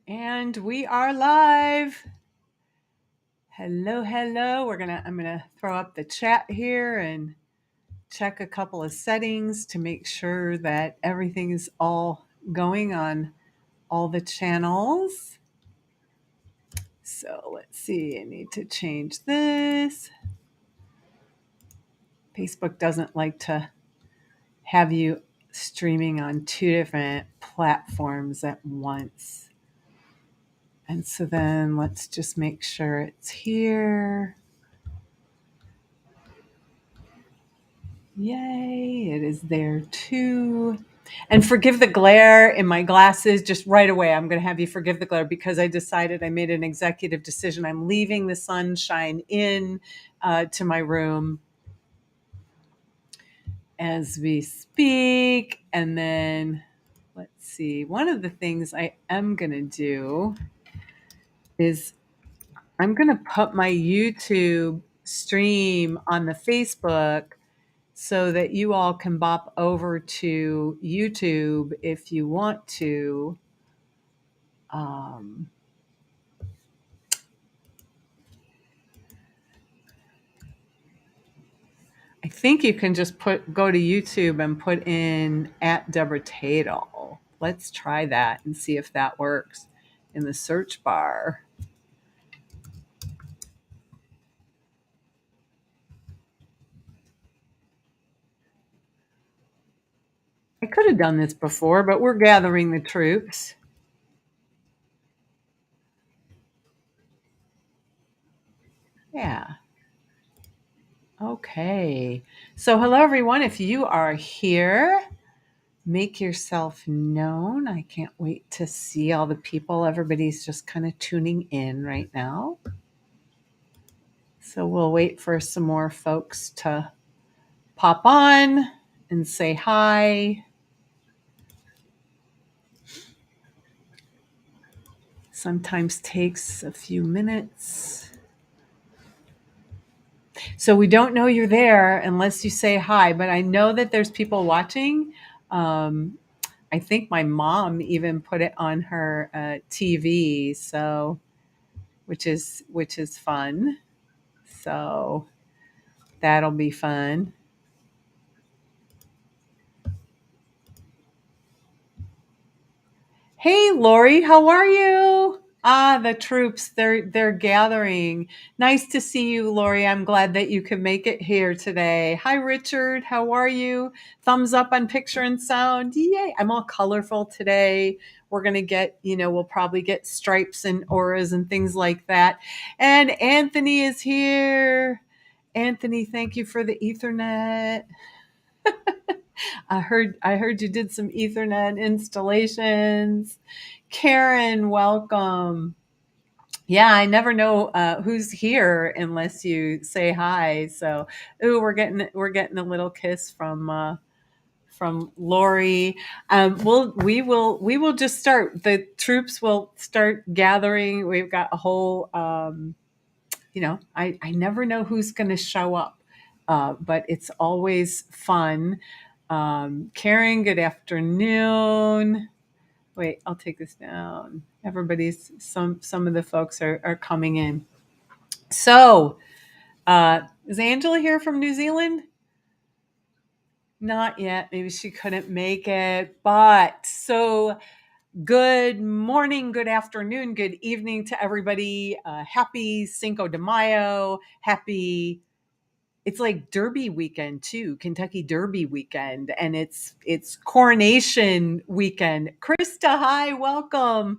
And we are live. Hello. I'm gonna throw up the chat here and check a couple of settings to make sure that everything is all going on all the channels. So let's see, I need to change this. Facebook doesn't like to have you streaming on two different platforms at once. And so then let's just make sure it's here. Yay, it is there too. And forgive the glare in my glasses just right away. I'm going to have you forgive the glare because I decided I made an executive decision. I'm leaving the sunshine in to my room as we speak. And then let's see. One of the things I am going to do is I'm going to put my YouTube stream on the Facebook so that you all can bop over to YouTube if you want to. I think you can just go to YouTube and put in at Debra Taitel. Let's try that and see if that works in the search bar. I could have done this before, but we're gathering the troops. Yeah. Okay. So hello, everyone. If you are here, make yourself known. I can't wait to see all the people. Everybody's just kind of tuning in right now. So we'll wait for some more folks to pop on and say hi. Sometimes takes a few minutes. So we don't know you're there unless you say hi, but I know that there's people watching. I think my mom even put it on her TV, so which is fun. So that'll be fun. Hey, Lori, how are you? Ah, the troops, they're gathering. Nice to see you, Lori. I'm glad that you could make it here today. Hi, Richard. How are you? Thumbs up on picture and sound. Yay. I'm all colorful today. We're going to get, we'll probably get stripes and auras and things like that. And Anthony is here. Anthony, thank you for the Ethernet. I heard you did some Ethernet installations. Karen, welcome. Yeah, I never know who's here unless you say hi. So, we're getting a little kiss from Lori. We will just start. The troops will start gathering. We've got a whole. I never know who's going to show up, but it's always fun. Karen, good afternoon. Wait, I'll take this down. Some of the folks are coming in. So, is Angela here from New Zealand? Not yet. Maybe she couldn't make it. But so good morning, good afternoon, good evening to everybody. Happy Cinco de Mayo. It's like Derby weekend too, Kentucky Derby weekend, and it's Coronation weekend. Krista, hi, welcome.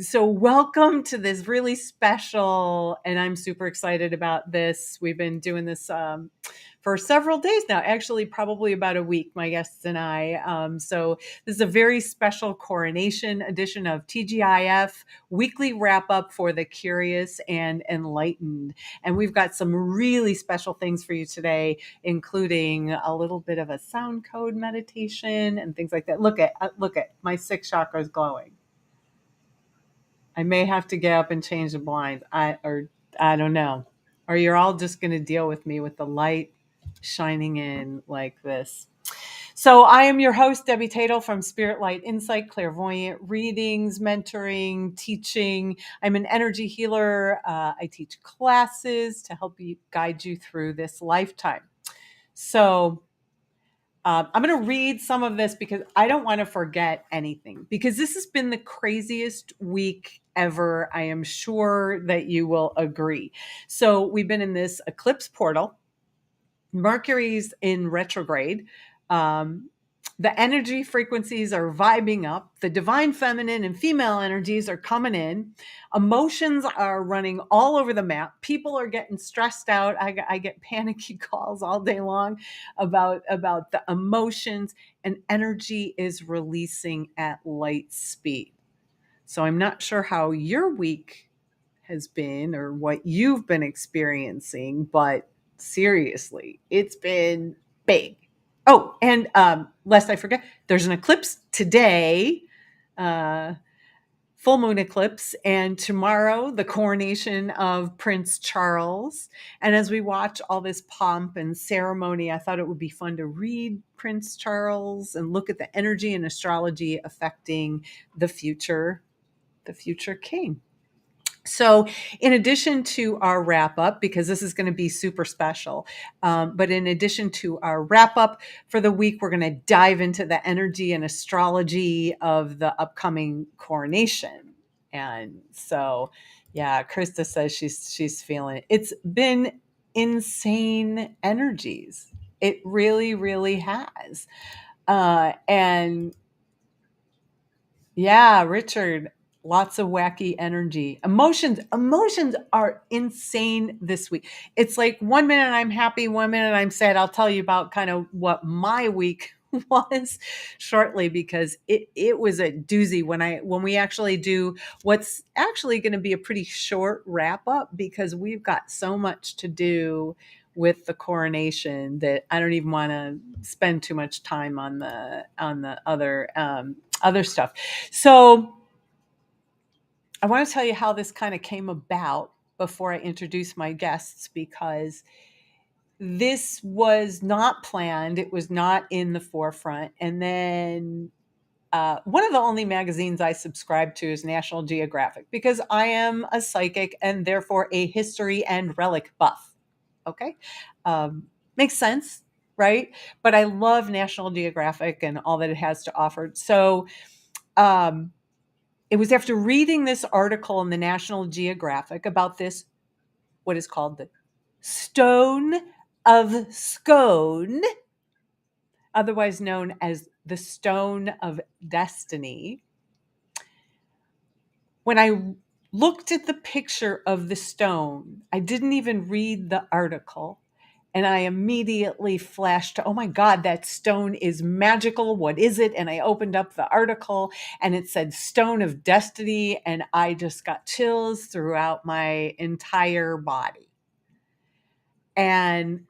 So welcome to this really special, and I'm super excited about this. We've been doing this for several days now, actually probably about a week, my guests and I. So this is a very special Coronation edition of TGIF, weekly wrap up for the curious and enlightened. And we've got some really special things for you today, including a little bit of a sound code meditation and things like that. Look at my 6 chakras glowing. I may have to get up and change the blinds. I don't know. Or you're all just going to deal with me with the light shining in like this. So I am your host, Debbie Taitel from Spirit Light Insight, Clairvoyant Readings, Mentoring, Teaching. I'm an energy healer. I teach classes to help you guide you through this lifetime. So I'm going to read some of this because I don't want to forget anything, because this has been the craziest week ever. I am sure that you will agree. So we've been in this eclipse portal. Mercury's in retrograde. Um, the energy frequencies are vibing up. The divine feminine and female energies are coming in. Emotions are running all over the map. People are getting stressed out. I get panicky calls all day long about the emotions, and energy is releasing at light speed. So I'm not sure how your week has been or what you've been experiencing, but seriously, it's been big. Oh, and lest I forget, there's an eclipse today, uh, full moon eclipse, and tomorrow, the coronation of Prince Charles. And as we watch all this pomp and ceremony, I thought it would be fun to read Prince Charles and look at the energy and astrology affecting the future king. So, in addition to our wrap up, because this is going to be super special, but in addition to our wrap up for the week, we're going to dive into the energy and astrology of the upcoming coronation. And so, yeah, Krista says she's feeling it. It's been insane energies. It really, really has. And yeah, Richard, lots of wacky energy. Emotions are insane this week. It's like 1 minute I'm happy, 1 minute I'm sad. I'll tell you about kind of what my week was shortly, because it was a doozy when we actually do what's actually going to be a pretty short wrap up, because we've got so much to do with the coronation that I don't even want to spend too much time on the other stuff. So I want to tell you how this kind of came about before I introduce my guests, because this was not planned. It was not in the forefront. And then one of the only magazines I subscribe to is National Geographic, because I am a psychic and therefore a history and relic buff. Okay. Makes sense, right? But I love National Geographic and all that it has to offer. So, it was after reading this article in the National Geographic about this, what is called the Stone of Scone, otherwise known as the Stone of Destiny. When I looked at the picture of the stone, I didn't even read the article. And I immediately flashed to, oh my God, that stone is magical. What is it? And I opened up the article and it said Stone of Destiny. And I just got chills throughout my entire body. And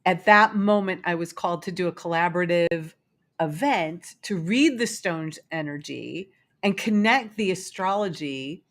at that moment, I was called to do a collaborative event to read the stone's energy and connect the astrology,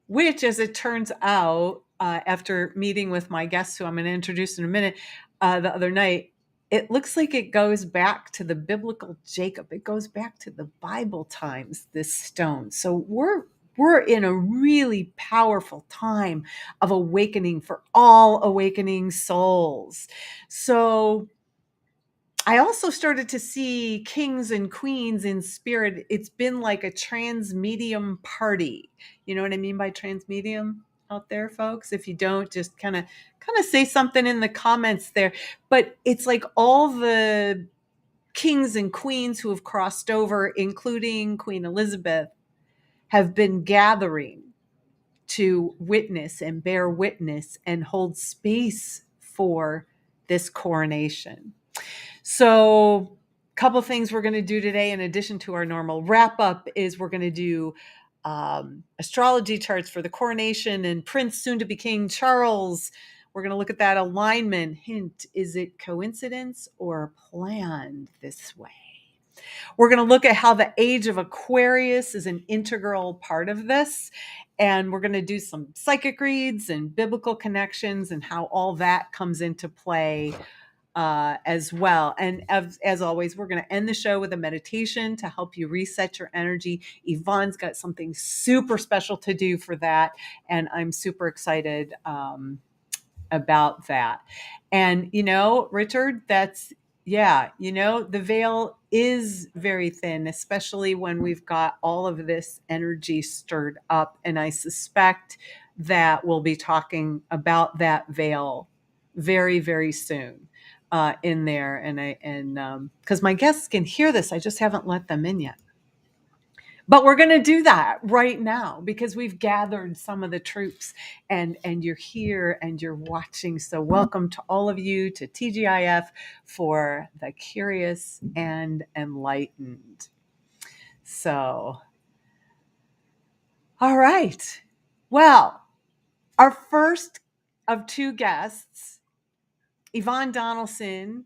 which, as it turns out, after meeting with my guests, who I'm going to introduce in a minute, the other night, it looks like it goes back to the biblical Jacob. It goes back to the Bible times, this stone. So we're in a really powerful time of awakening for all awakening souls. So I also started to see kings and queens in spirit. It's been like a transmedium party. You know what I mean by transmedium out there, folks? If you don't, just kind of say something in the comments there. But it's like all the kings and queens who have crossed over, including Queen Elizabeth, have been gathering to witness and bear witness and hold space for this coronation. So, a couple of things we're going to do today, in addition to our normal wrap up, is we're going to do astrology charts for the coronation and Prince, soon to be King Charles. We're going to look at that alignment. Hint, is it coincidence or planned this way? We're going to look at how the age of Aquarius is an integral part of this. And we're going to do some psychic reads and biblical connections and how all that comes into play as well. And as always, we're going to end the show with a meditation to help you reset your energy. Yvonne's got something super special to do for that, and I'm super excited about that. And, Richard, the veil is very thin, especially when we've got all of this energy stirred up. And I suspect that we'll be talking about that veil very, very soon in there. And because my guests can hear this, I just haven't let them in yet. But we're going to do that right now because we've gathered some of the troops and you're here and you're watching. So welcome to all of you to TGIF for the curious and enlightened. So, all right. Well, our first of two guests, Yvonne Donaldson,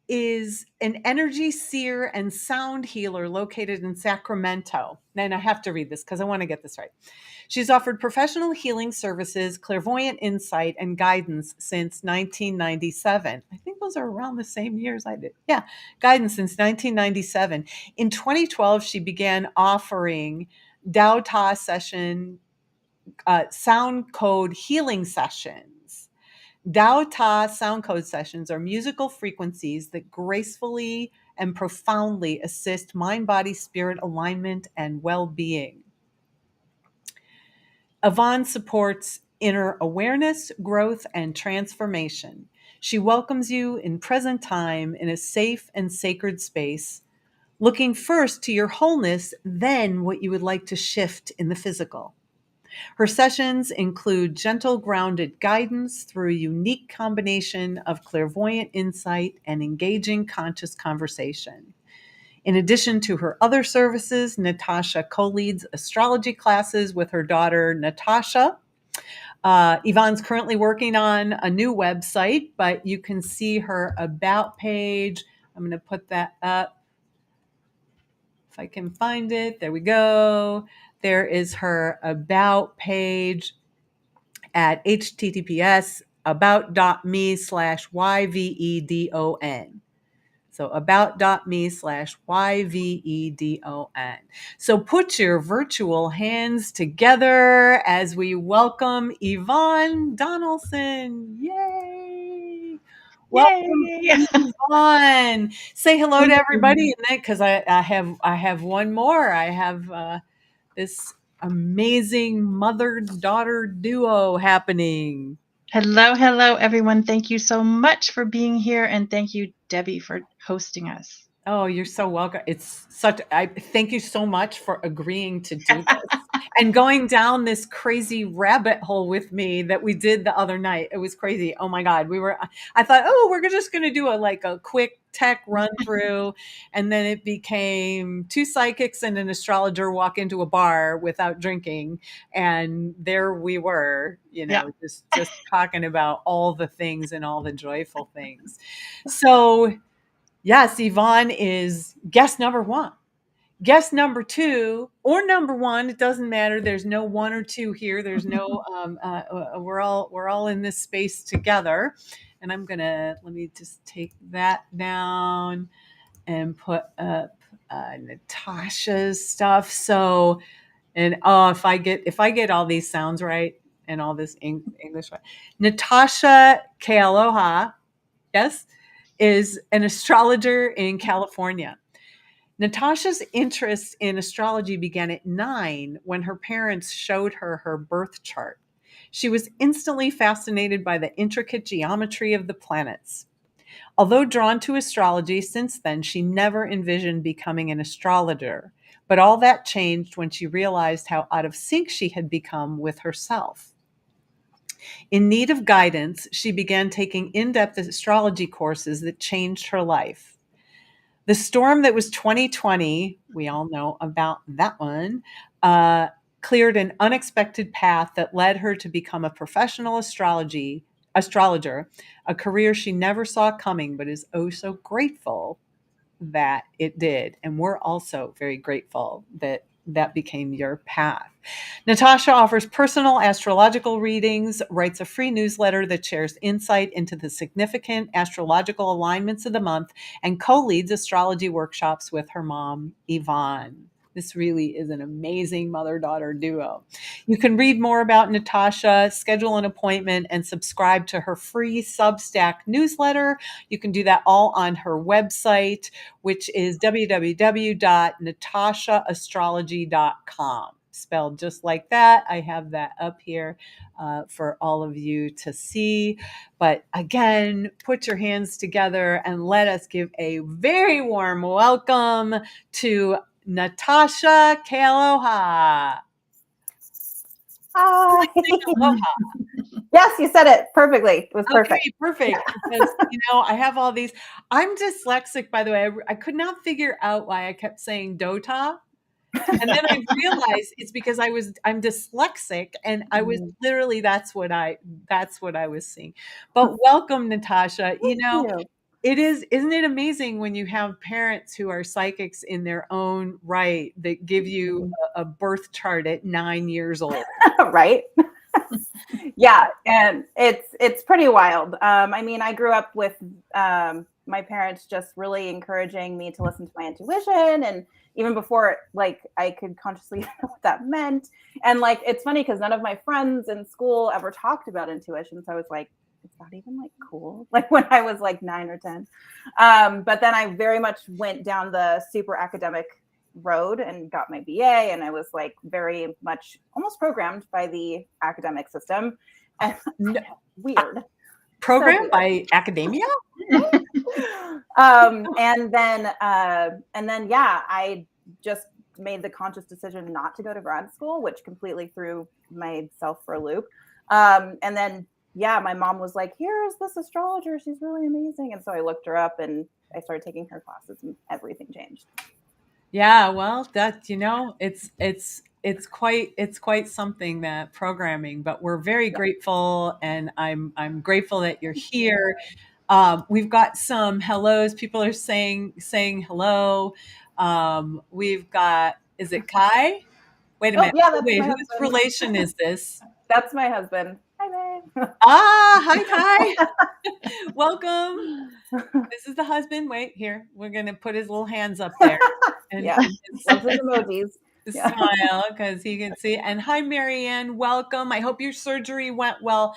is an energy seer and sound healer located in Sacramento. And I have to read this because I want to get this right. She's offered professional healing services, clairvoyant insight, and guidance since 1997. I think those are around the same years I did. Yeah, guidance since 1997. In 2012, she began offering Dao Ta session, sound code healing sessions. Dao Ta sound code sessions are musical frequencies that gracefully and profoundly assist mind, body, spirit alignment and well-being. Yvonne supports inner awareness, growth, and transformation. She welcomes you in present time in a safe and sacred space, looking first to your wholeness, then what you would like to shift in the physical. Her sessions include gentle, grounded guidance through a unique combination of clairvoyant insight and engaging conscious conversation. In addition to her other services, Natasha co-leads astrology classes with her daughter, Natasha. Yvonne's currently working on a new website, but you can see her about page. I'm going to put that up if I can find it. There we go. There is her about page at https:/about.me/YVEDON. So about.me/YVEDON. So put your virtual hands together as we welcome Yvonne Donaldson. Yay! Welcome, Yay! Yvonne. Say hello to everybody, because I have one more. I have this amazing mother-daughter duo happening. Hello, everyone. Thank you so much for being here, and thank you, Debbie, for hosting us. Oh, you're so welcome. I thank you so much for agreeing to do this and going down this crazy rabbit hole with me that we did the other night. It was crazy. Oh my God. I thought, oh, we're just going to do a quick tech run through. And then it became two psychics and an astrologer walk into a bar without drinking. And there we were, just talking about all the things and all the joyful things. So, yes, Yvonne is guest number one. Guest number two or number one, it doesn't matter. There's no one or two here. There's no. We're all in this space together, and let me just take that down and put up Natasha's stuff. So, and if I get all these sounds right and all this English right, Natasha Kealoha, yes, is an astrologer in California. Natasha's interest in astrology began at 9 when her parents showed her her birth chart. She was instantly fascinated by the intricate geometry of the planets. Although drawn to astrology since then, she never envisioned becoming an astrologer. But all that changed when she realized how out of sync she had become with herself. In need of guidance, she began taking in-depth astrology courses that changed her life. The storm that was 2020, we all know about that one, cleared an unexpected path that led her to become a professional astrologer, a career she never saw coming, but is oh so grateful that it did. And we're also very grateful that that became your path. Natasha offers personal astrological readings, writes a free newsletter that shares insight into the significant astrological alignments of the month, and co-leads astrology workshops with her mom, Yvonne. This really is an amazing mother-daughter duo. You can read more about Natasha, schedule an appointment, and subscribe to her free Substack newsletter. You can do that all on her website, which is www.natashaastrology.com. Spelled just like that. I have that up here for all of you to see. But again, put your hands together and let us give a very warm welcome to Natasha Kealoha. Hi. Aloha. Yes, you said it perfectly. It was perfect. Okay, perfect. Because, I have all these. I'm dyslexic, by the way. I could not figure out why I kept saying Dota. And then I realized it's because I'm dyslexic, and I was literally that's what I was seeing. But welcome, Natasha. Thank you. Isn't it amazing when you have parents who are psychics in their own right that give you a birth chart at 9 years old? Right? Yeah, and it's pretty wild. I mean, I grew up with my parents just really encouraging me to listen to my intuition, and even before like I could consciously know what that meant. And like it's funny because none of my friends in school ever talked about intuition, so I was like, it's not even like cool. Like when I was like 9 or 10. But then I very much went down the super academic road and got my BA, and I was like very much almost programmed by the academic system. And weird. Programmed by academia? And then yeah, I just made the conscious decision not to go to grad school, which completely threw myself for a loop. And then yeah, my mom was like, here's this astrologer, she's really amazing. And so I looked her up and I started taking her classes and everything changed. Yeah, well, that it's quite something, that programming, but we're very grateful, and I'm grateful that you're here. We've got some hellos. People are saying hello. We've got, is it Kai? Wait a minute. Yeah, that's Wait, my whose husband. relation is this? That's my husband. Hi, babe. Hi Kai. Welcome. This is the husband. Wait, here. We're going to put his little hands up there. And, yeah. Loves his emojis. Smile because he can see. And hi, Marianne. Welcome. I hope your surgery went well.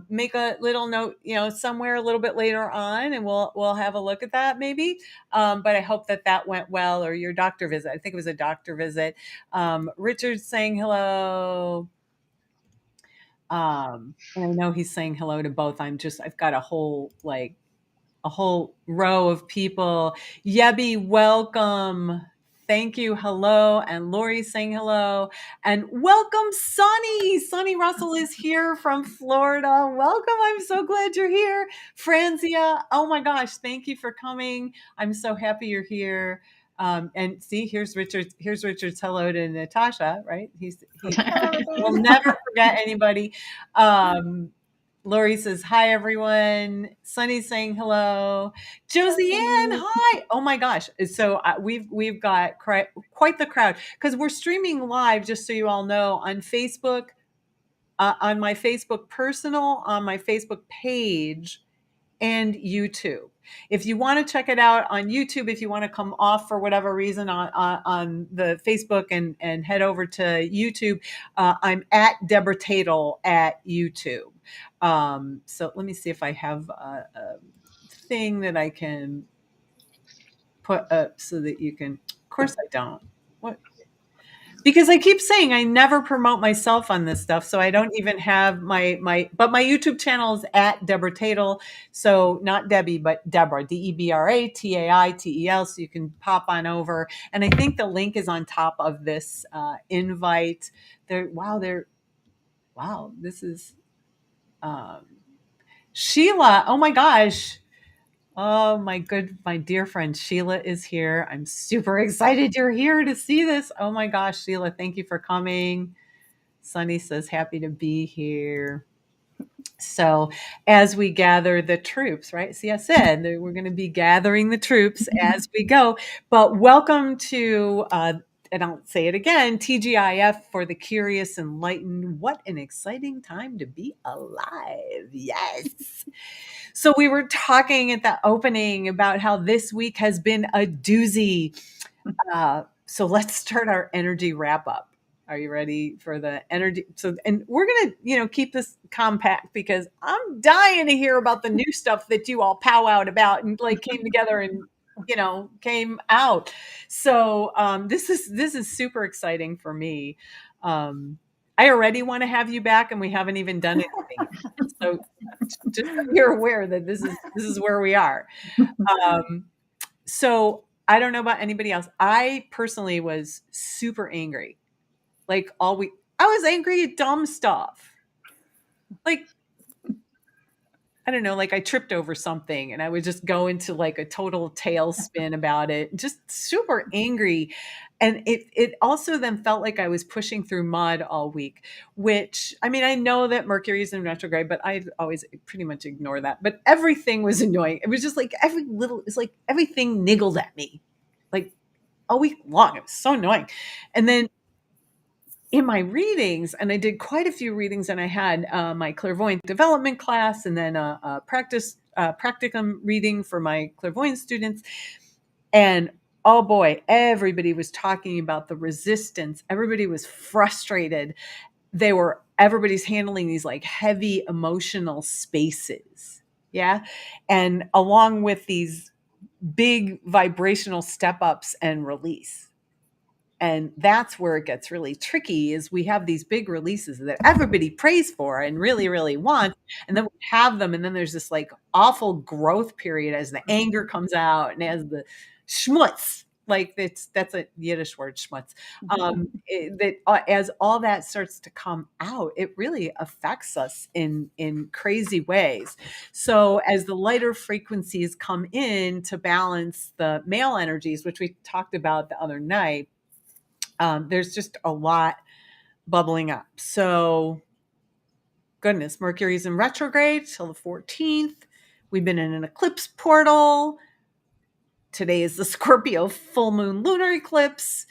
Make a little note, somewhere a little bit later on, and we'll have a look at that maybe. But I hope that went well, or your doctor visit. I think it was a doctor visit. Richard's saying hello. And I know he's saying hello to both. I've got a whole row of people. Yebby, welcome. Thank you. Hello. And Lori's saying hello. And welcome, Sonny. Sonny Russell is here from Florida. Welcome. I'm so glad you're here. Franzia, oh my gosh, thank you for coming. I'm so happy you're here. And see, here's Richard. Here's Richard's hello to Natasha, right? He will never forget anybody. Lori says, hi, everyone. Sunny's saying hello. Josie Ann, hi. Oh, my gosh. So we've got quite the crowd, because we're streaming live, just so you all know, on Facebook, on my Facebook personal, on my Facebook page, and YouTube. If you want to check it out on YouTube, if you want to come off for whatever reason on the Facebook and head over to YouTube, I'm at Debra Taitel at YouTube. So let me see if I have a thing that I can put up so that you can. Of course, I don't. What? Because I keep saying I never promote myself on this stuff, so I don't even have but my YouTube channel is at Debra Taitel, so not Debbie, but Debra, DebraTaitel, so you can pop on over, and I think the link is on top of this invite. Wow, this is Sheila. Oh my gosh. Oh, my dear friend Sheila is here. I'm super excited you're here to see this. Oh my gosh, Sheila, thank you for coming. Sunny says, happy to be here. So as we gather the troops, right? See, I said that we're going to be gathering the troops as we go. But welcome to and I'll say it again, TGIF for the curious, enlightened. What an exciting time to be alive. Yes. So we were talking at the opening about how this week has been a doozy. So let's start our energy wrap up. Are you ready for the energy? So, and we're going to, keep this compact because I'm dying to hear about the new stuff that you all powwowed about and like came together and, came out. So, this is super exciting for me. I already want to have you back and we haven't even done anything. So just so you're aware that this is where we are. So I don't know about anybody else. I personally was super angry. Like all week. I was angry at dumb stuff. Like, I don't know, like I tripped over something and I would just go into like a total tailspin about it, just super angry. And it also then felt like I was pushing through mud all week, which, I mean, I know that Mercury is in retrograde, but I always pretty much ignore that. But everything was annoying. It was just like it's like everything niggled at me like all week long. It was so annoying. And then in my readings, and I did quite a few readings, and I had my clairvoyant development class, and then a practicum reading for my clairvoyant students. And oh boy, everybody was talking about the resistance. Everybody was frustrated. Everybody's handling these like heavy emotional spaces. Yeah. And along with these big vibrational step ups and release. And that's where it gets really tricky is we have these big releases that everybody prays for and really, really wants. And then we have them. And then there's this like awful growth period as the anger comes out and as the schmutz, like that's a Yiddish word, schmutz, as all that starts to come out, it really affects us in crazy ways. So as the lighter frequencies come in to balance the male energies, which we talked about the other night, there's just a lot bubbling up. So, goodness, Mercury's in retrograde till the 14th. We've been in an eclipse portal. Today is the Scorpio full moon lunar eclipse.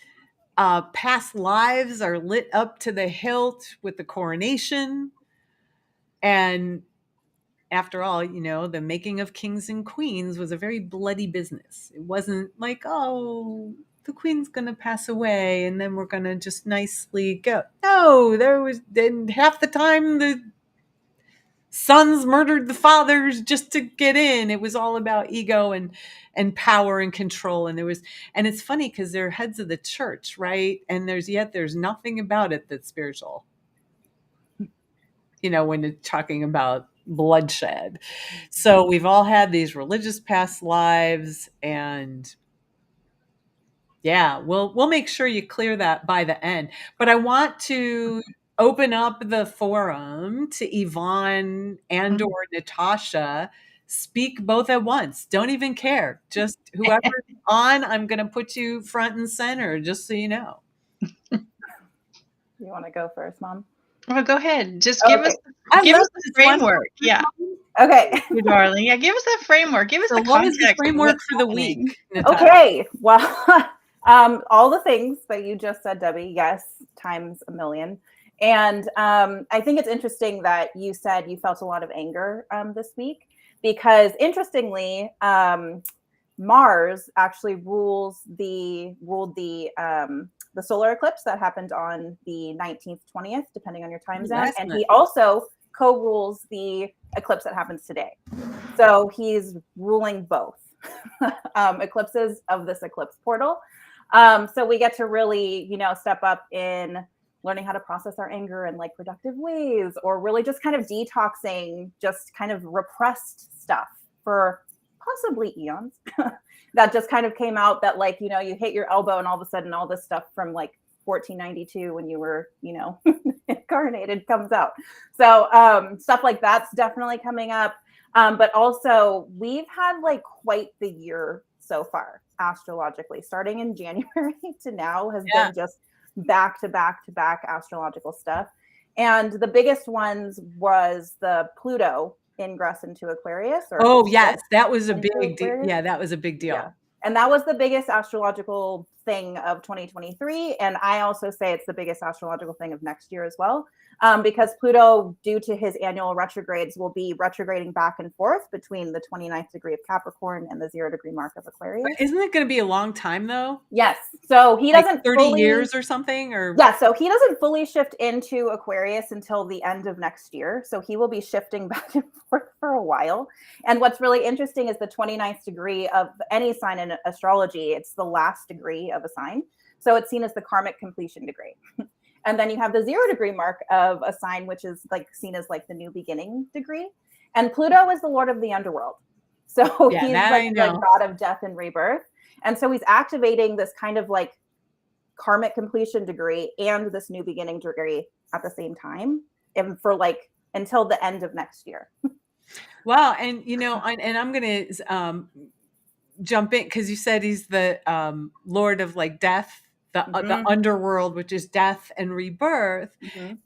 Past lives are lit up to the hilt with the coronation. And after all, the making of kings and queens was a very bloody business. It wasn't like, oh, the queen's going to pass away and then we're going to just nicely go. No, then half the time the sons murdered the fathers just to get in. It was all about ego and power and control. And it's funny because they're heads of the church, right? And there's nothing about it that's spiritual. When you're talking about bloodshed. So we've all had these religious past lives, and yeah, we'll make sure you clear that by the end. But I want to open up the forum to Yvonne and or Natasha. Speak both at once. Don't even care. Just whoever's on, I'm going to put you front and center, just so you know. You want to go first, Mom? Oh, go ahead. Just give us the framework. Yeah. Okay. You darling. Yeah, give us that framework. Give us the what context. Is the framework for the week, Natasha? Okay. Well, all the things that you just said, Debbie, yes, times a million. And I think it's interesting that you said you felt a lot of anger this week, because interestingly, Mars actually ruled the solar eclipse that happened on the 19th, 20th, depending on your time zone. And he also co-rules the eclipse that happens today. So he's ruling both eclipses of this eclipse portal. So we get to really, step up in learning how to process our anger in like productive ways, or really just kind of detoxing just kind of repressed stuff for possibly eons that just kind of came out, that like, you hit your elbow and all of a sudden all this stuff from like 1492 when you were, incarnated comes out. So stuff like that's definitely coming up. But also we've had like quite the year so far astrologically, starting in January to now has been just back to back to back astrological stuff. And the biggest ones was the Pluto ingress into Aquarius. Yes, that was a big deal. Yeah, that was a big deal. Yeah. And that was the biggest astrological thing of 2023. And I also say it's the biggest astrological thing of next year as well. Because Pluto, due to his annual retrogrades, will be retrograding back and forth between the 29th degree of Capricorn and the 0 degree mark of Aquarius. Isn't it going to be a long time though? Yes. So he doesn't 30 years or something, or yeah. So he doesn't fully shift into Aquarius until the end of next year. So he will be shifting back and forth for a while. And what's really interesting is the 29th degree of any sign in astrology. It's the last degree of a sign. So it's seen as the karmic completion degree. And then you have the 0 degree mark of a sign, which is like seen as like the new beginning degree. And Pluto is the lord of the underworld. So he's like the god of death and rebirth. And so he's activating this kind of like karmic completion degree and this new beginning degree at the same time, and for like until the end of next year. Wow. And and I'm going to jump in because you said he's the lord of like death, the underworld, which is death and rebirth.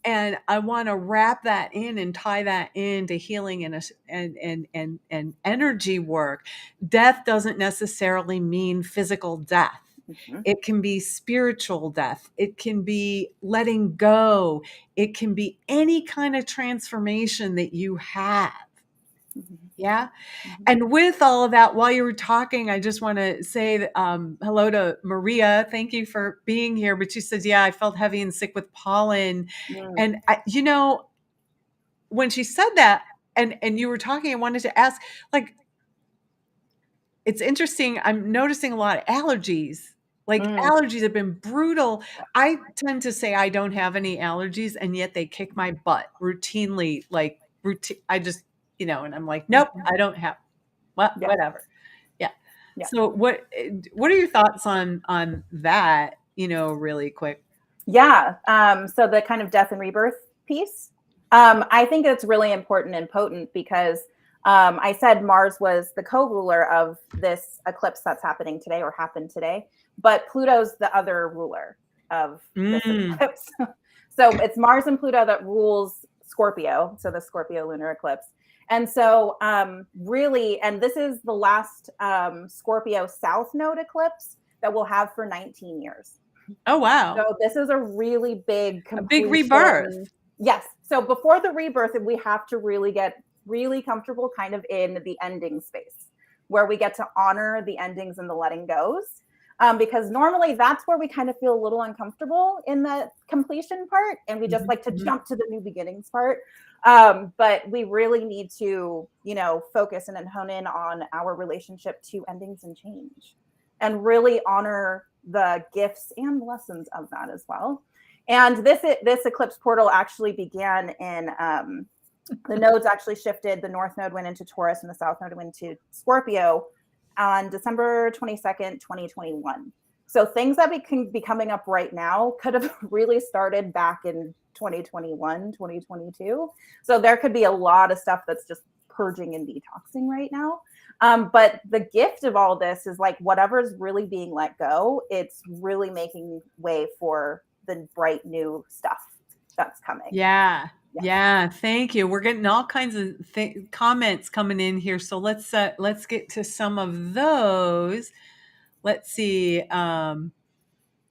And I want to wrap that in and tie that into healing and energy work. Death doesn't necessarily mean physical death. It can be spiritual death. It can be letting go. It can be any kind of transformation that you have. Yeah. And with all of that, while you were talking, I just want to say hello to Maria. Thank you for being here. But she says, yeah, I felt heavy and sick with pollen. And when she said that and you were talking, I wanted to ask, like, it's interesting. I'm noticing a lot of allergies. Like allergies have been brutal. I tend to say I don't have any allergies, and yet they kick my butt routinely. Like I just, and I'm like, nope, I don't have. Whatever. Yeah. So what are your thoughts on that? Really quick. Yeah. So the kind of death and rebirth piece, I think it's really important and potent because I said Mars was the co-ruler of this eclipse that's happening today or happened today, but Pluto's the other ruler of this eclipse. So it's Mars and Pluto that rules Scorpio. So the Scorpio lunar eclipse. And so really, and this is the last Scorpio South Node eclipse that we'll have for 19 years. Oh, wow. So this is a really big rebirth. Yes. So before the rebirth, we have to really get really comfortable kind of in the ending space where we get to honor the endings and the letting goes. Because normally that's where we kind of feel a little uncomfortable in the completion part. And we just like to jump to the new beginnings part. But we really need to, focus and hone in on our relationship to endings and change and really honor the gifts and lessons of that as well. And this eclipse portal actually began in, the nodes actually shifted. The North Node went into Taurus and the South Node went into Scorpio on December 22nd, 2021. So things that can be coming up right now could have really started back in 2021, 2022. So there could be a lot of stuff that's just purging and detoxing right now. But the gift of all this is like whatever's really being let go, it's really making way for the bright new stuff that's coming. Yeah. Thank you. We're getting all kinds of comments coming in here. So let's get to some of those. Let's see.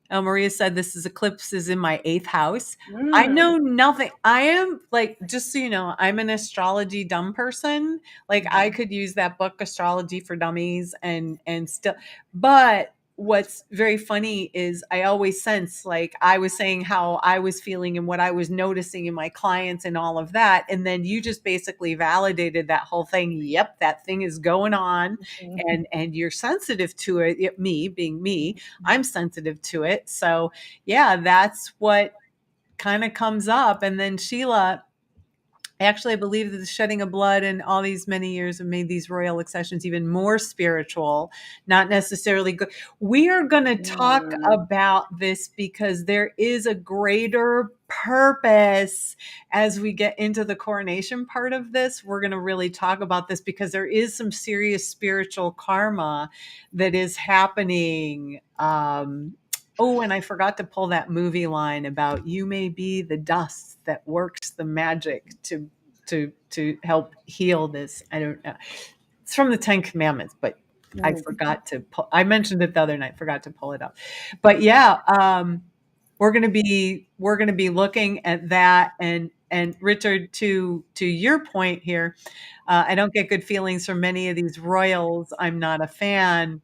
Maria said this eclipse is in my 8th house. I know nothing. I am like, just so you know, I'm an astrology dumb person. Like I could use that book, Astrology for Dummies, and still, but what's very funny is I always sense, like I was saying how I was feeling and what I was noticing in my clients and all of that. And then you just basically validated that whole thing. Yep, that thing is going on and you're sensitive to it. Me being me, I'm sensitive to it. So yeah, that's what kind of comes up. And then Sheila, actually, I believe that the shedding of blood and all these many years have made these royal accessions even more spiritual, not necessarily good. We are going to talk about this because there is a greater purpose as we get into the coronation part of this. We're going to really talk about this because there is some serious spiritual karma that is happening. Oh, and I forgot to pull that movie line about you may be the dust that works the magic to help heal this. I don't know. It's from the 10 Commandments, but I forgot to pull, I mentioned it the other night, forgot to pull it up. But yeah, we're going to be looking at that. And Richard, to your point here, I don't get good feelings from many of these royals. I'm not a fan.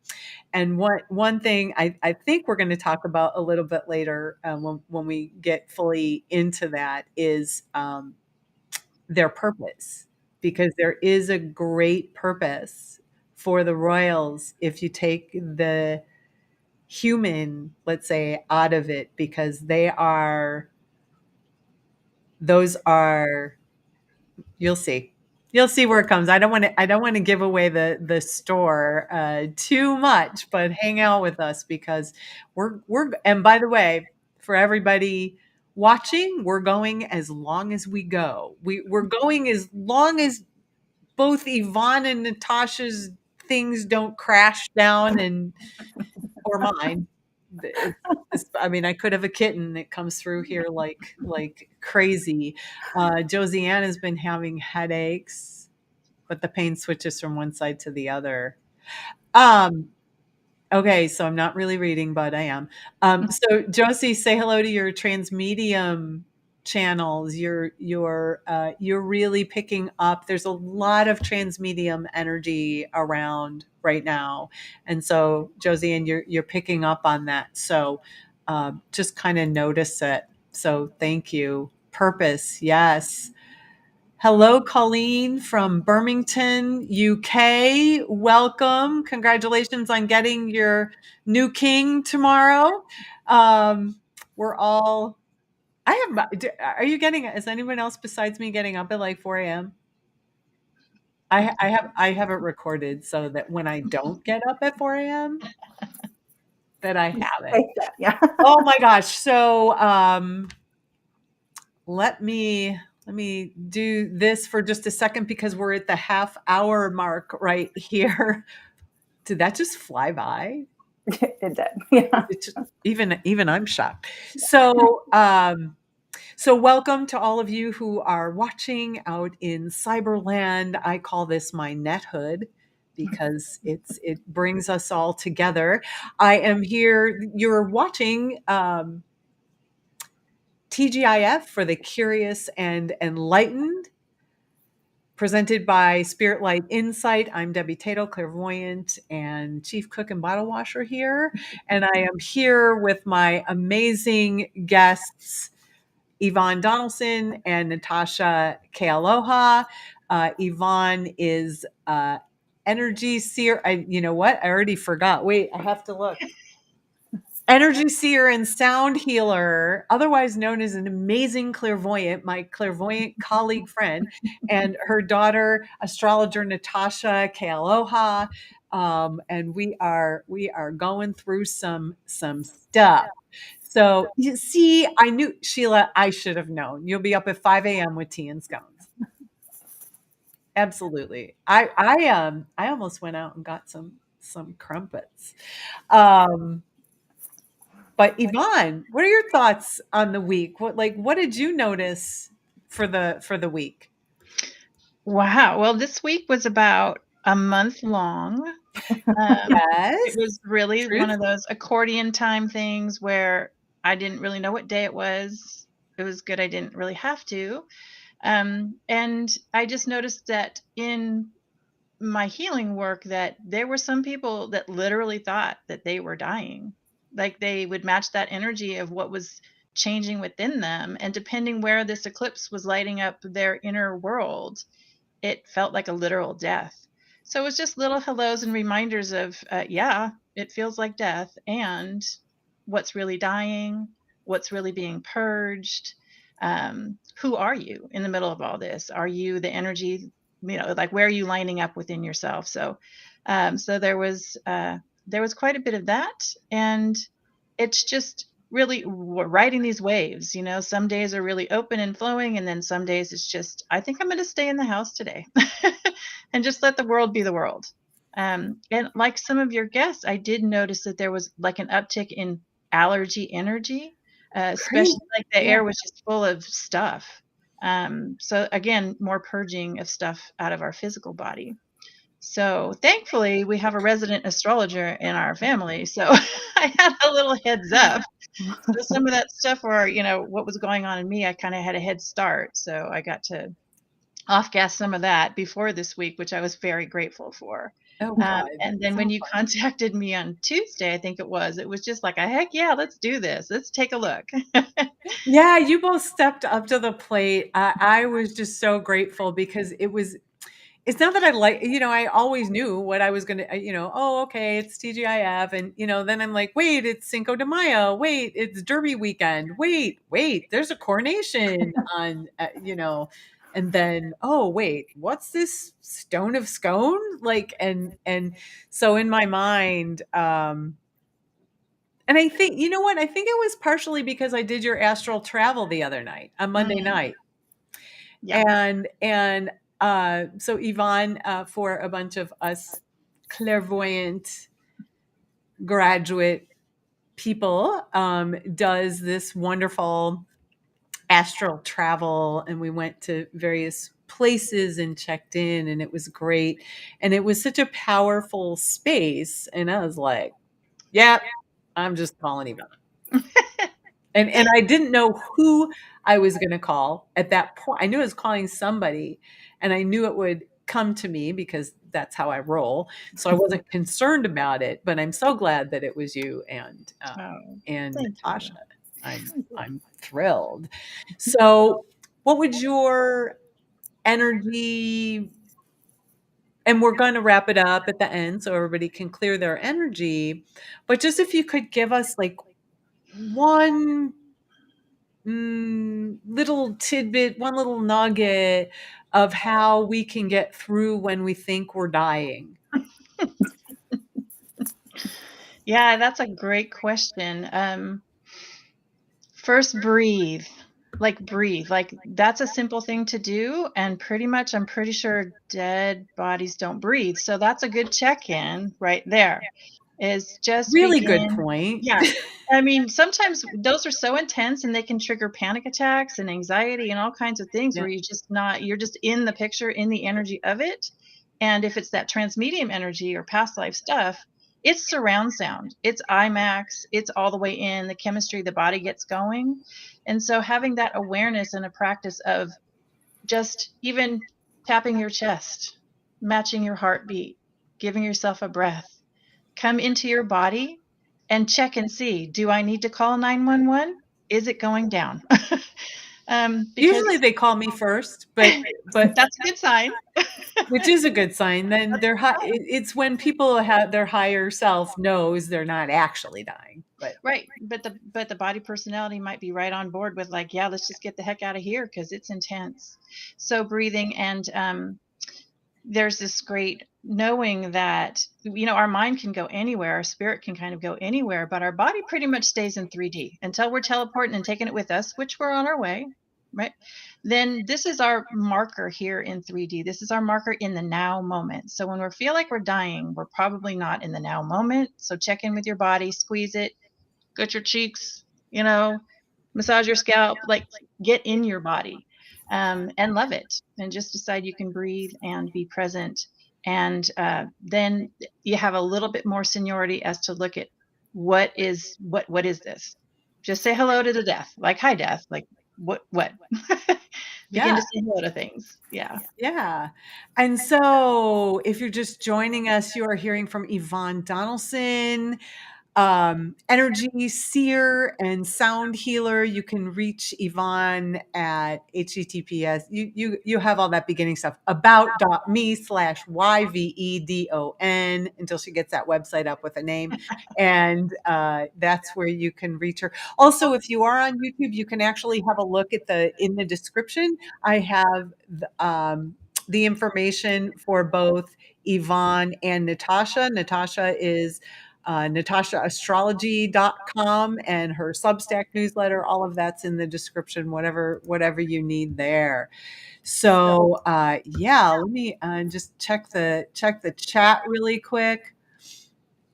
And one thing I think we're going to talk about a little bit later, when we get fully into that, is their purpose, because there is a great purpose for the royals if you take the human, let's say, out of it, because those are, you'll see. You'll see where it comes. I don't want to give away the store too much, but hang out with us, because and by the way, for everybody watching, we're going as long as we go. We're going as long as both Yvonne and Natasha's things don't crash down, or mine. I mean, I could have a kitten that comes through here like crazy. Josiane has been having headaches, but the pain switches from one side to the other. Okay, so I'm not really reading, but I am. So Josie, say hello to your transmedium channels. You're really picking up. There's a lot of transmedium energy around right now, and so Josie, and you're picking up on that. So just kind of notice it. So thank you. Purpose, yes. Hello, Colleen from Birmingham, UK. Welcome. Congratulations on getting your new king tomorrow. We're all, are you getting, is anyone else besides me getting up at like 4 a.m.? I have it recorded so that when I don't get up at 4 a.m., that I have it. Yeah. Oh my gosh. So, let me do this for just a second, because we're at the half hour mark right here. Did that just fly by? It did. Yeah. Even I'm shocked. So so welcome to all of you who are watching out in Cyberland. I call this my nethood, because it brings us all together. I am here. You're watching TGIF, for the curious and enlightened, presented by Spirit Light Insight. I'm Debbie Taitel, clairvoyant and chief cook and bottle washer here. And I am here with my amazing guests, Yvonne Donaldson and Natasha Kealoha. Yvonne is energy seer. You know what? I already forgot. Wait, I have to look. Energy seer and sound healer, otherwise known as an amazing clairvoyant, my clairvoyant colleague friend, and her daughter, astrologer Natasha Kealoha. And we are going through some stuff. So you see, I knew, Sheila, I should have known. You'll be up at 5 a.m. with tea and scones. Absolutely. I almost went out and got some crumpets. But Yvonne, what are your thoughts on the week? What did you notice for the week? Wow. Well, this week was about a month long. Yes. It was really Truth. one of those accordion time things where I didn't really know what day it was. It was good I didn't really have to. And I just noticed that in my healing work that there were some people that literally thought that they were dying. Like they would match that energy of what was changing within them. And depending where this eclipse was lighting up their inner world, it felt like a literal death. So it was just little hellos and reminders of, yeah, it feels like death, and what's really dying, what's really being purged. Who are you in the middle of all this? Are you the energy, like where are you lining up within yourself? So, so there was quite a bit of that, and it's just really riding these waves. Some days are really open and flowing, and then some days it's just, I think I'm going to stay in the house today and just let the world be the world. And like some of your guests, I did notice that there was like an uptick in allergy energy, especially like the air was just full of stuff. So again, more purging of stuff out of our physical body. So thankfully, we have a resident astrologer in our family. So I had a little heads up. So some of that stuff where, what was going on in me, I kind of had a head start. So I got to off-gas some of that before this week, which I was very grateful for. Oh, God. And then when you contacted me on Tuesday, I think it was just like, heck yeah, let's do this. Let's take a look. Yeah, you both stepped up to the plate. I was just so grateful because it's not that I always knew what I was going to, oh, okay, it's TGIF. And, then I'm like, wait, it's Cinco de Mayo. Wait, it's Derby weekend. Wait, there's a coronation on, and then, oh, wait, what's this stone of scone? Like, and so in my mind, and I think, you know what? I think it was partially because I did your astral travel the other night, on Monday night. Yeah. And so Yvonne, for a bunch of us clairvoyant graduate people, does this wonderful astral travel, and we went to various places and checked in, and it was great. And it was such a powerful space. And I was like, yeah, I'm just calling Yvonne. And I didn't know who I was going to call at that point. I knew I was calling somebody, and I knew it would come to me because that's how I roll. So I wasn't concerned about it, but I'm so glad that it was you and Natasha. I'm thrilled. So what would your energy, and we're going to wrap it up at the end so everybody can clear their energy, but just if you could give us like one little tidbit, one little nugget of how we can get through when we think we're dying. Yeah, that's a great question. First, breathe. Breathe. That's a simple thing to do. And pretty much, I'm pretty sure dead bodies don't breathe. So that's a good check-in right there. Is just really begin. Good point. Yeah. I mean, sometimes those are so intense and they can trigger panic attacks and anxiety and all kinds of things where you're just in the picture, in the energy of it. And if it's that transmedium energy or past life stuff, it's surround sound, it's IMAX, it's all the way in the chemistry, the body gets going. And so having that awareness and a practice of just even tapping your chest, matching your heartbeat, giving yourself a breath, come into your body and check and see, do I need to call 911? Is it going down? Usually they call me first, but that's a good sign. Which is a good sign. Then it's when people have their higher self knows they're not actually dying. But right, but the body personality might be right on board with like, yeah, let's just get the heck out of here because it's intense. So breathing, and there's this great knowing that our mind can go anywhere, our spirit can kind of go anywhere, but our body pretty much stays in 3D until we're teleporting and taking it with us, which we're on our way, right? Then this is our marker here in 3D. This is our marker in the now moment. So when we feel like we're dying, we're probably not in the now moment. So check in with your body, squeeze it, gut your cheeks, massage your scalp, get in your body. And love it, and just decide you can breathe and be present. And then you have a little bit more seniority as to look at what is this. Just say hello to the death, like, hi death, like what begin to say hello to things. Yeah. And so if you're just joining us, you are hearing from Yvonne Donaldson, energy seer and sound healer. You can reach Yvonne at https. You have all that beginning stuff, about.me/YVEDON, until she gets that website up with a name. And that's where you can reach her. Also, if you are on YouTube, you can actually have a look at in the description. I have the information for both Yvonne and Natasha. Natasha is NatashaAstrology.com, and her Substack newsletter. All of that's in the description, whatever you need there. So let me just check the chat really quick.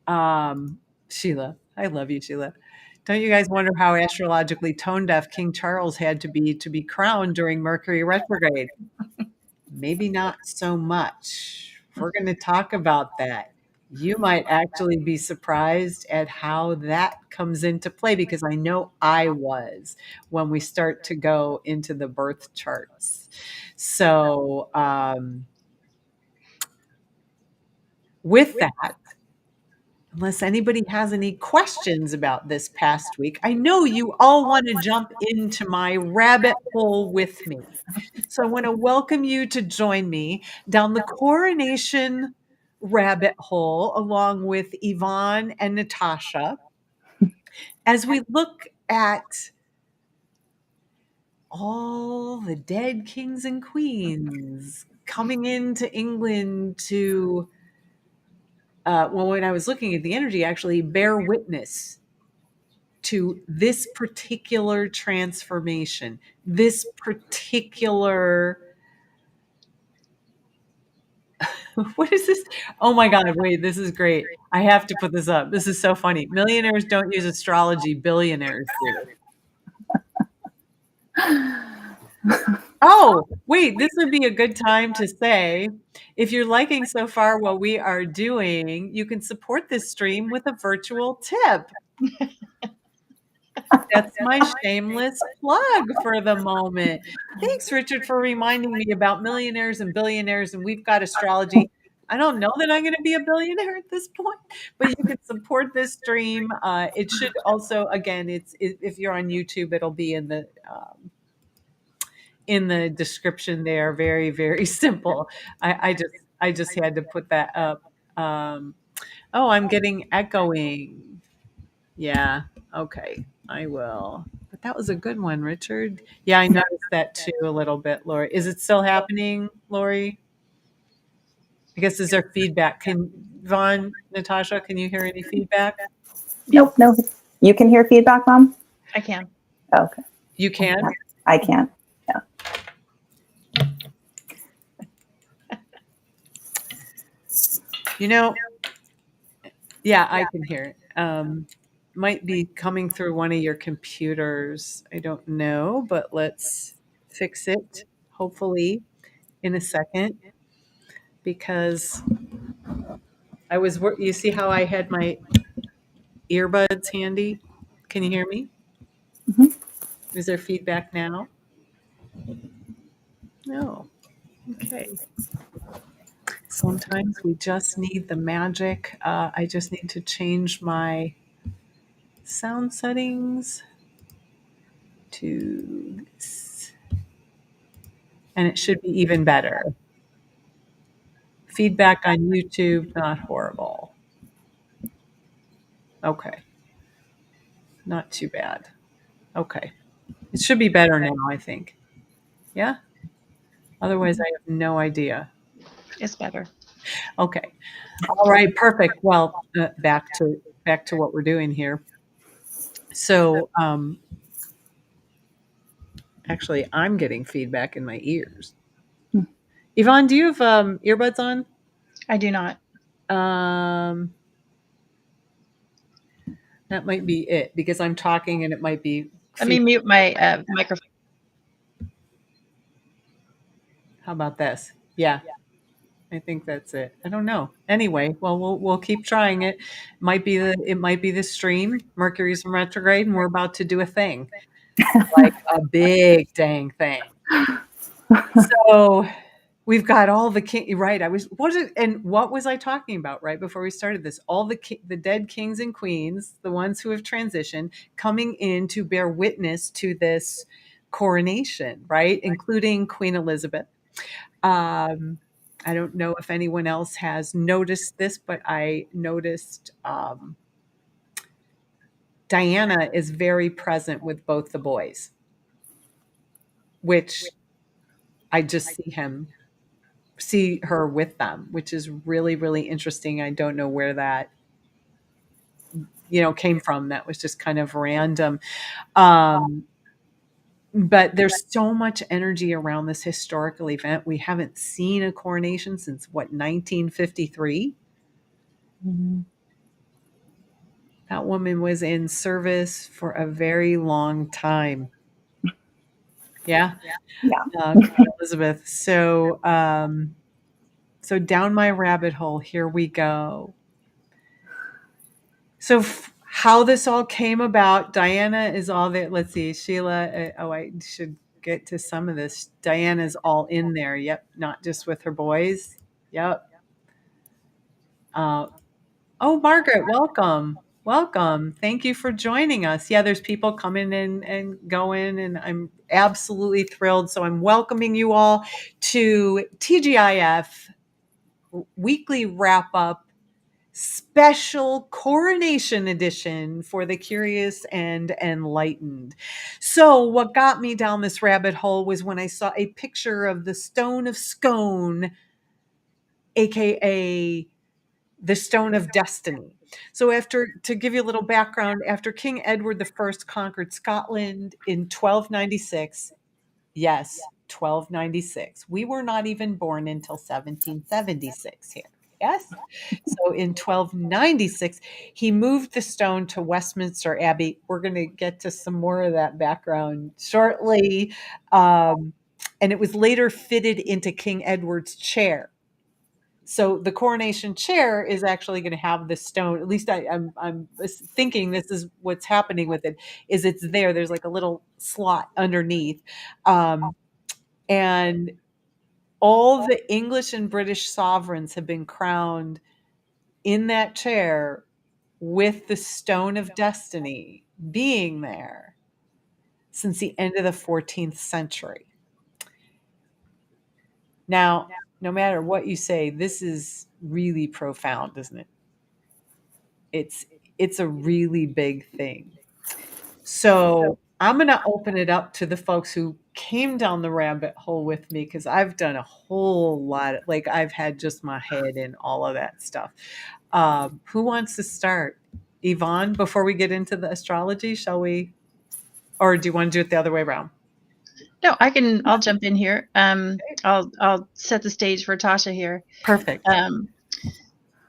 Sheila, I love you, Sheila. Don't you guys wonder how astrologically tone deaf King Charles had to be crowned during Mercury retrograde? Maybe not so much we're going to talk about that. You might actually be surprised at how that comes into play, because I know I was when we start to go into the birth charts. So, with that, unless anybody has any questions about this past week, I know you all want to jump into my rabbit hole with me. So I want to welcome you to join me down the coronation rabbit hole along with Yvonne and Natasha as we look at all the dead kings and queens coming into England to, well, when I was looking at the energy, actually bear witness to this particular transformation, this particular what is this? Oh my God, wait, this is great. I have to put this up. This is so funny. Millionaires don't use astrology, billionaires do. Oh, wait, this would be a good time to say, if you're liking so far what we are doing, you can support this stream with a virtual tip. That's my shameless plug for the moment. Thanks, Richard, for reminding me about millionaires and billionaires, and we've got astrology. I don't know that I'm going to be a billionaire at this point, but you can support this stream. It should also, again, if you're on YouTube, it'll be in the description there. Very, very simple. I just had to put that up. Oh, I'm getting echoing. Yeah. Okay. I will. But that was a good one, Richard. Yeah, I noticed that too a little bit, Lori. Is it still happening, Lori? I guess is there feedback? Can Vaughn, Natasha, can you hear any feedback? Nope, no. You can hear feedback, Mom? I can. Oh, okay. You can? I can. Yeah. You know, yeah, I can hear it. Might be coming through one of your computers. I don't know, but let's fix it, hopefully, in a second, because you see how I had my earbuds handy? Can you hear me? Mhm. Is there feedback now? No. Okay. Sometimes we just need the magic. I just need to change my sound settings to this. And it should be even better. Feedback on YouTube, not horrible. Okay. Not too bad. Okay. It should be better now, I think. Yeah? Otherwise, I have no idea. It's better. Okay. All right. Perfect. Well, back to what we're doing here. So, actually, I'm getting feedback in my ears. Yvonne, do you have earbuds on? I do not. That might be it, because I'm talking and it might be. Let me mute my microphone. How about this? Yeah. I think that's it. I don't know. Anyway, well, we'll keep trying it. It might be the stream. Mercury's in retrograde, and we're about to do a thing, like a big dang thing. So we've got all the king. Right? What was I talking about right before we started this? All the dead kings and queens, the ones who have transitioned, coming in to bear witness to this coronation, right? Including Queen Elizabeth. I don't know if anyone else has noticed this, but I noticed Diana is very present with both the boys, which I just see her with them, which is really, really interesting. I don't know where that came from. That was just kind of random. But there's so much energy around this historical event. We haven't seen a coronation since 1953. Mhm. That woman was in service for a very long time. Yeah. Yeah. Queen Elizabeth. So So down my rabbit hole, here we go. So how this all came about, Diana is all there. Let's see, Sheila. I should get to some of this. Diana's all in there. Yep, not just with her boys. Yep. Oh, Margaret, welcome. Welcome. Thank you for joining us. Yeah, there's people coming in and going, and I'm absolutely thrilled. So I'm welcoming you all to TGIF weekly wrap up special Coronation edition for the curious and enlightened. So what got me down this rabbit hole was when I saw a picture of the Stone of Scone, aka the Stone of Destiny. So to give you a little background, after King Edward I conquered Scotland in 1296, yes, 1296. We were not even born until 1776 here. Yes. So in 1296, he moved the stone to Westminster Abbey. We're going to get to some more of that background shortly. And it was later fitted into King Edward's chair. So the coronation chair is actually going to have the stone. At least I'm thinking this is what's happening with it. Is it's there? There's like a little slot underneath, and all the English and British sovereigns have been crowned in that chair with the Stone of Destiny being there since the end of the 14th century. Now, no matter what you say, this is really profound, isn't it? It's a really big thing. So I'm going to open it up to the folks who came down the rabbit hole with me, because I've done a whole lot. Like I've had just my head in all of that stuff. Who wants to start? Yvonne, before we get into the astrology, shall we? Or do you want to do it the other way around? No, I'll jump in here. I'll set the stage for Tasha here. Perfect.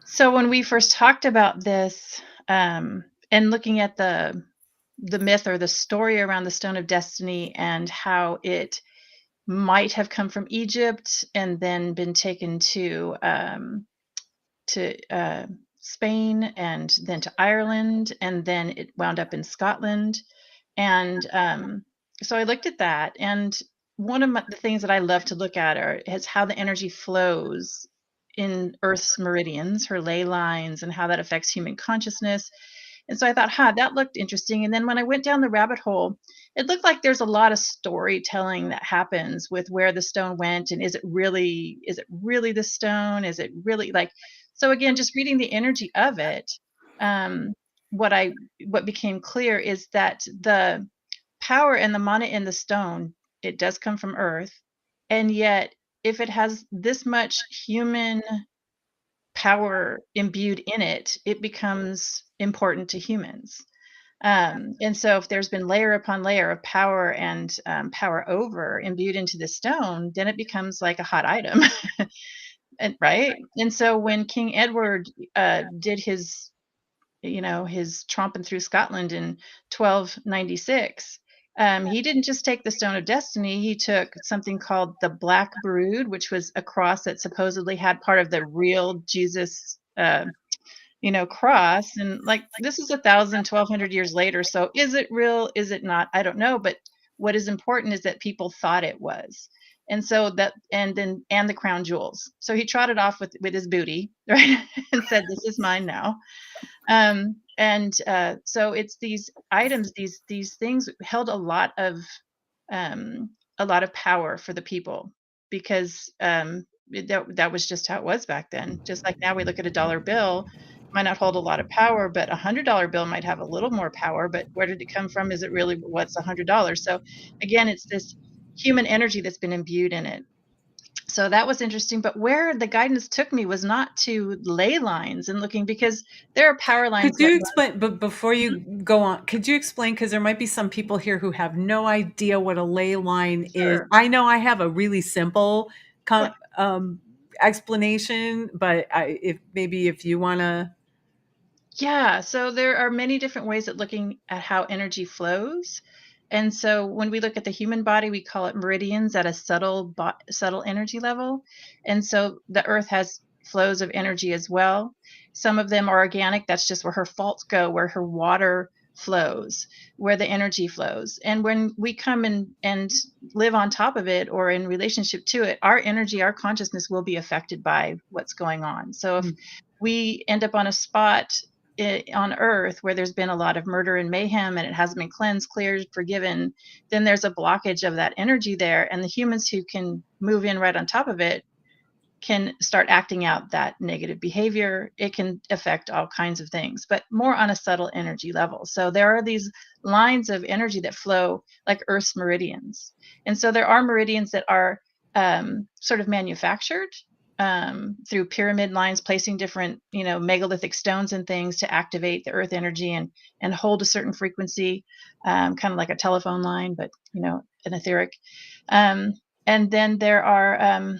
So when we first talked about this, and looking at the myth or the story around the Stone of Destiny and how it might have come from Egypt and then been taken to Spain and then to Ireland, and then it wound up in Scotland. And so I looked at that, and one of the things that I love to look at is how the energy flows in Earth's meridians, her ley lines, and how that affects human consciousness. And so I thought, that looked interesting. And then when I went down the rabbit hole, it looked like there's a lot of storytelling that happens with where the stone went, and is it really the stone? Is it really like? So again, just reading the energy of it, what became clear is that the power and the mana in the stone, it does come from Earth, and yet if it has this much human power imbued in it, it becomes important to humans. And so if there's been layer upon layer of power and power over imbued into the stone, then it becomes like a hot item. And right. And so when King Edward did his tromping through Scotland in 1296, he didn't just take the Stone of Destiny. He took something called the Black Brood, which was a cross that supposedly had part of the real Jesus cross. And like, this is 1,200 years later. So is it real? Is it not? I don't know. But what is important is that people thought it was. And so and the crown jewels. So he trotted off with his booty, right? And said, "This is mine now." So it's these items, these things held a lot of power for the people, because that was just how it was back then. Just like now we look at a dollar bill, might not hold a lot of power, but $100 bill might have a little more power. But where did it come from? Is it really what's $100? So again, it's this human energy that's been imbued in it. So that was interesting. But where the guidance took me was not to ley lines and looking, because there are power lines. Could you explain, but before you go on, could you explain, because there might be some people here who have no idea what a ley line is. I know I have a really simple explanation, but if you want to. Yeah, so there are many different ways at looking at how energy flows. And so when we look at the human body, we call it meridians at a subtle energy level. And so the earth has flows of energy as well. Some of them are organic. That's just where her faults go, where her water flows, where the energy flows. And when we come and live on top of it or in relationship to it, our energy, our consciousness will be affected by what's going on. So if we end up on a spot on earth where there's been a lot of murder and mayhem and it hasn't been cleansed, cleared, forgiven, then there's a blockage of that energy there. And the humans who can move in right on top of it can start acting out that negative behavior. It can affect all kinds of things, but more on a subtle energy level. So there are these lines of energy that flow like Earth's meridians. And so there are meridians that are sort of manufactured through pyramid lines, placing different, megalithic stones and things to activate the earth energy and hold a certain frequency, kind of like a telephone line, but, an etheric. And then there are,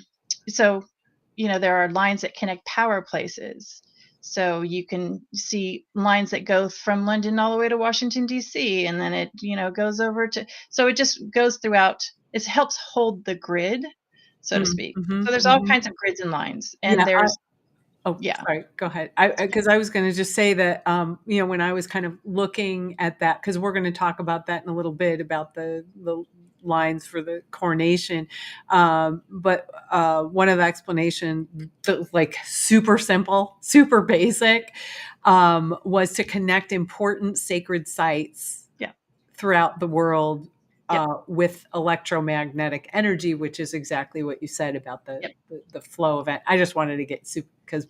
there are lines that connect power places. So you can see lines that go from London all the way to Washington, D.C., and then it, goes over to, so it just goes throughout. It helps hold the grid, so to speak. So there's all kinds of grids and lines, and there's sorry, go ahead. Because I was going to just say that, when I was kind of looking at that, because we're going to talk about that in a little bit about the lines for the coronation. But one of the explanations, like super simple, super basic, was to connect important sacred sites throughout the world with electromagnetic energy, which is exactly what you said about the flow of it. I just wanted to get super, because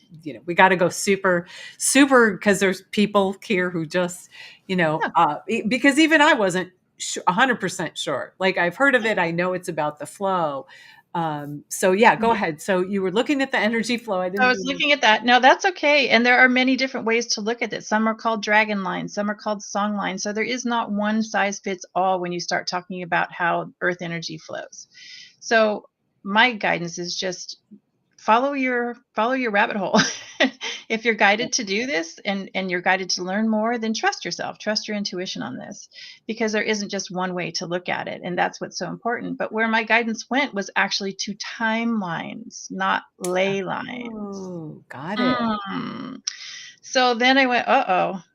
we got to go super because there's people here who just because even I wasn't 100% sure. Like, I've heard of it, I know it's about the flow. So go ahead. So you were looking at the energy flow. I was looking at that. No, that's okay. And there are many different ways to look at it. Some are called dragon lines, some are called song lines. So there is not one size fits all when you start talking about how earth energy flows. So my guidance is just follow your rabbit hole. If you're guided to do this and you're guided to learn more, then trust yourself, trust your intuition on this, because there isn't just one way to look at it. And that's what's so important. But where my guidance went was actually to timelines, not ley lines. Oh, got it. So then I went,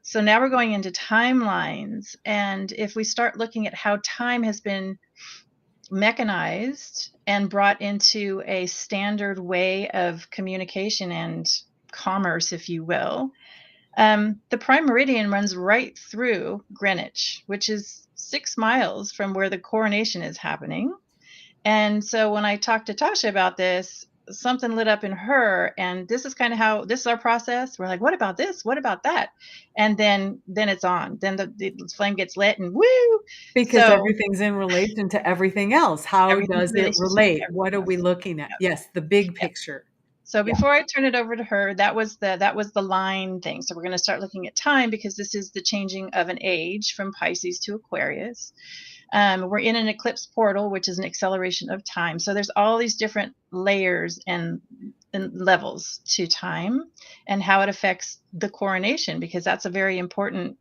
so now we're going into timelines. And if we start looking at how time has been mechanized and brought into a standard way of communication and commerce, if you will, the prime meridian runs right through Greenwich, which is 6 miles from where the coronation is happening. And so when I talked to Tasha about this, something lit up in her, and this is kind of how this is our process. We're like, what about this? What about that? And then it's on. Then the flame gets lit, and woo! Because everything's in relation to everything else. How does it relate? What are we looking at? Yes, the big picture. So before I turn it over to her, that was the line thing. So we're going to start looking at time, because this is the changing of an age from Pisces to Aquarius. We're in an eclipse portal, which is an acceleration of time. So there's all these different layers and levels to time and how it affects the coronation, because that's a very important,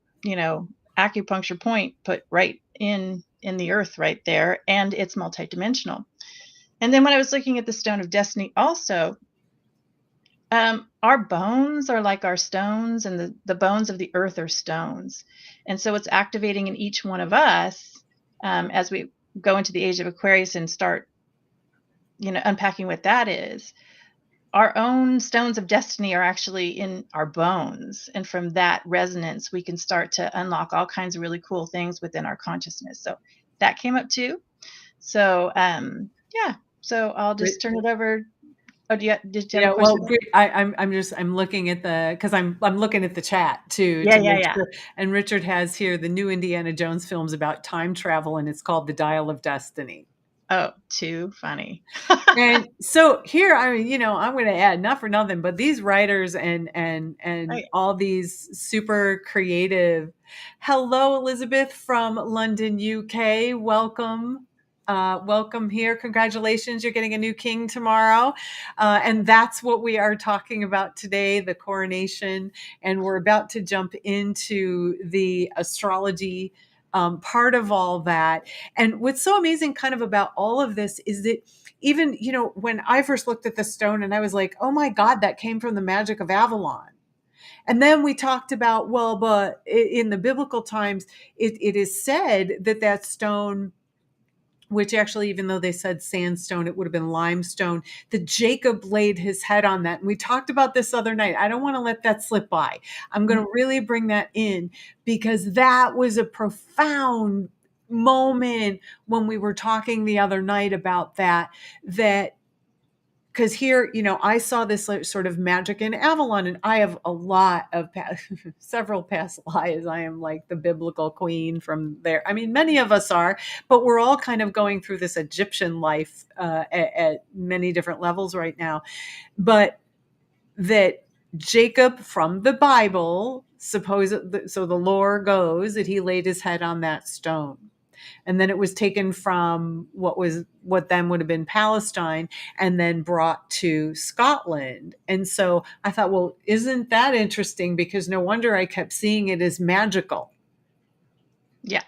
acupuncture point put right in the earth right there. And it's multidimensional. And then when I was looking at the Stone of Destiny also, our bones are like our stones, and the bones of the earth are stones. And so it's activating in each one of us as we go into the age of Aquarius and start, unpacking what that is. Our own stones of destiny are actually in our bones. And from that resonance, we can start to unlock all kinds of really cool things within our consciousness. So that came up too. So, so I'll just turn it over. Oh, did you have a question? Well, I'm looking at because I'm looking at the chat too. Yeah. And Richard has here the new Indiana Jones films about time travel, and it's called The Dial of Destiny. Oh, too funny. And so here, I'm going to add, not for nothing, but these writers and all these super creative. Hello, Elizabeth from London, UK. Welcome. Welcome here. Congratulations. You're getting a new king tomorrow. And that's what we are talking about today, the coronation. And we're about to jump into the astrology part of all that. And what's so amazing kind of about all of this is that even, when I first looked at the stone and I was like, oh my God, that came from the magic of Avalon. And then we talked about, well, but in the biblical times, it is said that stone, which actually, even though they said sandstone, it would have been limestone, that Jacob laid his head on that. And we talked about this other night. I don't want to let that slip by. I'm going to really bring that in, because that was a profound moment when we were talking the other night about that because here, I saw this sort of magic in Avalon, and I have a lot of several past lives. I am like the biblical queen from there. I mean, many of us are, but we're all kind of going through this Egyptian life at many different levels right now. But that Jacob from the Bible, so the lore goes that he laid his head on that stone. And then it was taken from what then would have been Palestine and then brought to Scotland. And so I thought, well, isn't that interesting? Because no wonder I kept seeing it as magical. Yeah.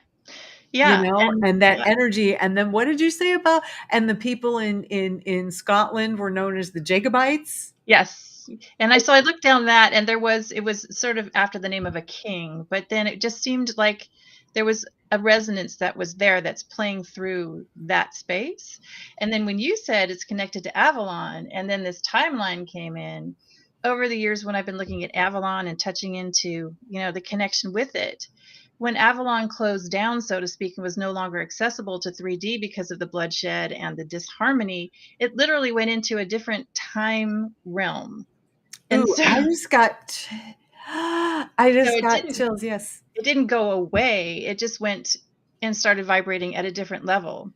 Yeah. And that energy. And then what did you say about, and the people in Scotland were known as the Jacobites? Yes. And I looked down that, and it was sort of after the name of a king, but then it just seemed like there was a resonance that was there that's playing through that space. And then when you said it's connected to Avalon, and then this timeline came in over the years when I've been looking at Avalon and touching into, the connection with it. When Avalon closed down, so to speak, and was no longer accessible to 3D because of the bloodshed and the disharmony, it literally went into a different time realm. And Ooh, so I just got chills. Yes. It didn't go away. It just went and started vibrating at a different level.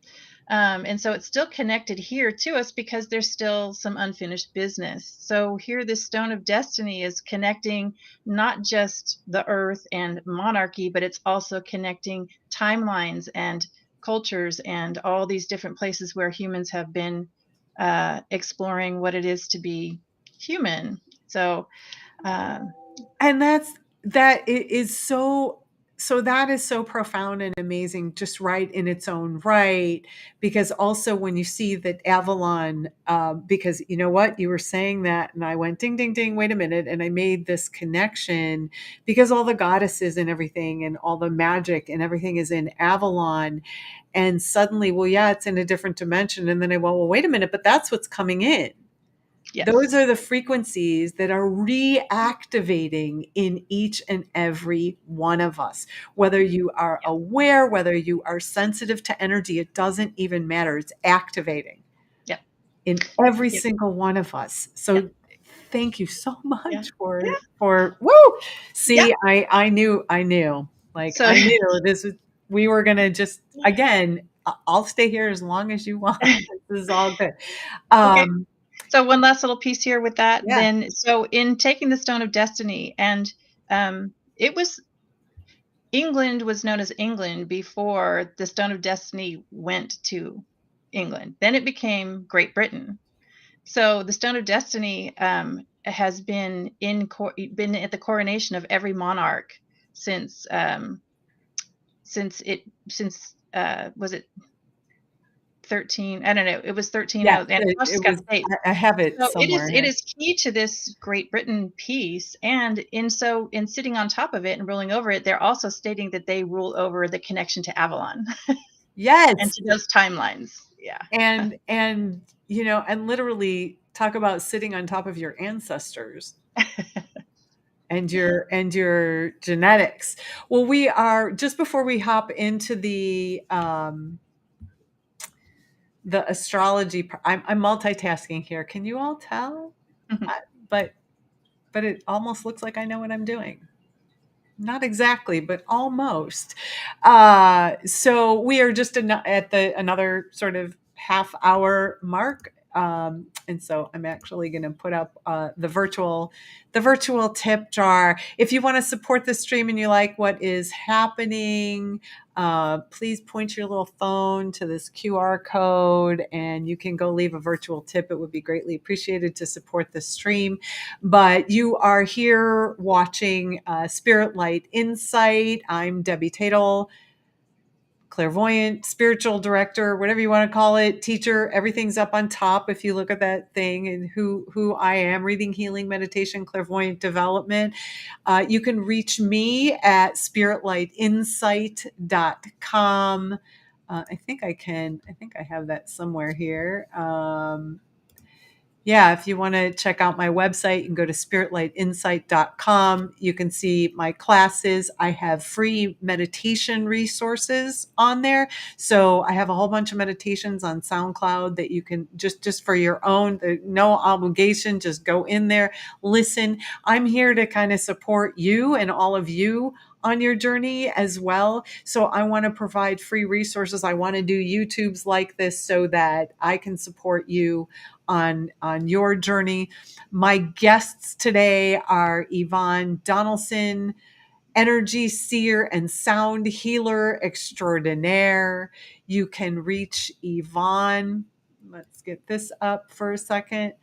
And so it's still connected here to us because there's still some unfinished business. So here, this stone of destiny is connecting not just the earth and monarchy, but it's also connecting timelines and cultures and all these different places where humans have been exploring what it is to be human. So, and that is so that is so profound and amazing, just right in its own right. Because also when you see that Avalon, because you know what, you were saying that, and I went ding ding ding, wait a minute, and I made this connection because all the goddesses and everything and all the magic and everything is in Avalon. And suddenly, well, yeah, it's in a different dimension. And then I went, well, wait a minute, but that's what's coming in. Yes. Those are the frequencies that are reactivating in each and every one of us. Whether you are aware, whether you are sensitive to energy, it doesn't even matter. It's activating in every single one of us. So thank you so much for woo. See, I knew. Like, so, I knew this was, we were going to just, again, I'll stay here as long as you want. This is all good. Okay. So one last little piece here with that. Then, so in taking the Stone of Destiny, and England was known as England before the Stone of Destiny went to England. Then it became Great Britain. So the Stone of Destiny has been at the coronation of every monarch since was it 13? I don't know. It was 13. Yeah, I have it somewhere. It is key to this Great Britain piece. And in sitting on top of it and ruling over it, they're also stating that they rule over the connection to Avalon. Yes. And to those timelines. Yeah. And and literally talk about sitting on top of your ancestors. And your genetics. Well, we are, just before we hop into the astrology, I'm multitasking here. Can you all tell? But it almost looks like I know what I'm doing. Not exactly, but almost. So we are just at another sort of half hour mark. And so I'm actually going to put up the virtual tip jar. If you want to support the stream and you like what is happening, please point your little phone to this QR code and you can go leave a virtual tip. It would be greatly appreciated to support the stream. But you are here watching Spirit Light Insight. I'm Debbie Taitel. clairvoyant, spiritual director, whatever you want to call it, teacher. Everything's up on top if you look at that thing, and who I am: reading, healing, meditation, clairvoyant development. You can reach me at spiritlightinsight.com. I think I have that somewhere here. Yeah, if you want to check out my website, you can go to spiritlightinsight.com. You can see my classes. I have free meditation resources on there. So I have a whole bunch of meditations on SoundCloud that you can just for your own, no obligation, just go in there, listen. I'm here to kind of support you and all of you on your journey as well. So I want to provide free resources. I want to do YouTubes like this so that I can support you on your journey. My guests today are Yvonne Donaldson, energy seer and sound healer extraordinaire. You can reach Yvonne. Let's get this up for a second.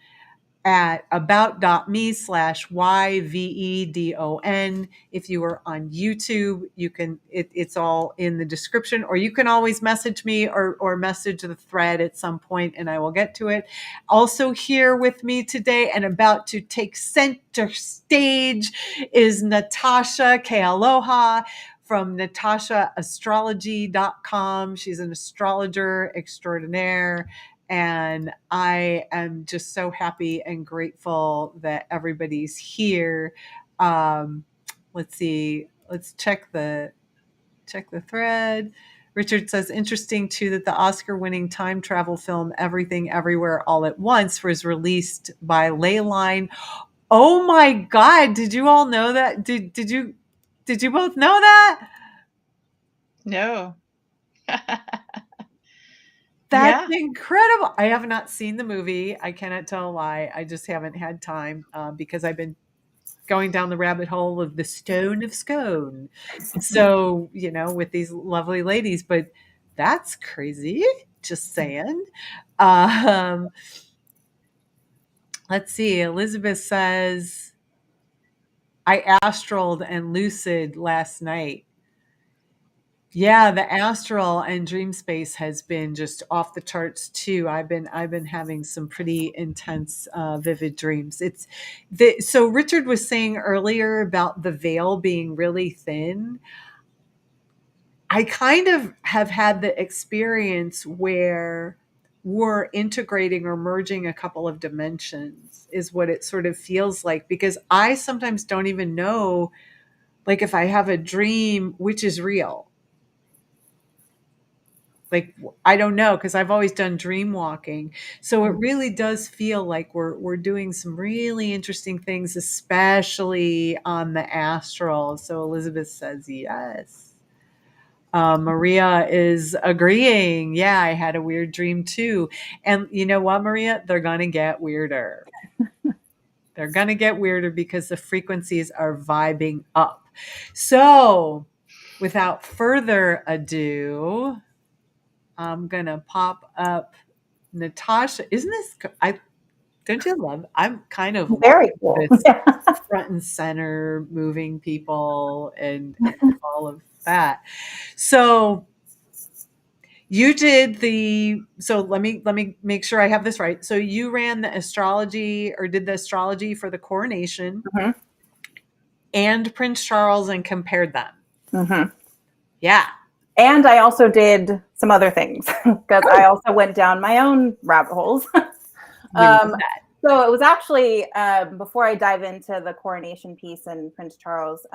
At about.me/YVEDON. If you are on YouTube, you can, it's all in the description, or you can always message me or message the thread at some point and I will get to it. Also here with me today and about to take center stage is Natasha Kealoha from NatashaAstrology.com. She's an astrologer extraordinaire. And I am just so happy and grateful that everybody's here. Let's see. Let's check the thread. Richard says, interesting too that the Oscar-winning time travel film Everything Everywhere All at Once was released by Leyline. Oh my God! Did you all know that? Did you both know that? No. That's incredible. I have not seen the movie. I cannot tell a lie. I just haven't had time because I've been going down the rabbit hole of the Stone of Scone. So, with these lovely ladies, but that's crazy. Just saying. Let's see. Elizabeth says, I astraled and lucid last night. Yeah, the astral and dream space has been just off the charts too. I've been having some pretty intense, vivid dreams. So Richard was saying earlier about the veil being really thin. I kind of have had the experience where we're integrating or merging a couple of dimensions, is what it sort of feels like, because I sometimes don't even know, like, if I have a dream, which is real. Like, I don't know, because I've always done dream walking. So it really does feel like we're doing some really interesting things, especially on the astral. So Elizabeth says yes. Maria is agreeing. Yeah, I had a weird dream too. And you know what, Maria? They're going to get weirder. They're going to get weirder because the frequencies are vibing up. So without further ado, I'm going to pop up Natasha. Isn't this, don't you love, I'm kind of very cool. This front and center moving people and all of that. So you did so let me make sure I have this right. So you ran the astrology, or did the astrology for the coronation and Prince Charles and compared them. Yeah. And I also did some other things because I also went down my own rabbit holes. So it was actually, before I dive into the coronation piece and Prince Charles,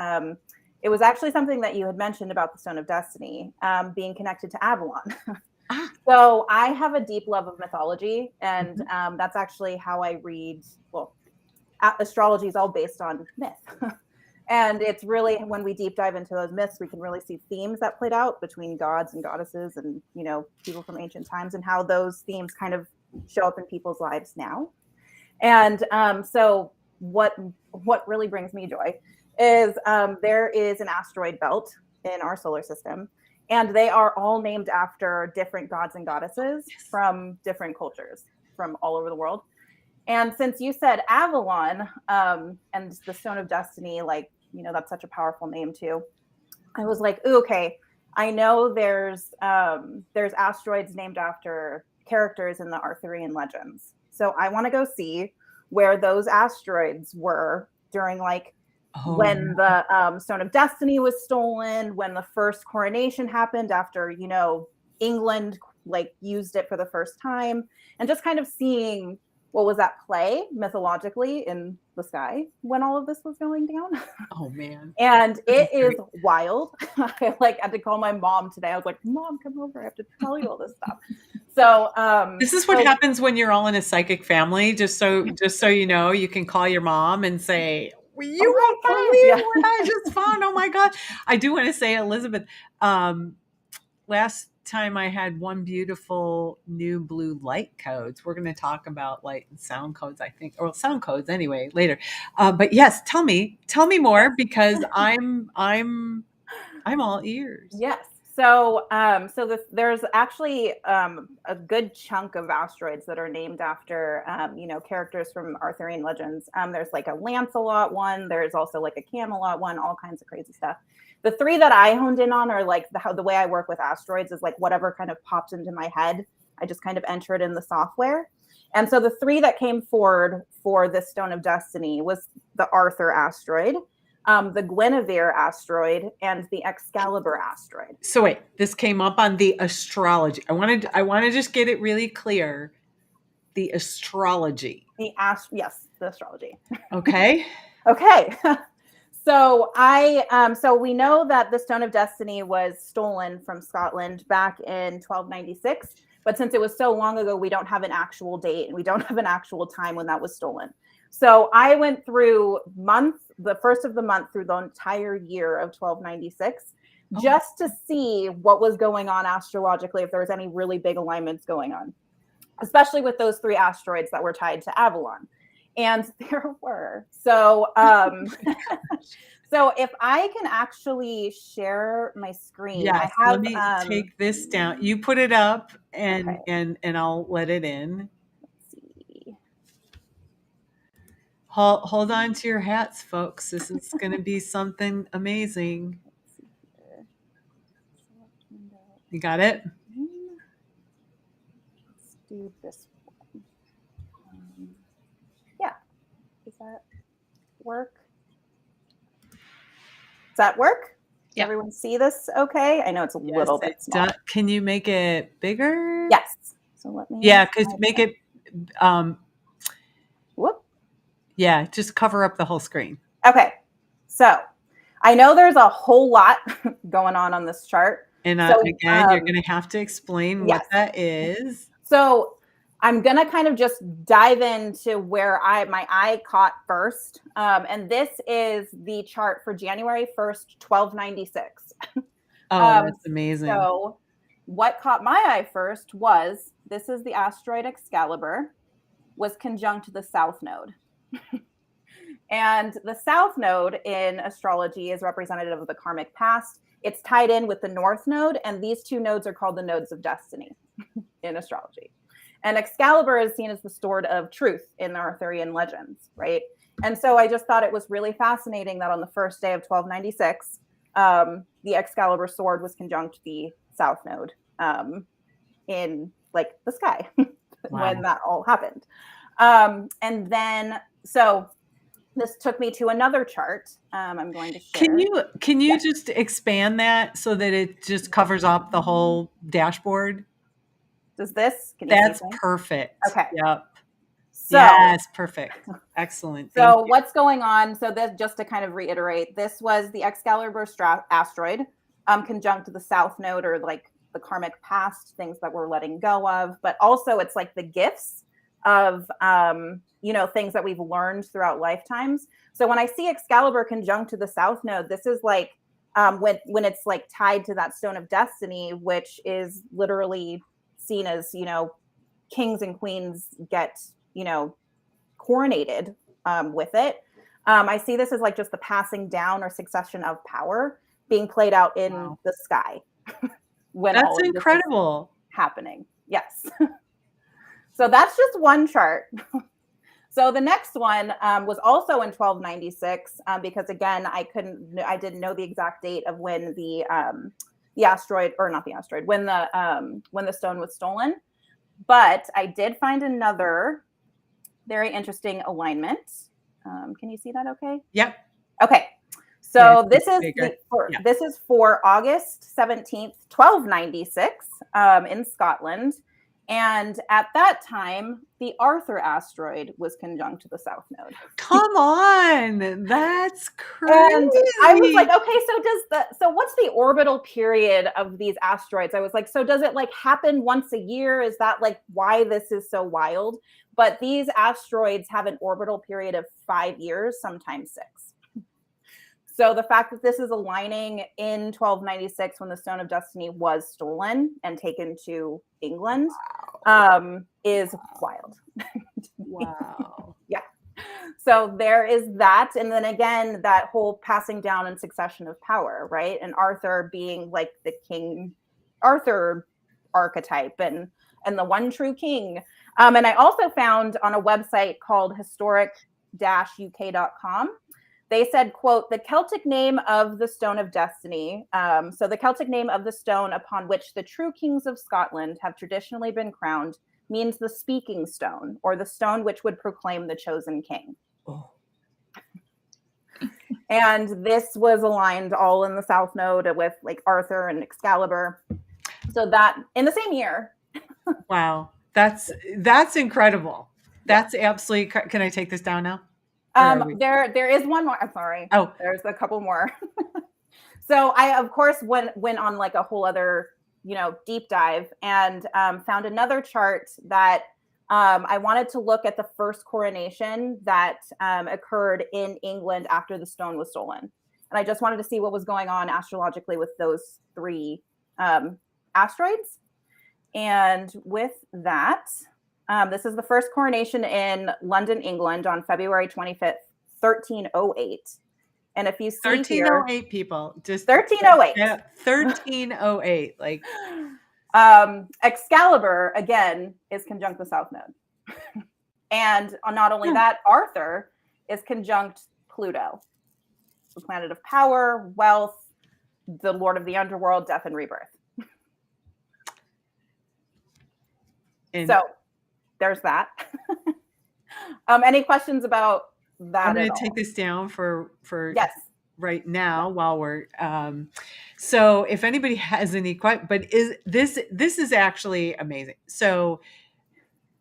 it was actually something that you had mentioned about the Stone of Destiny being connected to Avalon. So I have a deep love of mythology, and that's actually how I read. Well, astrology is all based on myth. And it's really, when we deep dive into those myths, we can really see themes that played out between gods and goddesses and, people from ancient times, and how those themes kind of show up in people's lives now. And so what really brings me joy is there is an asteroid belt in our solar system, and they are all named after different gods and goddesses from different cultures from all over the world. And since you said Avalon and the Stone of Destiny, that's such a powerful name too. I was like, ooh, okay, I know there's asteroids named after characters in the Arthurian legends. So I want to go see where those asteroids were during like when the Stone of Destiny was stolen, when the first coronation happened after, you know, England like used it for the first time, and just kind of seeing what was at play mythologically in the sky when all of this was going down. Oh man. And it is wild. I like had to call my mom today. I was like, Mom, come over. I have to tell you all this stuff. So this is what happens when you're all in a psychic family. Just so you know, you can call your mom and say, you won't believe what I just found. Oh my God. I do want to say, Elizabeth, last time I had one beautiful new blue light codes. We're going to talk about light and sound codes, I think, or sound codes anyway, later. But yes, tell me more, because I'm all ears. Yes. So, there's actually a good chunk of asteroids that are named after, you know, characters from Arthurian legends. There's like a Lancelot one. There's also like a Camelot one. All kinds of crazy stuff. The three that I honed in on are like the way I work with asteroids is like whatever kind of pops into my head. I just kind of enter it in the software. And so the three that came forward for this Stone of Destiny was the Arthur asteroid, the Guinevere asteroid, and the Excalibur asteroid. So wait, this came up on the astrology. I want to just get it really clear. The astrology. Yes, the astrology. Okay. Okay. So so we know that the Stone of Destiny was stolen from Scotland back in 1296, but since it was so long ago, we don't have an actual date and we don't have an actual time when that was stolen. So I went through the first of the month through the entire year of 1296, just to see what was going on astrologically, if there was any really big alignments going on, especially with those three asteroids that were tied to Avalon. And there were. So so if I can actually share my screen, yes, I have, let me take this down. You put it up and I'll let it in. Hold on to your hats, folks. This is going to be something amazing. You got it? Let's do this one. Yeah. Does that work? Does that work? Yeah. Does everyone see this okay? I know it's a little bit small. Can you make it bigger? Yes. So let me. Yeah, because make it. Whoop. Yeah, just cover up the whole screen. Okay. So I know there's a whole lot going on this chart. And again, you're going to have to explain what that is. So I'm going to kind of just dive into where my eye caught first. And this is the chart for January 1st, 1296. Oh, that's amazing. So what caught my eye first was, this is the asteroid Excalibur, was conjunct the South Node. And the South Node in astrology is representative of the karmic past. It's tied in with the North Node, and these two nodes are called the nodes of destiny in astrology. And Excalibur is seen as the sword of truth in the Arthurian legends, right? And so I just thought it was really fascinating that on the first day of 1296, the Excalibur sword was conjunct the South Node in like the sky when that all happened. And then, so this took me to another chart. I'm going to share. Can you just expand that so that it just covers up the whole dashboard? Does this? That's perfect. Okay. Yep. So, yes, perfect. Excellent. So what's going on? So this, just to kind of reiterate, this was the Excalibur asteroid conjunct the South Node, or like the karmic past, things that we're letting go of. But also it's like the gifts of, you know, things that we've learned throughout lifetimes. So when I see Excalibur conjunct to the South Node, this is like when it's like tied to that Stone of Destiny, which is literally seen as, you know, kings and queens get, you know, coronated with it. I see this as like just the passing down or succession of power being played out in the sky. When that's incredible happening. Yes. So that's just one chart. So the next one was also in 1296 because again, I didn't know the exact date of when the the asteroid, or not the asteroid, when the stone was stolen. But I did find another very interesting alignment. Can you see that okay? Yep. Okay. So Yeah, this is for August 17th, 1296, in Scotland. And at that time, the Arthur asteroid was conjunct to the South Node. Come on, that's crazy. And I was like, okay, so what's the orbital period of these asteroids? I was like, so does it like happen once a year? Is that like why this is so wild? But these asteroids have an orbital period of 5 years, sometimes 6. So the fact that this is aligning in 1296 when the Stone of Destiny was stolen and taken to England is wild. Wow. Yeah. So there is that. And then again, that whole passing down and succession of power, right? And Arthur being like the King Arthur archetype and the one true king. And I also found on a website called historic-uk.com, they said, quote, the Celtic name of the Stone of Destiny. So the Celtic name of the stone upon which the true kings of Scotland have traditionally been crowned means the speaking stone, or the stone which would proclaim the chosen king. Oh. And this was aligned all in the South Node with like Arthur and Excalibur. So that in the same year. Wow. That's incredible. That's absolutely, can I take this down now? There is one more. I'm sorry. Oh, there's a couple more. So I, of course, went on like a whole other, deep dive and found another chart that I wanted to look at the first coronation that occurred in England after the stone was stolen. And I just wanted to see what was going on astrologically with those 3 asteroids. And with that, this is the first coronation in London, England on February 25th, 1308. And if you see 1308 people, just 1308. Yeah, 1308. Like Excalibur again is conjunct the South Node. And not only that, Arthur is conjunct Pluto, the planet of power, wealth, the lord of the underworld, death and rebirth. So there's that. Any questions about that? I'm going to take this down for yes. right now while we're so if anybody has any questions, but this is actually amazing. So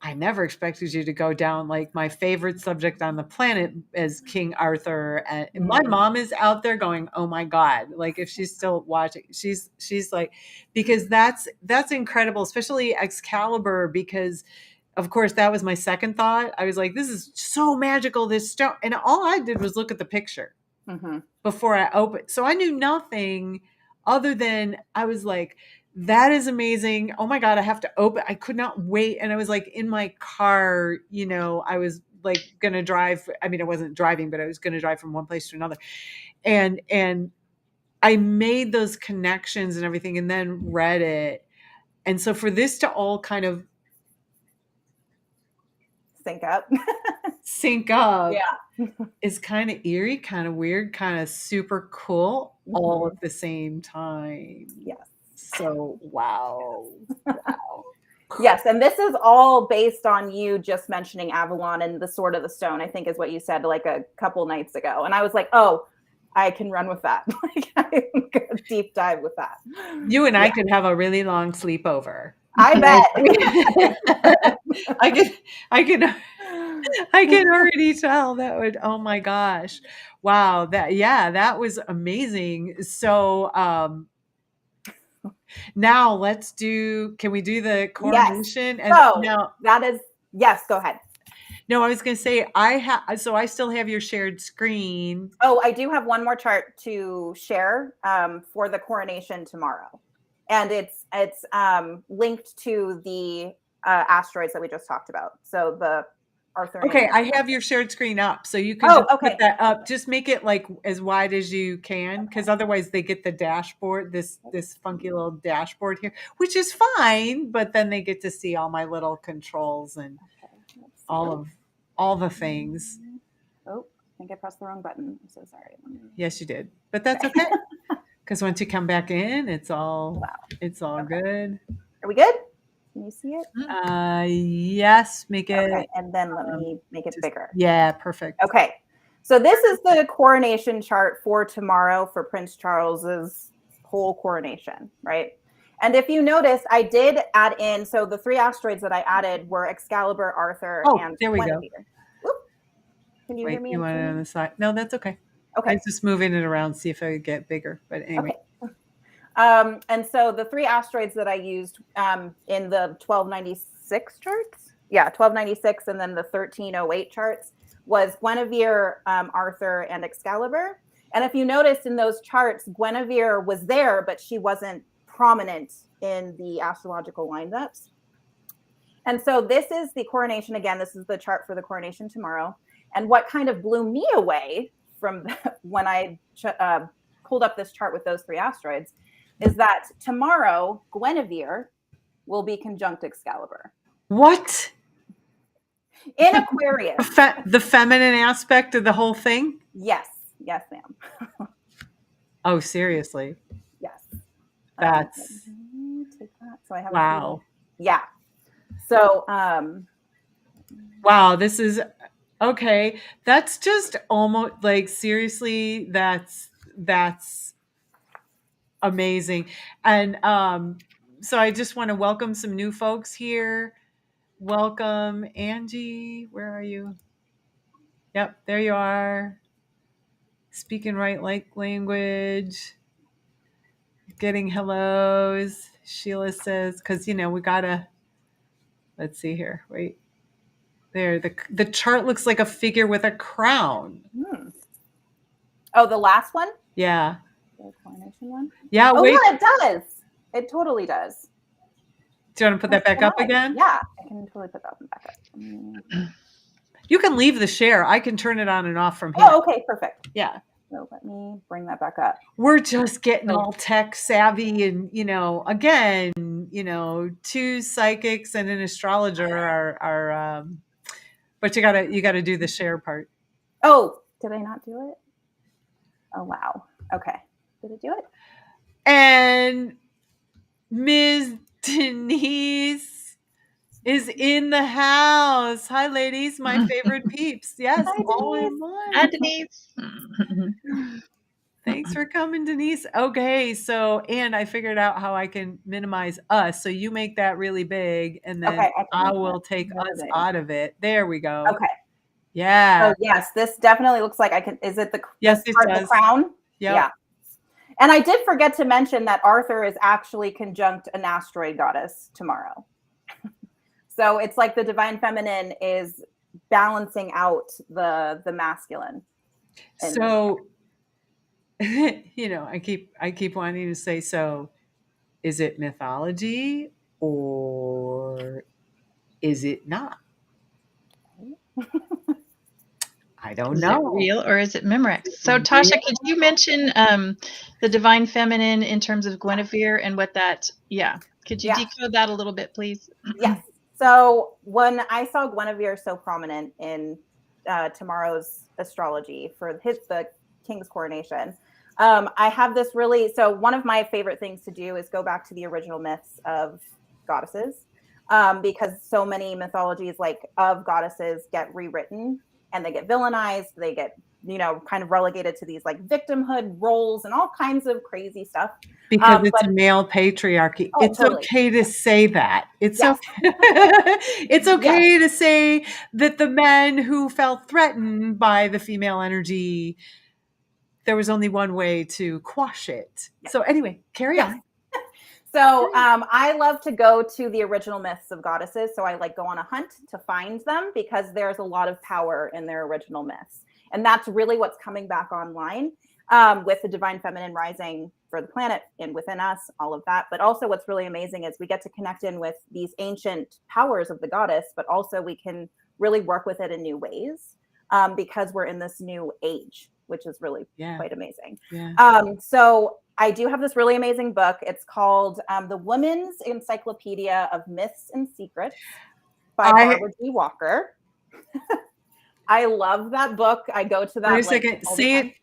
I never expected you to go down like my favorite subject on the planet as King Arthur, and my mom is out there going, oh my God, like if she's still watching, she's like, because that's incredible, especially Excalibur, because of course that was my second thought. I was like, this is so magical, this stone, and all I did was look at the picture before I opened, so I knew nothing other than I was like, that is amazing. Oh my God, I have to open. I could not wait. And I was like in my car, I was like going to drive. I mean, I wasn't driving, but I was going to drive from one place to another. And I made those connections and everything and then read it. And so for this to all kind of sync up yeah, is kind of eerie, kind of weird, kind of super cool all at the same time. Yes. So, wow. Yes, and this is all based on you just mentioning Avalon and the Sword of the Stone, I think is what you said like a couple nights ago. And I was like, oh, I can run with that. Like, I can go deep dive with that. You and I could have a really long sleepover. I bet. I can already tell that would, oh my gosh. Wow. That was amazing. So, now can we do the coronation? Yes. So that is, yes, go ahead. No, I was going to say, I still have your shared screen. Oh, I do have one more chart to share for the coronation tomorrow. And it's linked to the asteroids that we just talked about. So the Arthur. Okay, I have your shared screen up, so you can put that up. Just make it like as wide as you can, because otherwise they get the dashboard, this funky little dashboard here, which is fine. But then they get to see all my little controls and all the things. Oh, I think I pressed the wrong button. I'm so sorry. Yes, you did, but that's okay, Because once you come back in, it's all good. Are we good? Can you see it? Yes, make it. Okay, and then let me make it bigger. Yeah, perfect. Okay, so this is the coronation chart for tomorrow for Prince Charles's whole coronation, right? And if you notice, I did add in, so the 3 asteroids that I added were Excalibur, Arthur, and there we Guinevere. go. Whoop. Can you hear me? You want it on the side? No, that's okay. Okay. I was just moving it around, see if I could get bigger. But anyway. Okay. And so the 3 asteroids that I used in the 1296 charts, 1296, and then the 1308 charts was Guinevere, Arthur, and Excalibur. And if you noticed in those charts, Guinevere was there, but she wasn't prominent in the astrological lineups. And so this is the coronation. Again, this is the chart for the coronation tomorrow. And what kind of blew me away from when I pulled up this chart with those 3 asteroids is that tomorrow Guinevere will be conjunct Excalibur. What? In Aquarius. The feminine aspect of the whole thing? Yes. Yes, ma'am. Oh, seriously? Yes. That's... take that. So I have wow. Yeah. So wow, this is okay. That's just almost like seriously, that's amazing. And so I just want to welcome some new folks here. Welcome, Angie. Where are you? Yep, there you are. Speaking right like language. Getting hellos. Sheila says, because we gotta. Let's see here. Wait. There, the chart looks like a figure with a crown. Oh, the last one? Yeah. The coronation one? Yeah, oh, wait. Yeah, it does. It totally does. Do you want to put that back up again? Yeah, I can totally put that one back up. You can leave the share. I can turn it on and off from here. Oh, okay, perfect. Yeah. So let me bring that back up. We're just getting all tech savvy and, again, 2 psychics and an astrologer are but you gotta do the share part. Oh, did I not do it? Oh, wow. Okay. Did it do it? And Ms. Denise is in the house. Hi, ladies. My favorite peeps. Yes. Hi, all Denise. in one. Hi, Denise. Thanks for coming, Denise. Okay. So, and I figured out how I can minimize us. So you make that really big and then I will take us out of it. There we go. Okay. Yeah. Oh, yes. This definitely looks like I can. Is it the, yes, it does. The crown? Yep. Yeah. And I did forget to mention that Arthur is actually conjunct an asteroid goddess tomorrow. So it's like the divine feminine is balancing out the masculine. So, I keep wanting to say, so is it mythology or is it not? I don't know. Is it real or is it Memorex? So Tasha, could you mention the divine feminine in terms of Guinevere and what that, could you decode that a little bit, please? Yes. So when I saw Guinevere so prominent in tomorrow's astrology for the king's coronation, I have this so one of my favorite things to do is go back to the original myths of goddesses, because so many mythologies of goddesses get rewritten and they get villainized. They get, kind of relegated to these victimhood roles and all kinds of crazy stuff. Because it's a male patriarchy. Oh, it's totally. Okay to say that. It's okay. It's okay to say that the men who felt threatened by the female energy, there was only one way to quash it. Yes. So anyway, carry on. So I love to go to the original myths of goddesses. So I go on a hunt to find them because there's a lot of power in their original myths. And that's really what's coming back online with the divine feminine rising for the planet and within us, all of that. But also what's really amazing is we get to connect in with these ancient powers of the goddess, but also we can really work with it in new ways because we're in this new age, which is really quite amazing. Yeah. So I do have this really amazing book. It's called The Women's Encyclopedia of Myths and Secrets by Barbara G. Walker. I love that book. I go to that. Wait a second.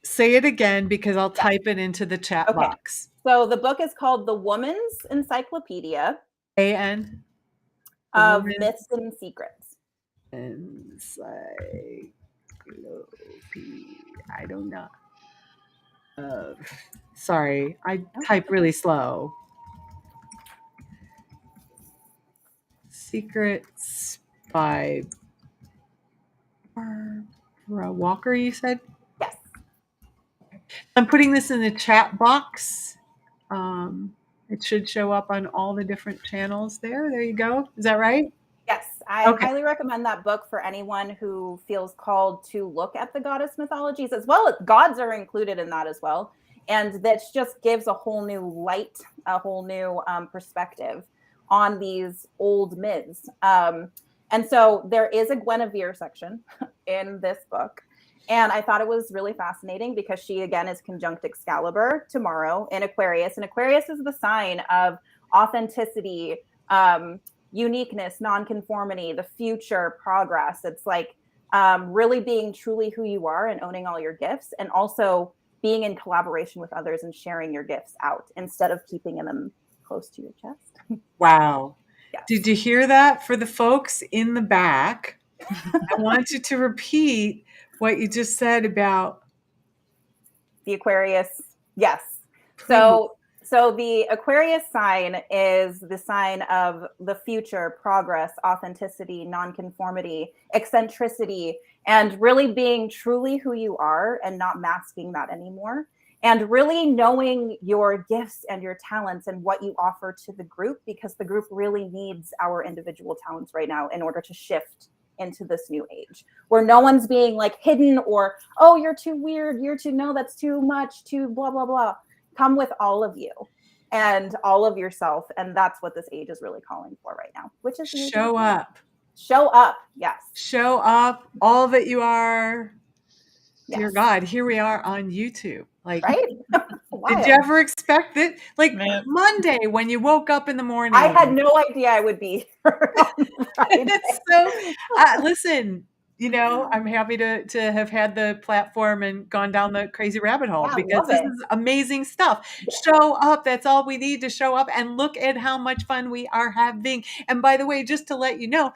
Say it again, because I'll type it into the chat box. So the book is called The Woman's Encyclopedia A-N? of Myths and Secrets. Encyclopedia. I don't know. Sorry, I type really slow. Secrets by Barbara Walker, you said? Yes. I'm putting this in the chat box. It should show up on all the different channels there. There you go. Is that right? Yes, I highly recommend that book for anyone who feels called to look at the goddess mythologies as well. Gods are included in that as well. And that just gives a whole new light, a whole new perspective on these old myths. And so there is a Guinevere section in this book. And I thought it was really fascinating because she, again, is conjunct Excalibur tomorrow in Aquarius. And Aquarius is the sign of authenticity, uniqueness, nonconformity, the future, progress. It's like really being truly who you are and owning all your gifts, and also being in collaboration with others and sharing your gifts out instead of keeping them close to your chest. Wow. Yes. Did you hear that? For the folks in the back, I want you to repeat what you just said about the Aquarius. Yes. Please. So the Aquarius sign is the sign of the future, progress, authenticity, nonconformity, eccentricity, and really being truly who you are and not masking that anymore. And really knowing your gifts and your talents and what you offer to the group, because the group really needs our individual talents right now in order to shift into this new age where no one's being like hidden or, oh, you're too weird, no, that's too much, too blah, blah, blah. Come with all of you and all of yourself. And that's what this age is really calling for right now, which is show up. Show up. Yes. Show up all that you are. Yes. Dear God, here we are on YouTube. Like, right? Did you ever expect it? Like Monday when you woke up in the morning. I had no idea I would be here on Friday. So, listen, you know, I'm happy to have had the platform and gone down the crazy rabbit hole because this is amazing stuff. Yeah. Show up. That's all we need to show up, and look at how much fun we are having. And by the way, just to let you know,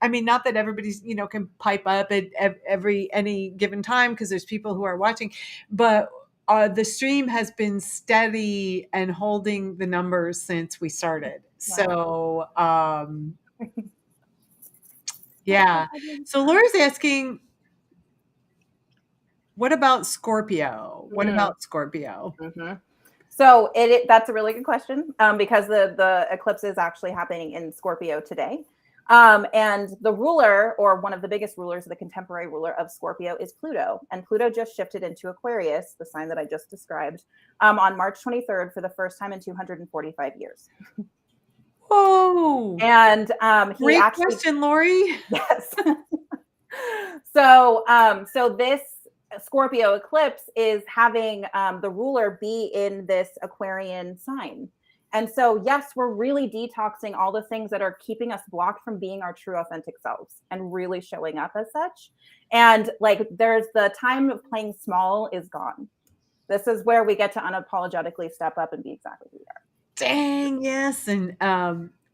I mean, not that everybody's, you know, can pipe up at any given time because there's people who are watching, but the stream has been steady and holding the numbers since we started. Wow. So, yeah. So Laura's asking, what about Scorpio? What about Scorpio? Mm-hmm. So that's a really good question because the eclipse is actually happening in Scorpio today. And the ruler, or one of the biggest rulers, the contemporary ruler of Scorpio, is Pluto. And Pluto just shifted into Aquarius, the sign that I just described, on March 23rd for the first time in 245 years. Whoa! And great question, Lori. Yes. So this Scorpio eclipse is having the ruler be in this Aquarian sign. And so, yes, we're really detoxing all the things that are keeping us blocked from being our true authentic selves and really showing up as such. And like, there's the time of playing small is gone. This is where we get to unapologetically step up and be exactly who we are. Dang, yes.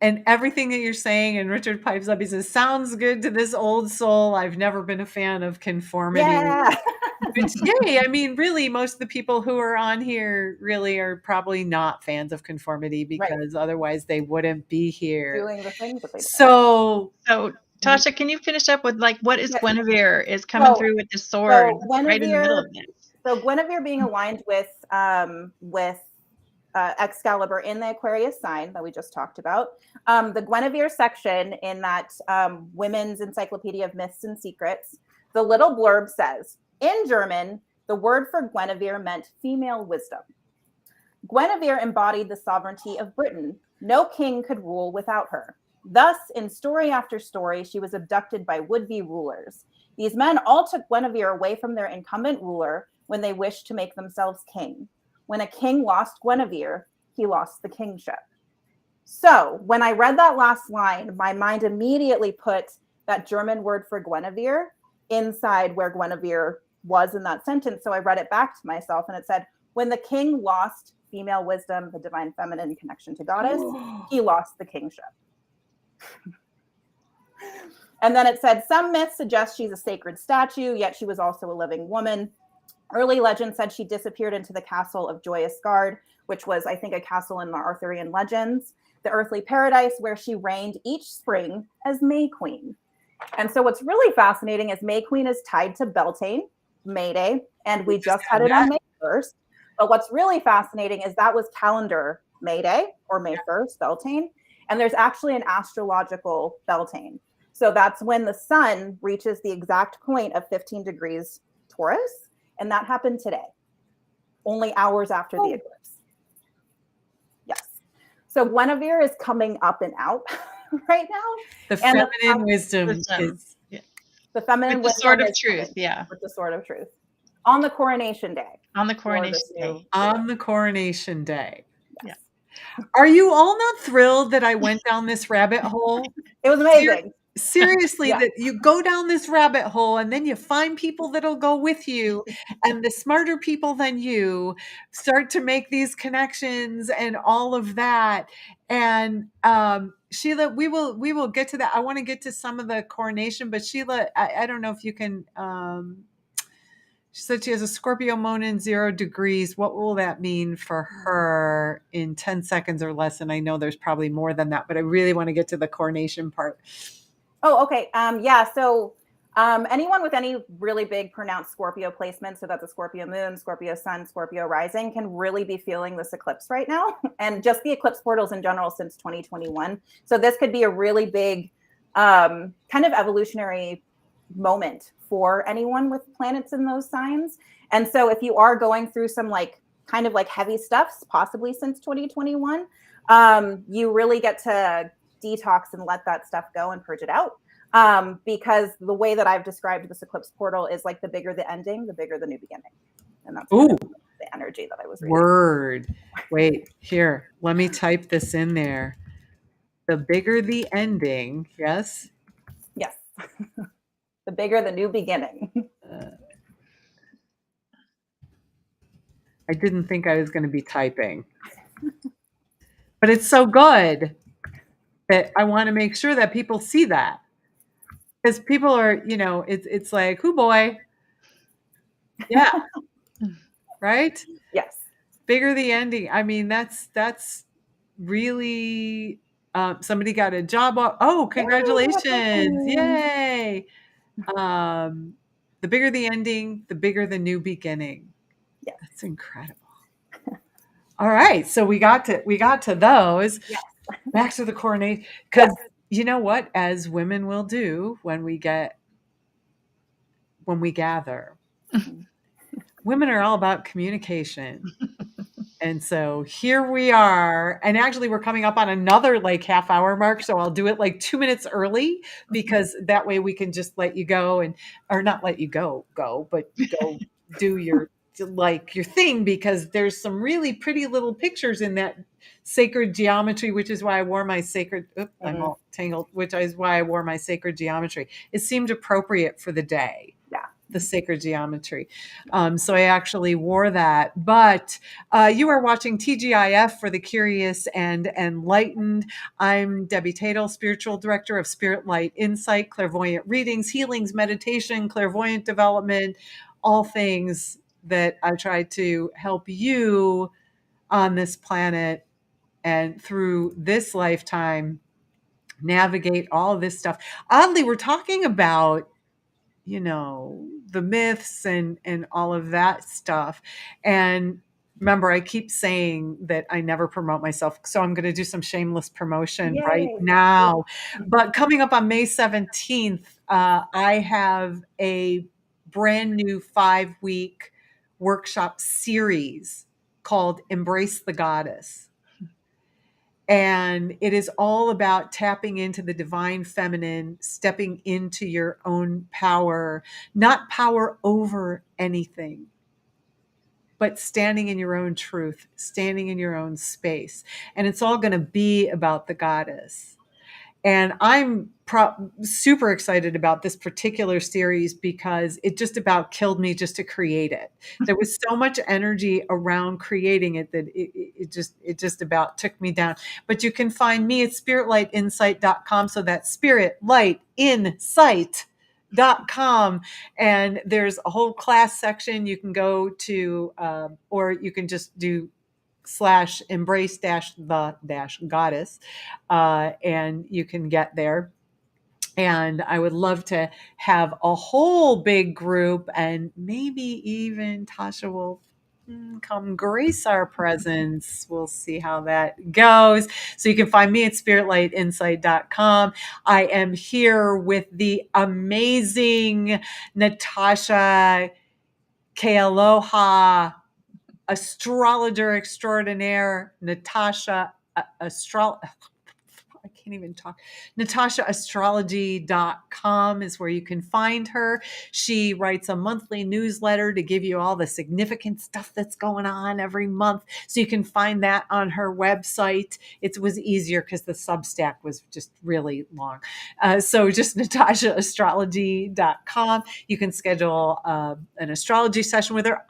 And everything that you're saying, and Richard pipes up, he says, sounds good to this old soul. I've never been a fan of conformity. Yeah. Which, yay, I mean, really, most of the people who are on here really are probably not fans of conformity because otherwise they wouldn't be here. Doing the things that they do. So Tasha, can you finish up with like, what is Guinevere is coming through with the sword right in the middle of this? So Guinevere being aligned with Excalibur in the Aquarius sign that we just talked about. The Guinevere section in that Women's Encyclopedia of Myths and Secrets, the little blurb says, in German, the word for Guinevere meant female wisdom. Guinevere embodied the sovereignty of Britain. No king could rule without her. Thus, in story after story, she was abducted by would-be rulers. These men all took Guinevere away from their incumbent ruler when they wished to make themselves king. When a king lost Guinevere, he lost the kingship. So when I read that last line, my mind immediately put that German word for Guinevere inside where Guinevere was in that sentence. So I read it back to myself, and it said, when the king lost female wisdom, the divine feminine connection to goddess, he lost the kingship. And then it said, some myths suggest she's a sacred statue, yet she was also a living woman. Early legend said she disappeared into the castle of Joyous Gard, which was, I think, a castle in the Arthurian legends, the earthly paradise where she reigned each spring as May Queen. And so what's really fascinating is May Queen is tied to Beltane, May Day, and we just had it on May 1st. But what's really fascinating is that was calendar May Day or May 1st, Beltane. And there's actually an astrological Beltane. So that's when the sun reaches the exact point of 15 degrees Taurus. And that happened today, only hours after the eclipse. Yes. So Guinevere is coming up and out right now. The feminine wisdom is the feminine with the wisdom sword of truth. Yeah. With the sword of truth. On the coronation day. On the coronation day. On the coronation day. Yes. Yeah. Are you all not thrilled that I went down this rabbit hole? It was amazing. Seriously, that you go down this rabbit hole and then you find people that'll go with you, and the smarter people than you start to make these connections and all of that. And Sheila, we will get to that. I want to get to some of the coronation, but Sheila, I don't know if you can. She said she has a Scorpio moon in 0 degrees. What will that mean for her in 10 seconds or less? And I know there's probably more than that, but I really want to get to the coronation part. Oh, okay. Yeah. So anyone with any really big pronounced Scorpio placement, so that's a Scorpio moon, Scorpio sun, Scorpio rising, can really be feeling this eclipse right now. And just the eclipse portals in general since 2021. So this could be a really big kind of evolutionary moment for anyone with planets in those signs. And so if you are going through some kind of heavy stuff, possibly since 2021, you really get to detox and let that stuff go and purge it out. Because the way that I've described this eclipse portal is the bigger the ending, the bigger the new beginning. And that's kind of the energy that I was reading. Word. Wait, here, let me type this in there. The bigger the ending, yes? Yes. The bigger the new beginning. I didn't think I was going to be typing. But it's so good that I want to make sure that people see that. Because people are, it's like, hoo boy. Yeah. Right? Yes. Bigger the ending. I mean, that's really, somebody got a job. Oh, congratulations. Yay. The bigger the ending, the bigger the new beginning. Yeah. That's incredible. All right. So we got to those. Yes. Back to the coronation. Because you know what? As women will do when we gather, women are all about communication. And so here we are. And actually we're coming up on another half hour mark. So I'll do it 2 minutes early, because that way we can just let you go or not let you go, but go do your thing, because there's some really pretty little pictures in that sacred geometry, which is why I wore my sacred, I'm all tangled, which is why I wore my sacred geometry. It seemed appropriate for the day. Yeah. The sacred geometry. So I actually wore that. But you are watching TGIF for the curious and enlightened. I'm Debbie Taitel, spiritual director of Spirit Light Insight, clairvoyant readings, healings, meditation, clairvoyant development, all things that I try to help you on this planet and through this lifetime navigate all of this stuff. Oddly, we're talking about the myths and all of that stuff. And remember, I keep saying that I never promote myself. So I'm going to do some shameless promotion right now. But coming up on May 17th, I have a brand new 5-week workshop series called Embrace the Goddess. And it is all about tapping into the divine feminine, stepping into your own power, not power over anything, but standing in your own truth, standing in your own space. And it's all going to be about the goddess. And I'm super excited about this particular series because it just about killed me just to create it. There was so much energy around creating it that it just about took me down. But you can find me at spiritlightinsight.com. So that's spiritlightinsight.com. And there's a whole class section you can go to, or you can just do /embrace-the-goddess, and you can get there. And I would love to have a whole big group, and maybe even Tasha will come grace our presence. We'll see how that goes. So you can find me at spiritlightinsight.com. I am here with the amazing Natasha Kealoha, astrologer extraordinaire, Natasha I can't even talk. NatashaAstrology.com is where you can find her. She writes a monthly newsletter to give you all the significant stuff that's going on every month. So you can find that on her website. It was easier because the Substack was just really long. So just NatashaAstrology.com. You can schedule an astrology session with her.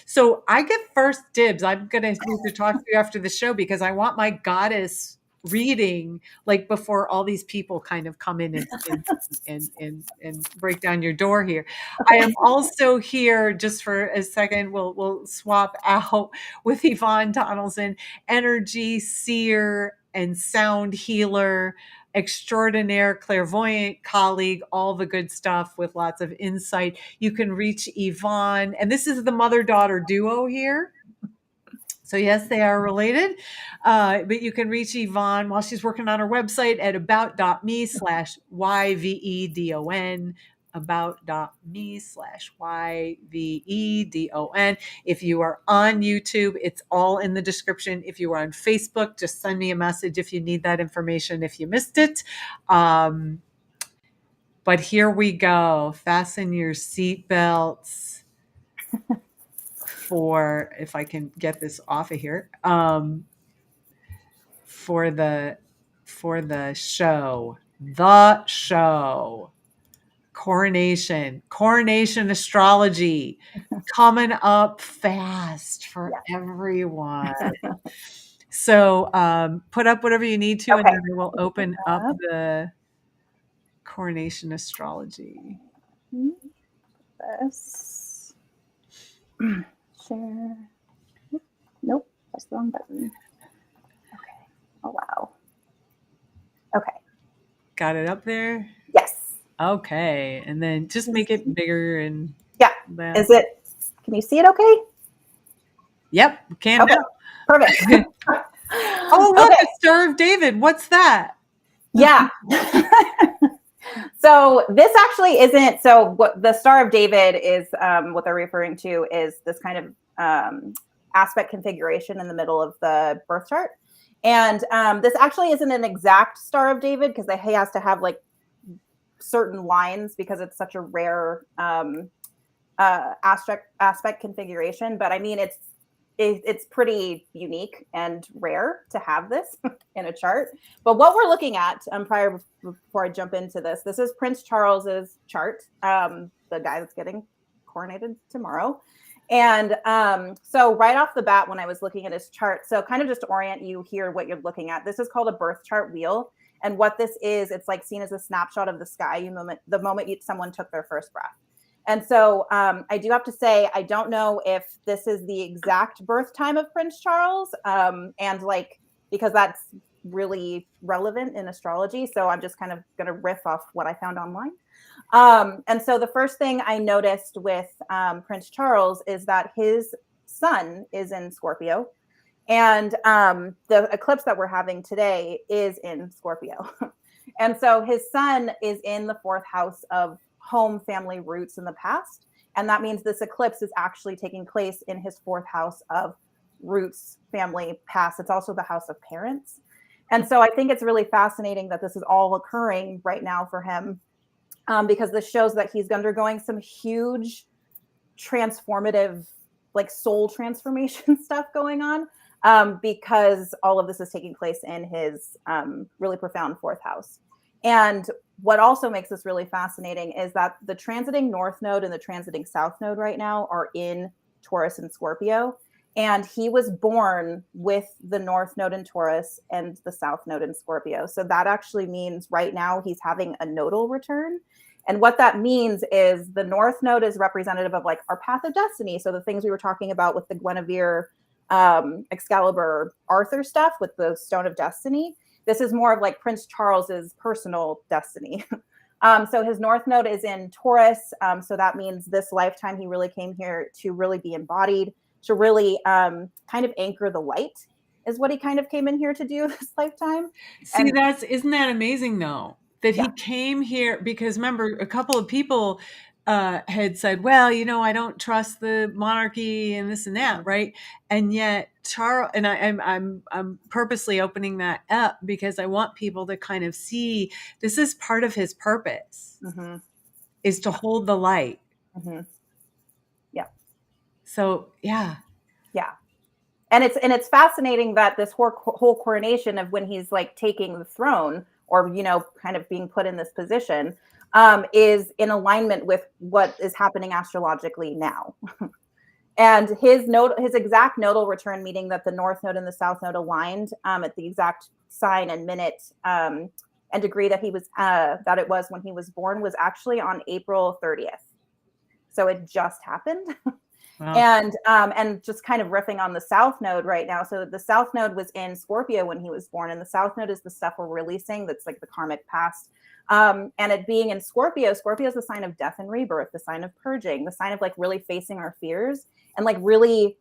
So I get first dibs. I'm going to need to talk to you after the show because I want my goddess reading like before all these people kind of come in and break down your door here. I am also here just for a second. We'll swap out with Yvonne Donaldson, energy seer and sound healer extraordinaire, clairvoyant colleague, all the good stuff with lots of insight. You can reach Yvonne, and this is the mother-daughter duo here. So yes, they are related, but you can reach Yvonne while she's working on her website at about.me/YVEDON, about.me/YVEDON. If you are on YouTube, it's all in the description. If you are on Facebook, just send me a message if you need that information, if you missed it. But here we go. Fasten your seatbelts for, if I can get this off of here, for the show, Coronation astrology, coming up fast for everyone. So put up whatever you need to, and then we'll open up the Coronation astrology. This. Share. Nope, that's the wrong button. Okay. Oh, wow. Okay. Got it up there? Yes. Okay. And then just make it bigger and that. Is it, can you see it okay? Yep. Can okay. do. Perfect. Oh, look, a Star of David. What's that? Yeah. So this actually isn't, so what the Star of David is, what they're referring to is this kind of aspect configuration in the middle of the birth chart. And this actually isn't an exact Star of David because he has to have like certain lines because it's such a rare aspect configuration. But I mean, it's pretty unique and rare to have this in a chart. But what we're looking at before I jump into this is Prince Charles's chart, the guy that's getting coronated tomorrow. And so right off the bat, when I was looking at his chart, so kind of just to orient you here, what you're looking at, this is called a birth chart wheel. And what this is, it's like seen as a snapshot of the sky the moment someone took their first breath. And so I do have to say, I don't know if this is the exact birth time of Prince Charles, and like, because that's really relevant in astrology. So I'm just kind of going to riff off what I found online. And so the first thing I noticed with Prince Charles is that his sun is in Scorpio. And the eclipse that we're having today is in Scorpio. And so his sun is in the 4th house of home, family, roots in the past. And that means this eclipse is actually taking place in his 4th house of roots, family, past. It's also the house of parents. And so I think it's really fascinating that this is all occurring right now for him, because this shows that he's undergoing some huge transformative, like soul transformation stuff going on. because all of this is taking place in his really profound fourth house. And what also makes this really fascinating is that the transiting North Node and the transiting South Node right now are in Taurus and Scorpio. And he was born with the North Node in Taurus and the South Node in Scorpio. So that actually means right now he's having a nodal return. And what that means is the North Node is representative of like our path of destiny. So the things we were talking about with the Guinevere, Excalibur, Arthur stuff with the Stone of Destiny. This is more of like Prince Charles's personal destiny. So his North Node is in Taurus. So that means this lifetime he really came here to really be embodied, to really kind of anchor the light is what he kind of came in here to do this lifetime. See, isn't that amazing though? That he came here because remember a couple of people had said, well, I don't trust the monarchy and this and that, right? And yet Charles, and I'm purposely opening that up because I want people to kind of see this is part of his purpose, is to hold the light. Yeah. So yeah. And it's fascinating that this whole coronation of when he's like taking the throne or, kind of being put in this position is in alignment with what is happening astrologically now. And his exact nodal return, meaning that the North Node and the South Node aligned at the exact sign and minute and degree that he was that it was when he was born, was actually on April 30th. So it just happened. Wow. And just kind of riffing on the South Node right now. So the South Node was in Scorpio when he was born, and the South Node is the stuff we're releasing. That's like the karmic past. And it being in Scorpio is the sign of death and rebirth, the sign of purging, the sign of like really facing our fears and like really,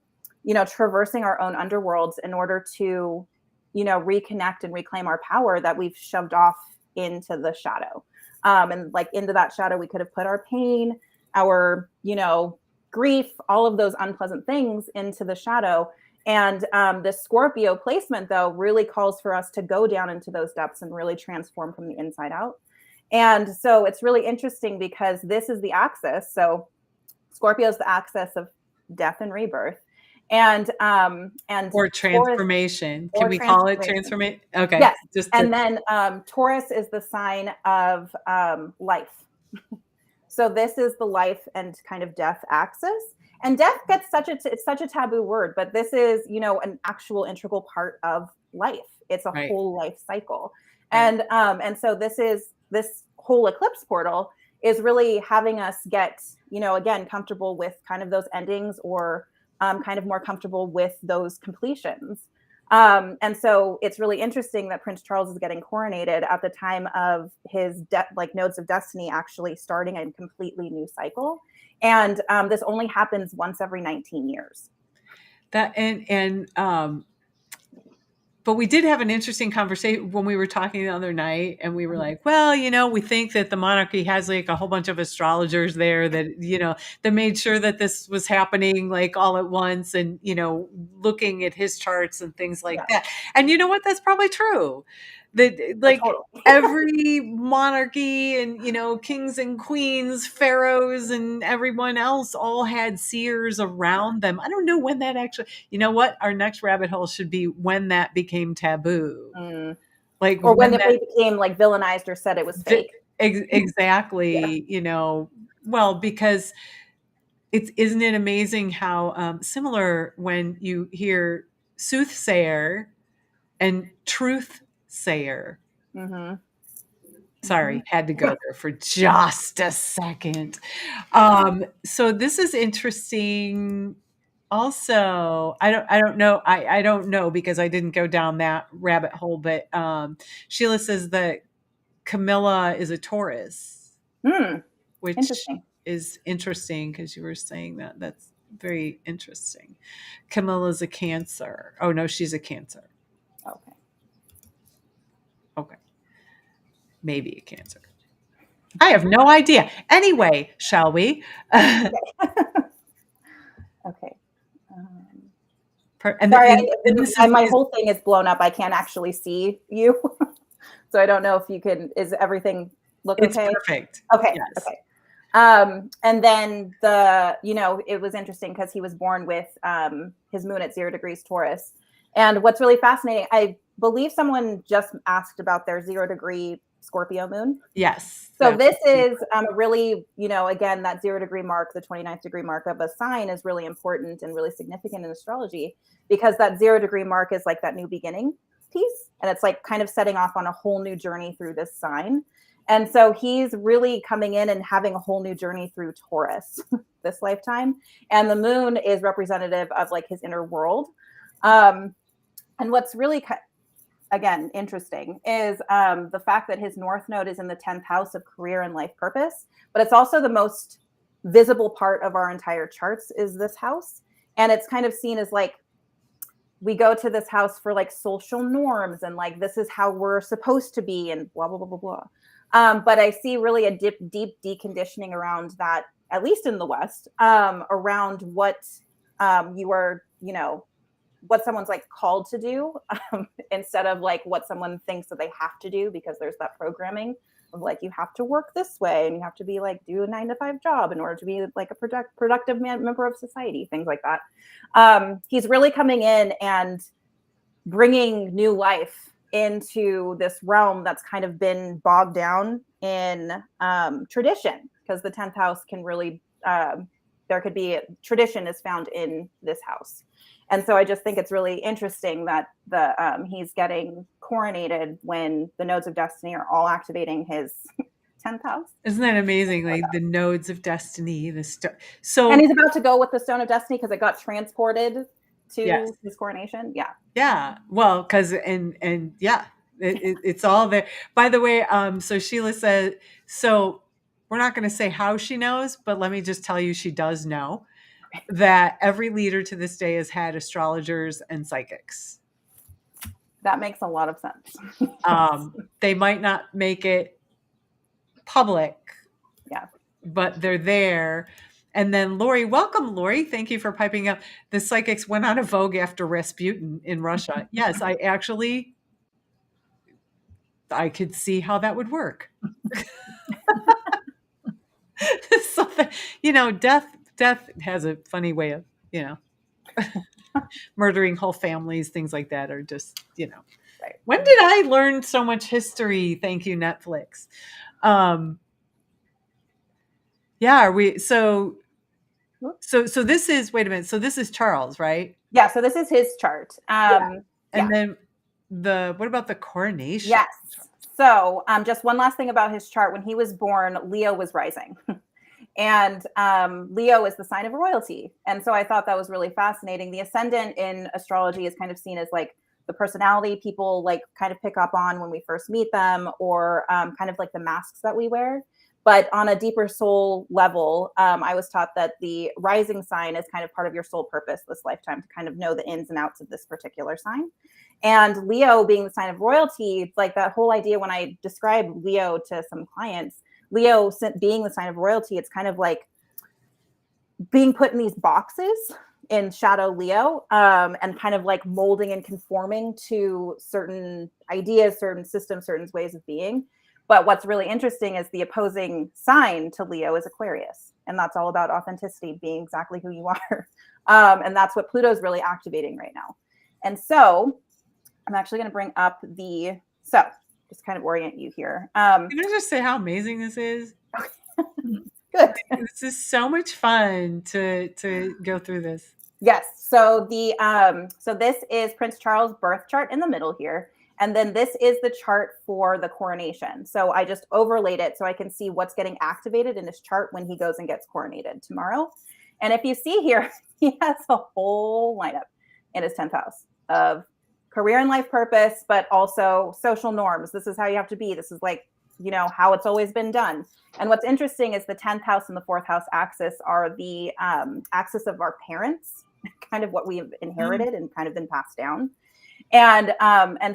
traversing our own underworlds in order to, reconnect and reclaim our power that we've shoved off into the shadow. And like into that shadow, we could have put our pain, our, grief, all of those unpleasant things into the shadow. And the Scorpio placement, though, really calls for us to go down into those depths and really transform from the inside out. And so it's really interesting because this is the axis. So Scorpio is the axis of death and rebirth. And or transformation. Taurus, can we call it transformation? Okay. Yes. And then Taurus is the sign of life. So this is the life and kind of death axis. And death gets it's such a taboo word, but this is, an actual integral part of life. It's a whole life cycle. Right. And so this whole eclipse portal is really having us get, again, comfortable with kind of those endings or kind of more comfortable with those completions. And so it's really interesting that Prince Charles is getting coronated at the time of his nodes of destiny actually starting a completely new cycle. And this only happens once every 19 years. But we did have an interesting conversation when we were talking the other night, and we were like, well, we think that the monarchy has like a whole bunch of astrologers there that, that made sure that this was happening like all at once and, looking at his charts and things like that. And you know what? That's probably true. That like every monarchy and, kings and queens, pharaohs and everyone else all had seers around them. I don't know when that actually, what? Our next rabbit hole should be when that became taboo. Like, or when it became like villainized or said it was fake. Exactly. Well, because isn't it amazing how similar when you hear soothsayer and truth sayer. Sorry, had to go there for just a second. So this is interesting. Also, I don't know. I don't know because I didn't go down that rabbit hole. But Sheila says that Camilla is a Taurus, which is interesting because you were saying that. That's very interesting. Camilla's a Cancer. Oh no, she's a Cancer. Okay. Maybe a Cancer. I have no idea. Anyway, shall we? Okay. My whole thing is blown up. I can't actually see you. So I don't know if you can, is everything look okay? It's perfect. Okay. Yes. Okay. And then it was interesting because he was born with his moon at 0 degrees Taurus. And what's really fascinating, I believe someone just asked about their 0-degree Scorpio moon. Yes. So this is a really, again, that 0-degree mark, the 29th degree mark of a sign is really important and really significant in astrology, because that 0-degree mark is like that new beginning piece. And it's like kind of setting off on a whole new journey through this sign. And so he's really coming in and having a whole new journey through Taurus this lifetime. And the moon is representative of like his inner world. And what's really, again, interesting is the fact that his North Node is in the 10th house of career and life purpose, but it's also the most visible part of our entire charts is this house. And it's kind of seen as like, we go to this house for like social norms and like, this is how we're supposed to be and blah, blah, blah, blah, blah. But I see really a deep deconditioning around that, at least in the West, around what you are, what someone's like called to do instead of like what someone thinks that they have to do, because there's that programming of like, you have to work this way and you have to be like, do a 9-to-5 job in order to be like a productive member of society, things like that. He's really coming in and bringing new life into this realm that's kind of been bogged down in tradition, because the 10th house can really, there could be tradition is found in this house. And so I just think it's really interesting that he's getting coronated when the nodes of destiny are all activating his 10th house. Isn't that amazing? Like the nodes of destiny, and he's about to go with the stone of destiny because it got transported to his coronation. Yeah. Well, because and yeah, it's all there. By the way, so Sheila said, so we're not going to say how she knows, but let me just tell you, she does know that every leader to this day has had astrologers and psychics. That makes a lot of sense. They might not make it public, but they're there. And then Lori, welcome, Lori. Thank you for piping up. The psychics went out of vogue after Rasputin in Russia. Yes, I could see how that would work. So death has a funny way of, murdering whole families, things like that are just, Right. When did I learn so much history? Thank you, Netflix. So this is, wait a minute. So this is Charles, right? Yeah. So this is his chart. And then what about the coronation? Yes. So just one last thing about his chart. When he was born, Leo was rising. And Leo is the sign of royalty. And so I thought that was really fascinating. The ascendant in astrology is kind of seen as like the personality people like kind of pick up on when we first meet them, or kind of like the masks that we wear. But on a deeper soul level, I was taught that the rising sign is kind of part of your soul purpose this lifetime, to kind of know the ins and outs of this particular sign. And Leo being the sign of royalty, like that whole idea when I describe Leo to some clients, Leo being the sign of royalty, it's kind of like being put in these boxes in shadow Leo, and kind of like molding and conforming to certain ideas, certain systems, certain ways of being. But what's really interesting is the opposing sign to Leo is Aquarius. And that's all about authenticity, being exactly who you are. And that's what Pluto's really activating right now. And so I'm actually going to bring up just kind of orient you here. Can I just say how amazing this is? Good. This is so much fun to go through this. Yes. So so this is Prince Charles' birth chart in the middle here. And then this is the chart for the coronation. So I just overlaid it so I can see what's getting activated in his chart when he goes and gets coronated tomorrow. And if you see here, he has a whole lineup in his 10th house of career and life purpose, but also social norms. This is how you have to be. This is like, how it's always been done. And what's interesting is the 10th house and the 4th house axis are the axis of our parents, kind of what we've inherited and kind of been passed down. And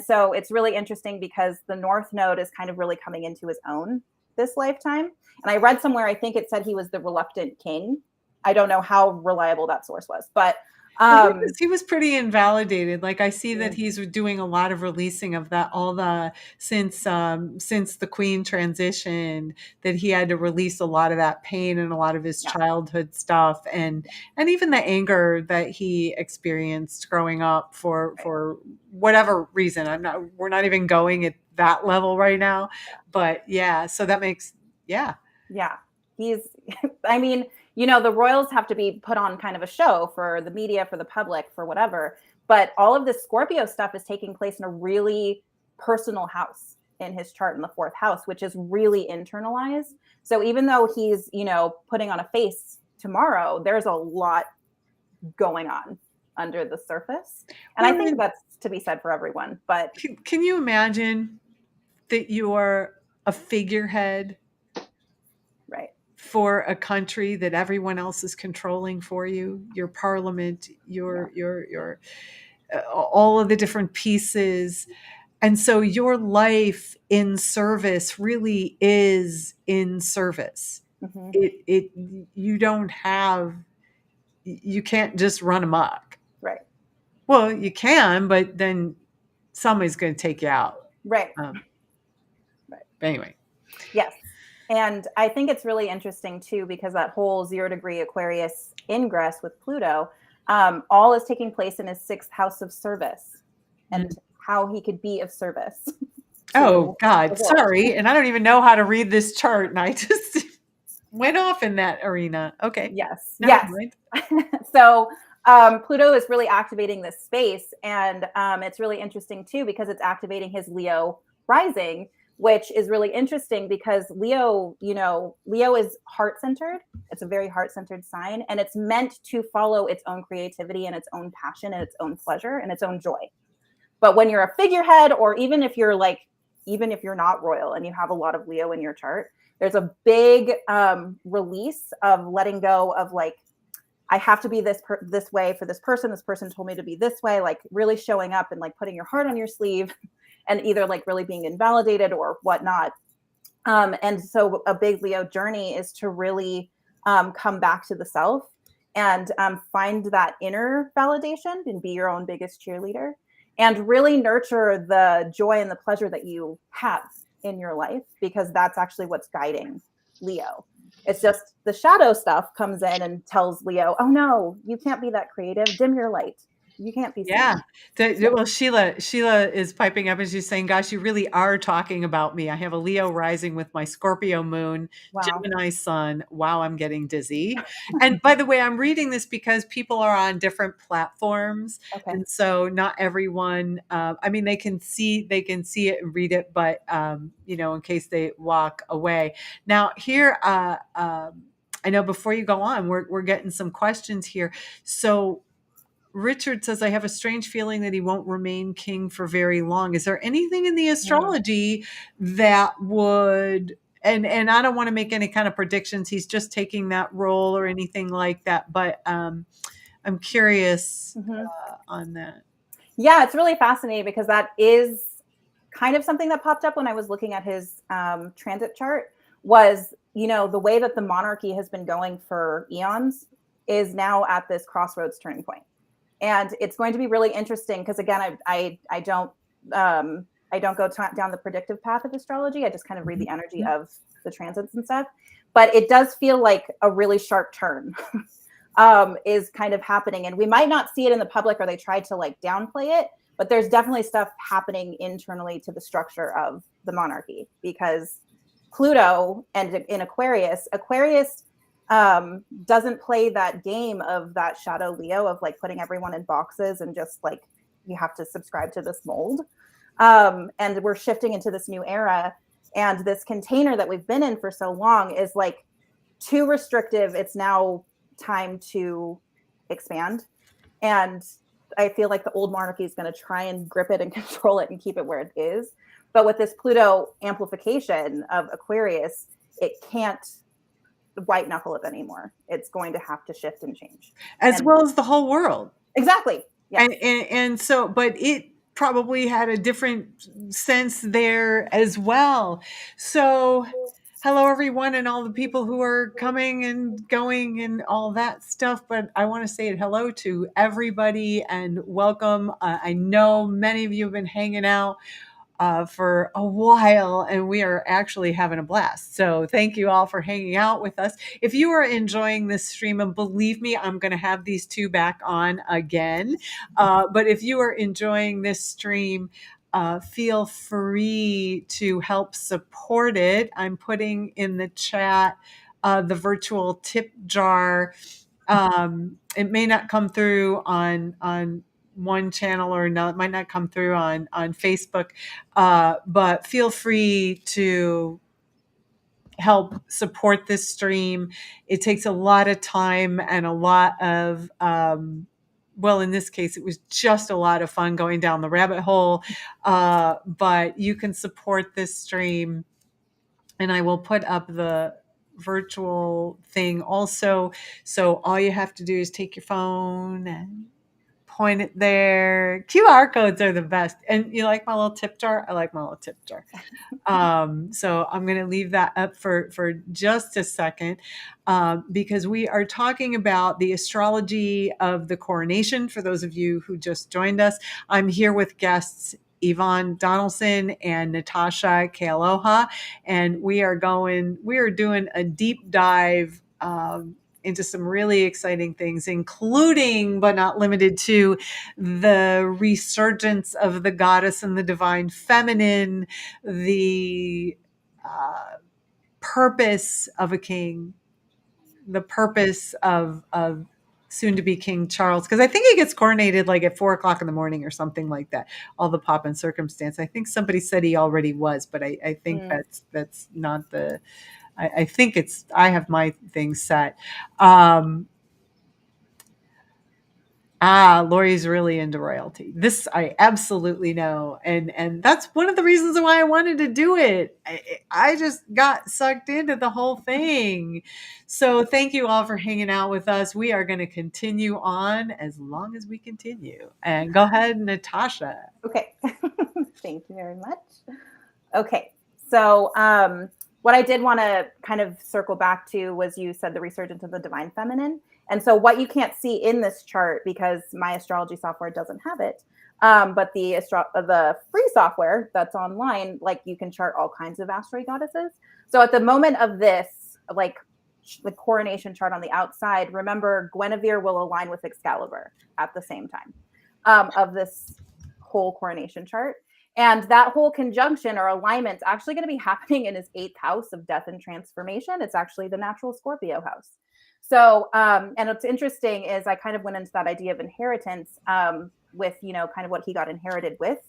so it's really interesting because the North Node is kind of really coming into his own this lifetime. And I read somewhere, I think it said he was the reluctant king. I don't know how reliable that source was, but Well, Um, he was pretty invalidated. Like I see that yeah, he's doing a lot of releasing of that, all the since the Queen transition, that he had to release a lot of that pain and a lot of his yeah, childhood stuff, and even the anger that he experienced growing up right. for whatever reason. We're not even going at that level right now, but yeah. So that makes yeah. Yeah. He's, I mean, you know, the royals have to be put on kind of a show for the media, for the public, for whatever. But all of this Scorpio stuff is taking place in a really personal house in his chart in the fourth house, which is really internalized. So even though he's, you know, putting on a face tomorrow, there's a lot going on under the surface. And I Well, think that's to be said for everyone. But can you imagine that you're a figurehead right. for a country that everyone else is controlling for you, your parliament, Yeah. your all of the different pieces, and so your life in service really is in service. Mm-hmm. It you don't have, you can't just run amok. Right. Well, you can, but then somebody's going to take you out. Right. Um, Right. anyway. Yes. And I think it's really interesting too, because that whole 0 degree Aquarius ingress with Pluto, all is taking place in his sixth house of service and how he could be of service. Oh God, the world. sorry. And I don't even know how to read this chart. And I just went off in that arena. Okay. Yes. Never Yes. mind. So Pluto is really activating this space. And it's really interesting too, because it's activating his Leo rising, which is really interesting because Leo, you know, Leo is heart-centered. It's a very heart-centered sign, and it's meant to follow its own creativity and its own passion and its own pleasure and its own joy. But when you're a figurehead, or even if you're not royal and you have a lot of Leo in your chart, there's a big release of letting go of like, I have to be this way for this person. This person told me to be this way, like really showing up and like putting your heart on your sleeve and either like really being invalidated or whatnot. And so a big Leo journey is to really come back to the self and find that inner validation and be your own biggest cheerleader and really nurture the joy and the pleasure that you have in your life, because that's actually what's guiding Leo. It's just the shadow stuff comes in and tells Leo, oh no, you can't be that creative. Dim your light. You can't be Yeah. seen. Well, Sheila is piping up and she's saying, gosh, you really are talking about me. I have a Leo rising with my Scorpio moon, Wow. Gemini sun. Wow, I'm getting dizzy. And by the way, I'm reading this because people are on different platforms. Okay. And so not everyone, I mean, they can see it and read it, but, you know, in case they walk away. Now here, I know before you go on, we're getting some questions here. So Richard says, I have a strange feeling that he won't remain king for very long. Is there anything in the astrology that would, and I don't want to make any kind of predictions. He's just taking that role or anything like that. But I'm curious on that. Yeah, it's really fascinating because that is kind of something that popped up when I was looking at his transit chart was, you know, the way that the monarchy has been going for eons is now at this crossroads turning point. And it's going to be really interesting because, again, I don't go down the predictive path of astrology. I just kind of read the energy of the transits and stuff. But it does feel like a really sharp turn is kind of happening. And we might not see it in the public, or they tried to like downplay it. But there's definitely stuff happening internally to the structure of the monarchy, because Pluto and in Aquarius doesn't play that game of that shadow Leo of like putting everyone in boxes and just like, you have to subscribe to this mold. And we're shifting into this new era, and this container that we've been in for so long is like too restrictive. It's now time to expand. And I feel like the old monarchy is going to try and grip it and control it and keep it where it is. But with this Pluto amplification of Aquarius, it can't white knuckle it anymore. It's going to have to shift and change, As well as the whole world. Exactly. Yes. And so, but it probably had a different sense there as well. So hello, everyone, and all the people who are coming and going and all that stuff. But I want to say hello to everybody and welcome. I know many of you have been hanging out for a while, and we are actually having a blast. So thank you all for hanging out with us. If you are enjoying this stream, and believe me, I'm going to have these two back on again. But if you are enjoying this stream, feel free to help support it. I'm putting in the chat the virtual tip jar. It may not come through on one channel or another. It might not come through on Facebook, but feel free to help support this stream. It takes a lot of time and a lot of well, in this case, it was just a lot of fun going down the rabbit hole. But you can support this stream, and I will put up the virtual thing also. So all you have to do is take your phone and point it there. QR codes are the best. And you like my little tip jar? I like my little tip jar. So I'm going to leave that up for just a second, because we are talking about the astrology of the coronation. For those of you who just joined us, I'm here with guests Yvonne Donaldson and Natasha Kealoha, and we are doing a deep dive into some really exciting things, including but not limited to the resurgence of the goddess and the divine feminine, the purpose of a king, the purpose of soon to be King Charles, because I think he gets coronated like at 4:00 in the morning or something like that. All the pomp and circumstance. I think somebody said he already was, but I think that's not the. I think it's. I have my thing set. Lori's really into royalty. This I absolutely know. And that's one of the reasons why I wanted to do it. I just got sucked into the whole thing. So thank you all for hanging out with us. We are going to continue on as long as we continue. And go ahead, Natasha. Okay. Thank you very much. Okay. So what I did want to kind of circle back to was you said the resurgence of the divine feminine. And so what you can't see in this chart, because my astrology software doesn't have it, but the free software that's online, like you can chart all kinds of asteroid goddesses. So at the moment of this, like the coronation chart on the outside, remember Guinevere will align with Excalibur at the same time of this whole coronation chart. And that whole conjunction or alignment is actually going to be happening in his 8th house of death and transformation. It's actually the natural Scorpio house. So, and what's interesting is I kind of went into that idea of inheritance with, kind of what he got inherited with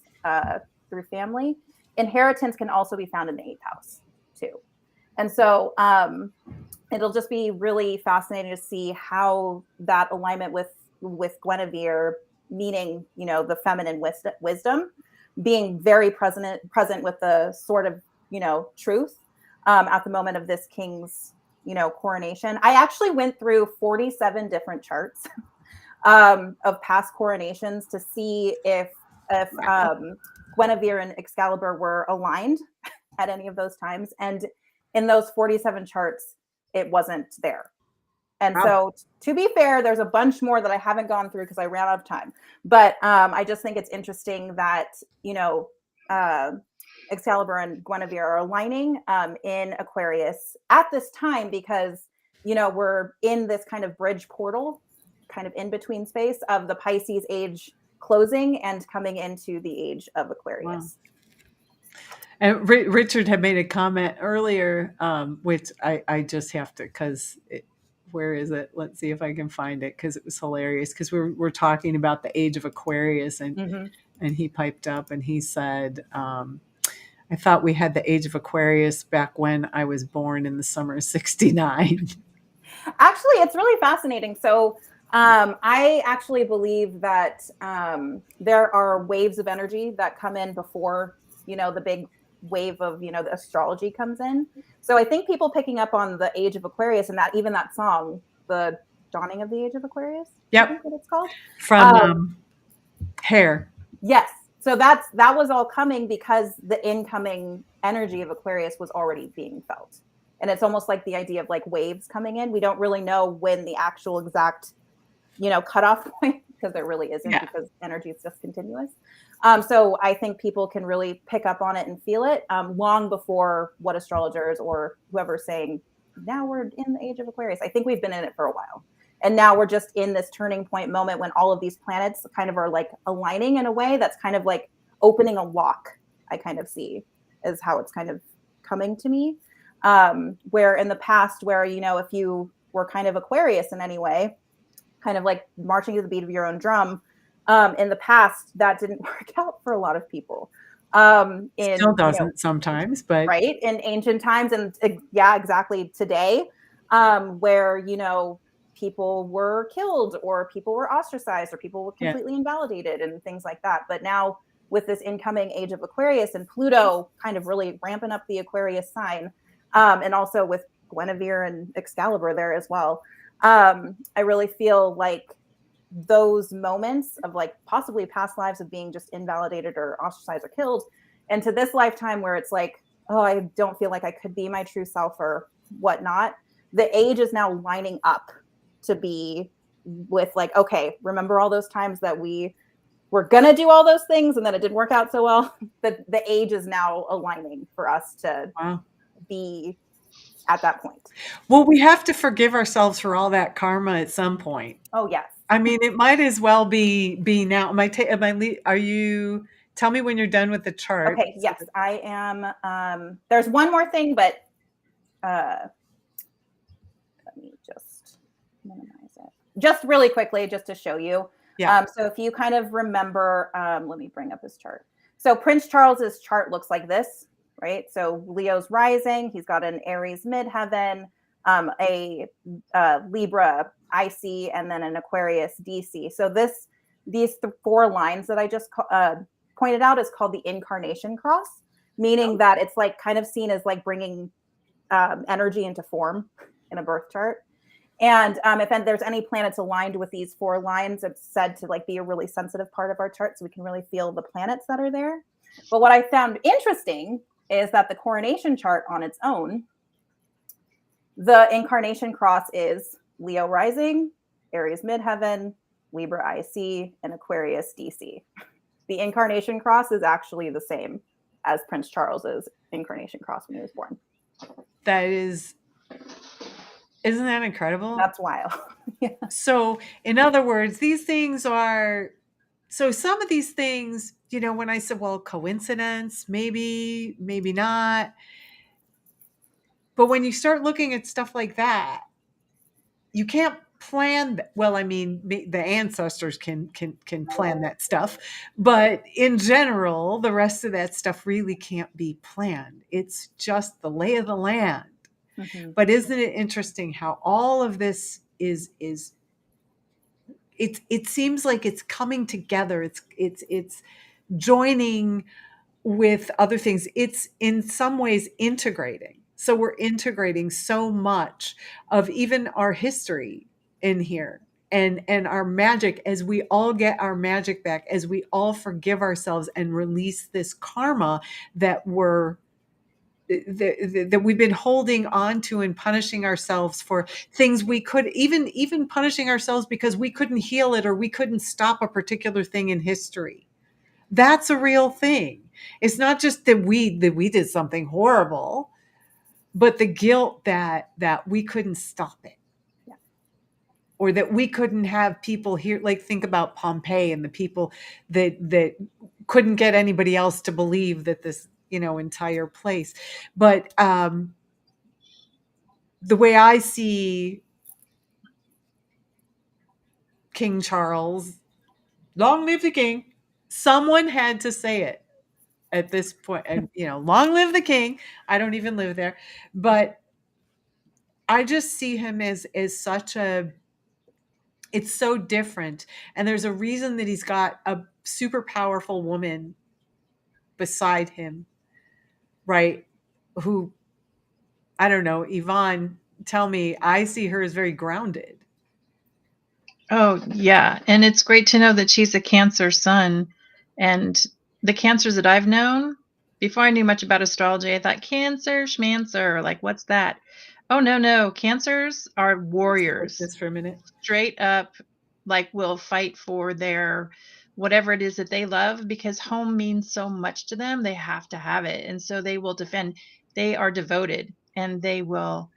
through family. Inheritance can also be found in the 8th house too. And so it'll just be really fascinating to see how that alignment with Guinevere, meaning, the feminine wisdom, being very present with the sort of, truth at the moment of this king's, coronation. I actually went through 47 different charts of past coronations to see if Guinevere and Excalibur were aligned at any of those times. And in those 47 charts, it wasn't there. And so to be fair, there's a bunch more that I haven't gone through because I ran out of time. But I just think it's interesting that, Excalibur and Guinevere are aligning in Aquarius at this time because, we're in this kind of bridge portal, kind of in between space of the Pisces age closing and coming into the age of Aquarius. Wow. And Richard had made a comment earlier, which I just have to, because where is it? Let's see if I can find it, because it was hilarious. Because we're talking about the age of Aquarius, and he piped up and he said, I thought we had the age of Aquarius back when I was born in the summer of '69. Actually, it's really fascinating. So I actually believe that there are waves of energy that come in before, the big wave of, the astrology comes in. So I think people picking up on the age of Aquarius and that even that song, the dawning of the age of Aquarius. Yep. I think what it's called. From Hair. Yes. So that was all coming because the incoming energy of Aquarius was already being felt. And it's almost like the idea of like waves coming in. We don't really know when the actual exact, cutoff point, because there really isn't, because energy is just continuous. So I think people can really pick up on it and feel it long before what astrologers or whoever's saying, now we're in the age of Aquarius. I think we've been in it for a while. And now we're just in this turning point moment when all of these planets kind of are like aligning in a way that's kind of like opening a lock, I kind of see, is how it's kind of coming to me. Where in the past, where, if you were kind of Aquarius in any way, kind of like marching to the beat of your own drum, in the past, that didn't work out for a lot of people. Still doesn't sometimes, but right, in ancient times, and exactly today, where people were killed or people were ostracized or people were completely invalidated and things like that. But now with this incoming age of Aquarius and Pluto kind of really ramping up the Aquarius sign, and also with Guinevere and Excalibur there as well, I really feel like those moments of like possibly past lives of being just invalidated or ostracized or killed, and to this lifetime where it's like, oh, I don't feel like I could be my true self or whatnot. The age is now lining up to be with like, okay, remember all those times that we were gonna do all those things and then it didn't work out so well. The age is now aligning for us to be at that point. Well, we have to forgive ourselves for all that karma at some point. Oh yes. I mean, it might as well be now. Are you? Tell me when you're done with the chart. Okay. Yes, I am. There's one more thing, but let me just minimize it. Just really quickly, just to show you. Yeah. So if you kind of remember, let me bring up his chart. So Prince Charles's chart looks like this, right? So Leo's rising. He's got an Aries midheaven, a Libra IC, and then an Aquarius DC. So these 4 lines that I just pointed out is called the incarnation cross, meaning that it's like kind of seen as like bringing energy into form in a birth chart. And if there's any planets aligned with these 4 lines, it's said to like be a really sensitive part of our chart, so we can really feel the planets that are there. But what I found interesting is that the coronation chart on its own, the incarnation cross is Leo rising, Aries midheaven, Libra IC, and Aquarius DC. The incarnation cross is actually the same as Prince Charles's incarnation cross when he was born. Isn't that incredible? That's wild. Yeah. So in other words, these things are, so some of these things, when I said, well, coincidence, maybe not. But when you start looking at stuff like that, you can't plan. Well, I mean, the ancestors can plan that stuff, but in general, the rest of that stuff really can't be planned. It's just the lay of the land. Mm-hmm. But isn't it interesting how all of this is it seems like it's coming together. It's joining with other things. It's in some ways integrating. So we're integrating so much of even our history in here and our magic, as we all get our magic back, as we all forgive ourselves and release this karma that that we've been holding on to and punishing ourselves for things we could even punishing ourselves because we couldn't heal it or we couldn't stop a particular thing in history. That's a real thing. It's not just that we did something horrible, but the guilt that we couldn't stop it. Yeah. Or that we couldn't have people here, like think about Pompeii and the people that couldn't get anybody else to believe that this entire place. But the way I see King Charles, long live the king, someone had to say it at this point. And, long live the king. I don't even live there. But I just see him as such it's so different. And there's a reason that he's got a super powerful woman beside him, right? Who, I don't know, Yvonne, tell me, I see her as very grounded. Oh, yeah. And it's great to know that she's a Cancer sun. And the Cancers that I've known, before I knew much about astrology, I thought Cancer, schmancer, like what's that? Oh no, Cancers are warriors. This for a minute. Straight up, like will fight for their whatever it is that they love, because home means so much to them. They have to have it, and so they will defend. They are devoted, and they will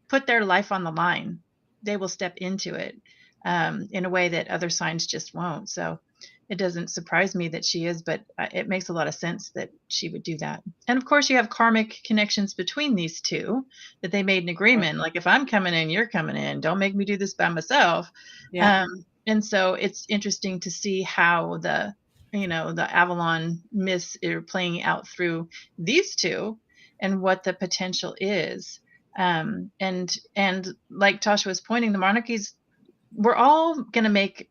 put their life on the line. They will step into it in a way that other signs just won't. So it doesn't surprise me that she is, but it makes a lot of sense that she would do that. And of course, you have karmic connections between these two that they made an agreement. Like, if I'm coming in, you're coming in. Don't make me do this by myself. Yeah. And so it's interesting to see how the Avalon myths are playing out through these two and what the potential is. And like Tasha was pointing, the monarchies, we're all going to make,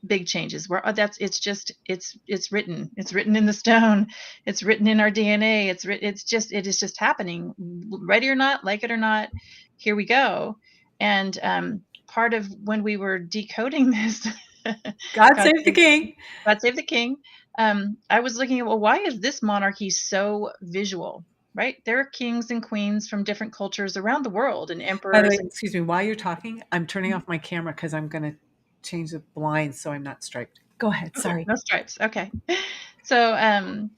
big changes. It's written in the stone. It's written in our DNA. It is just happening. Ready or not, like it or not, here we go. And part of when we were decoding this, God save the king. God save the king. I was looking at, well, why is this monarchy so visual? Right? There are kings and queens from different cultures around the world, and By the emperors. way, excuse me, while you're talking, I'm turning off my camera because I'm going to change the blinds so I'm not striped. Go ahead. Sorry. No stripes. Okay. So in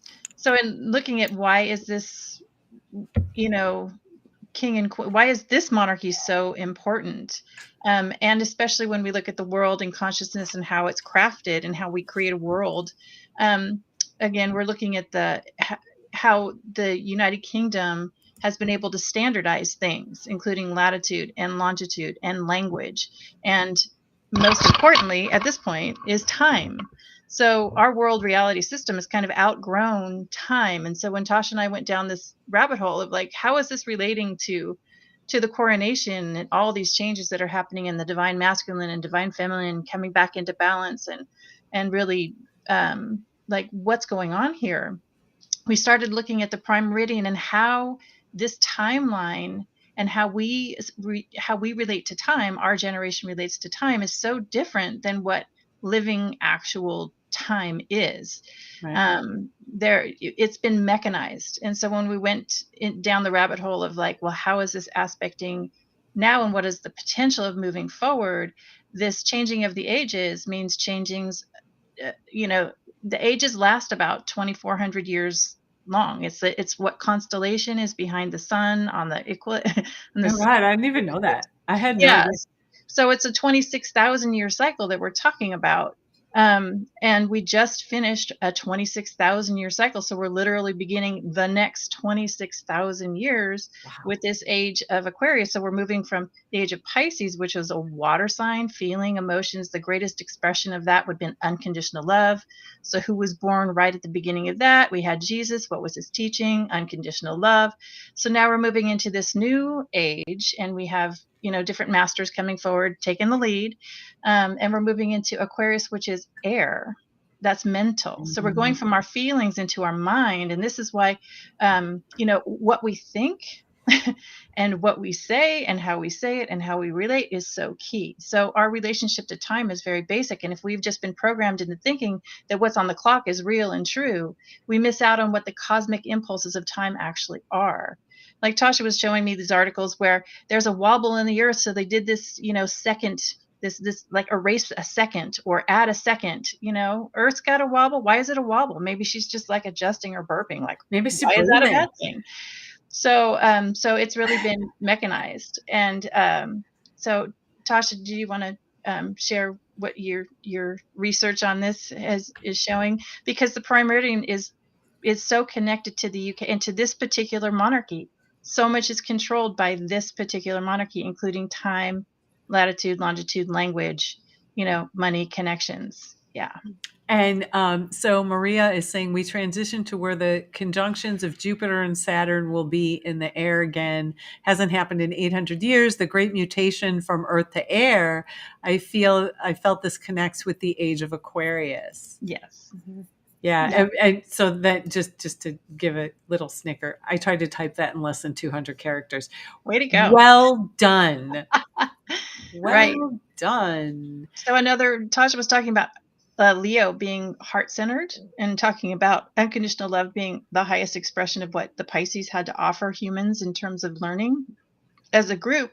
looking at why is this, king and queen, why is this monarchy so important? And especially when we look at the world and consciousness and how it's crafted and how we create a world. Again, we're looking at how the United Kingdom has been able to standardize things, including latitude and longitude and language. And most importantly, at this point, is time. So our world reality system has kind of outgrown time. And so when Tasha and I went down this rabbit hole of like, how is this relating to the coronation and all these changes that are happening in the divine masculine and divine feminine coming back into balance, and really like what's going on here, we started looking at the prime meridian and how this timeline and how we relate to time, our generation relates to time, is so different than what living actual time is. Right. It's been mechanized. And so when we went down the rabbit hole of like, well, how is this aspecting now, and what is the potential of moving forward? This changing of the ages means the ages last about 2,400 years long. It's what constellation is behind the sun on the Oh, God, I didn't even know that. I had no yeah. idea. So it's a 26,000 year cycle that we're talking about. And we just finished a 26,000 year cycle. So we're literally beginning the next 26,000 years with this age of Aquarius. So we're moving from the age of Pisces, which was a water sign, feeling, emotions. The greatest expression of that would have been unconditional love. So who was born right at the beginning of that? We had Jesus. What was his teaching? Unconditional love. So now we're moving into this new age, and we have different masters coming forward, taking the lead. And we're moving into Aquarius, which is air. That's mental. Mm-hmm. So we're going from our feelings into our mind. And this is why, what we think and what we say and how we say it and how we relate is so key. So our relationship to time is very basic. And if we've just been programmed into thinking that what's on the clock is real and true, we miss out on what the cosmic impulses of time actually are. Like Tasha was showing me these articles where there's a wobble in the earth. So they did this, second, this like erase a second or add a second, Earth's got a wobble. Why is it a wobble? Maybe she's just like adjusting or burping. Like, maybe why is that a bad thing? So it's really been mechanized. And so Tasha, do you want to share what your research on this is showing? Because the prime meridian is so connected to the UK and to this particular monarchy. So much is controlled by this particular monarchy, including time, latitude, longitude, language, money, connections. Yeah. And so Maria is saying we transition to where the conjunctions of Jupiter and Saturn will be in the air again. Hasn't happened in 800 years. The great mutation from Earth to air. I felt this connects with the age of Aquarius. Yes. Mm-hmm. Yeah. And so that just to give a little snicker, I tried to type that in less than 200 characters. Way to go. Well done. Right. Done. So Tasha was talking about Leo being heart-centered and talking about unconditional love being the highest expression of what the Pisces had to offer humans in terms of learning as a group.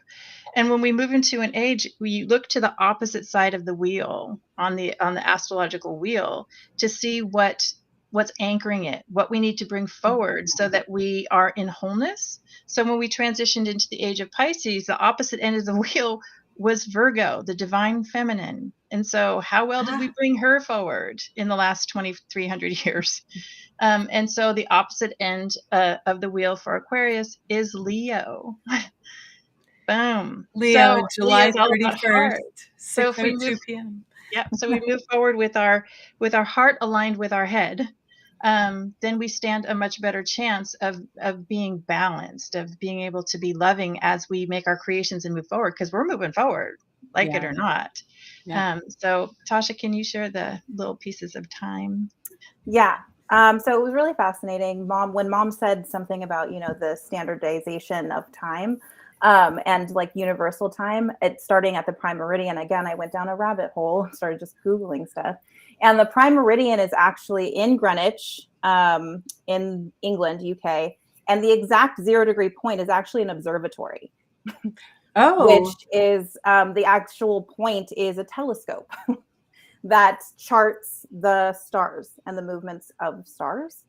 And when we move into an age, we look to the opposite side of the wheel on the astrological wheel to see what's anchoring it, what we need to bring forward so that we are in wholeness. So when we transitioned into the age of Pisces, the opposite end of the wheel was Virgo, the divine feminine. And so how well did we bring her forward in the last 2,300 years? And so the opposite end of the wheel for Aquarius is Leo. Boom. Leo, So July Leo's all about 31st, heart. So if we 6:02 move, p.m. so we move forward with our heart aligned with our head, then we stand a much better chance of being balanced, of being able to be loving as we make our creations and move forward, because we're moving forward, like it or not. Yeah. So Tasha, can you share the little pieces of time? Yeah. So it was really fascinating. When mom said something about, the standardization of time, and like universal time, it's starting at the prime meridian. Again, I went down a rabbit hole, started just Googling stuff. And the prime meridian is actually in Greenwich, in England, UK. And the exact 0 degree point is actually an observatory. Oh. Which is, the actual point is a telescope that charts the stars and the movements of stars.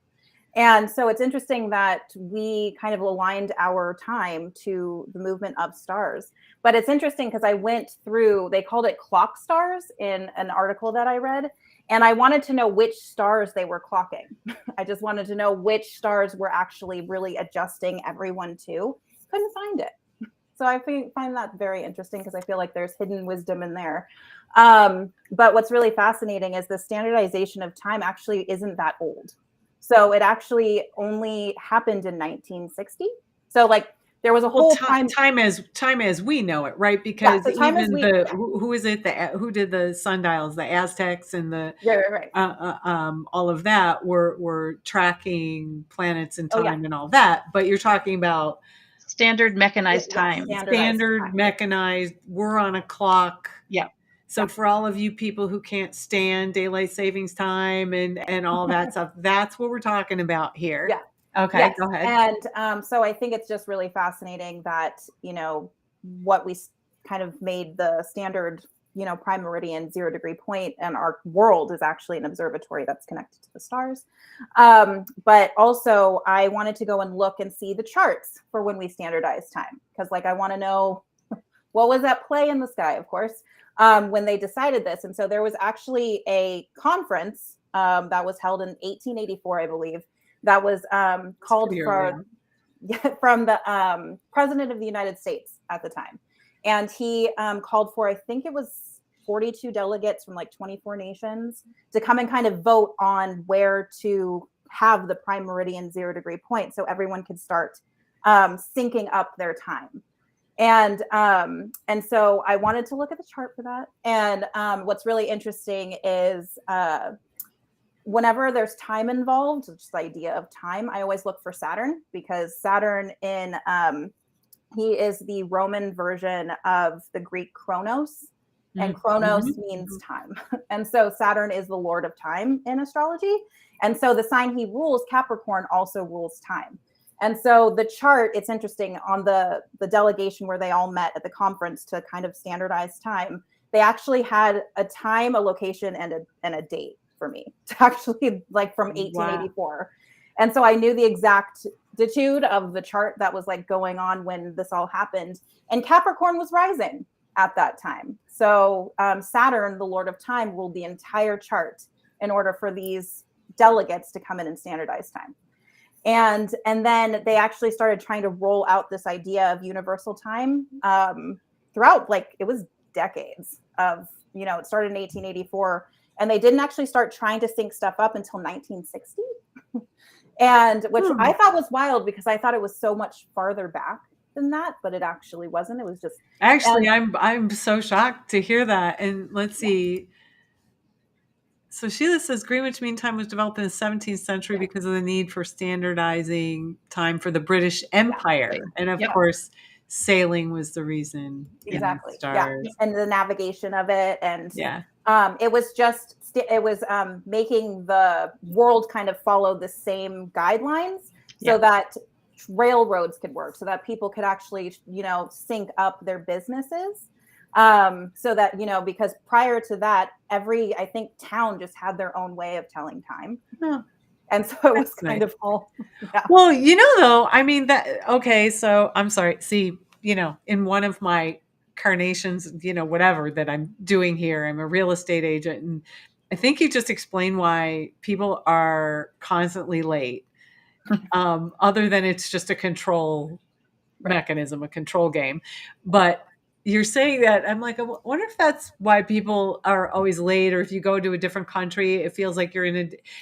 And so it's interesting that we kind of aligned our time to the movement of stars. But it's interesting because I went through, they called it clock stars in an article that I read. And I wanted to know which stars they were clocking. I just wanted to know which stars were actually really adjusting everyone to. Couldn't find it. So I find that very interesting because I feel like there's hidden wisdom in there. But what's really fascinating is the standardization of time actually isn't that old. So it actually only happened in 1960. So like there was a whole time as we know it, right? Because even who is it? Who did the sundials? The Aztecs and the right. All of that were tracking planets and time and all that. But you're talking about standard mechanized time. Standard mechanized. We're on a clock. Yeah. So for all of you people who can't stand daylight savings time and all that stuff, that's what we're talking about here. Yeah. Okay, yes. Go ahead. And so I think it's just really fascinating that, what we kind of made the standard, prime meridian 0 degree point, and our world is actually an observatory that's connected to the stars. But also I wanted to go and look and see the charts for when we standardize time. Because I want to know what was at play in the sky, of course, when they decided this. And so there was actually a conference that was held in 1884, I believe, that was called from the president of the United States at the time. And he called for, I think it was 42 delegates from 24 nations to come and kind of vote on where to have the prime meridian 0 degree point so everyone could start syncing up their time. And so I wanted to look at the chart for that. And what's really interesting is whenever there's time involved, just the idea of time, I always look for Saturn, because Saturn he is the Roman version of the Greek Chronos, and Chronos means time. And so Saturn is the Lord of time in astrology. And so the sign he rules, Capricorn, also rules time. And so the chart, it's interesting, on the delegation where they all met at the conference to kind of standardize time, they actually had a time, a location, and a date for me to actually from 1884. Wow. And so I knew the exactitude of the chart that was going on when this all happened. And Capricorn was rising at that time. So Saturn, the Lord of Time, ruled the entire chart in order for these delegates to come in and standardize time. And then they actually started trying to roll out this idea of universal time throughout, it was decades of, it started in 1884, and they didn't actually start trying to sync stuff up until 1960. And which I thought was wild, because I thought it was so much farther back than that, but it actually wasn't. It was just I'm so shocked to hear that. And let's see. So Sheila says Greenwich Mean Time was developed in the 17th century because of the need for standardizing time for the British Empire. Yeah. And of course, sailing was the reason. Exactly. Yeah. And the navigation of it. And it was just making the world kind of follow the same guidelines so Yeah. that railroads could work, so that people could actually, sync up their businesses. So that, because prior to that, every, I think, town just had their own way of telling time. Oh, And so it was that's kind nice. of all, yeah. Well, though, I mean okay, so I'm sorry. See, in one of my carnations, whatever that I'm doing here, I'm a real estate agent, and I think you just explained why people are constantly late. Other than it's just a control Right. mechanism, a control game. But you're saying that, I'm like, I wonder if that's why people are always late, or if you go to a different country, it feels like you're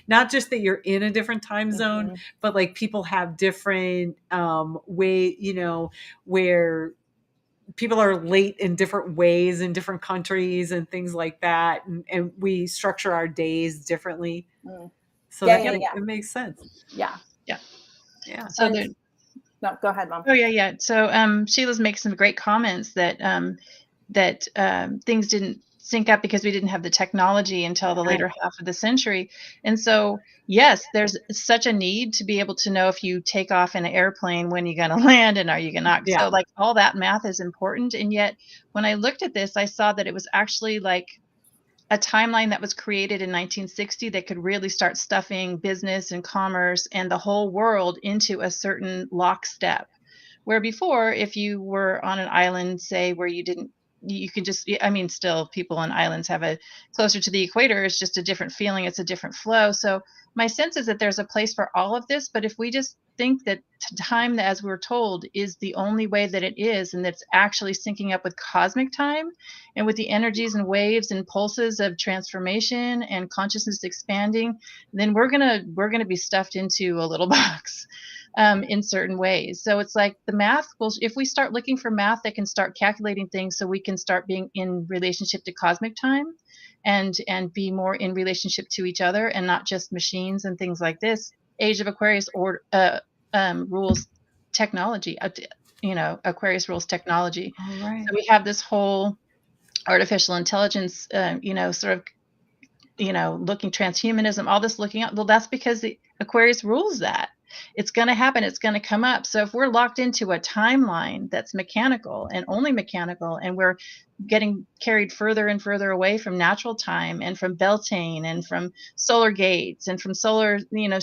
not just that you're in a different time zone, but like people have different way, where people are late in different ways in different countries and things like that. And we structure our days differently. So Yeah, that yeah. it makes sense. Yeah. Yeah. Yeah. So No, go ahead, Mom. Oh yeah. So Sheila's making some great comments that things didn't sync up because we didn't have the technology until the later half of the century. And so, yes, there's such a need to be able to know if you take off in an airplane, when you're going to land, and are you going to. Yeah. So like all that math is important. And yet when I looked at this, I saw that it was actually like a timeline that was created in 1960 that could really start stuffing business and commerce and the whole world into a certain lockstep. Where before, if you were on an island, say, where you can just, I mean, still people on islands have a closer to the equator. It's just a different feeling. It's a different flow. So my sense is that there's a place for all of this. But if we just think that time, as we're told, is the only way that it is, and that's actually syncing up with cosmic time and with the energies and waves and pulses of transformation and consciousness expanding, then we're gonna be stuffed into a little box. In certain ways. So it's like the math will, if we start looking for math that can start calculating things so we can start being in relationship to cosmic time and be more in relationship to each other and not just machines and things like this. Age of Aquarius rules technology, Aquarius rules technology. All right. So we have this whole artificial intelligence, sort of, looking transhumanism, all this looking up. Well, that's because the Aquarius rules that. It's going to happen. It's going to come up. So if we're locked into a timeline that's mechanical and only mechanical, and we're getting carried further and further away from natural time and from Beltane and from solar gates and from solar,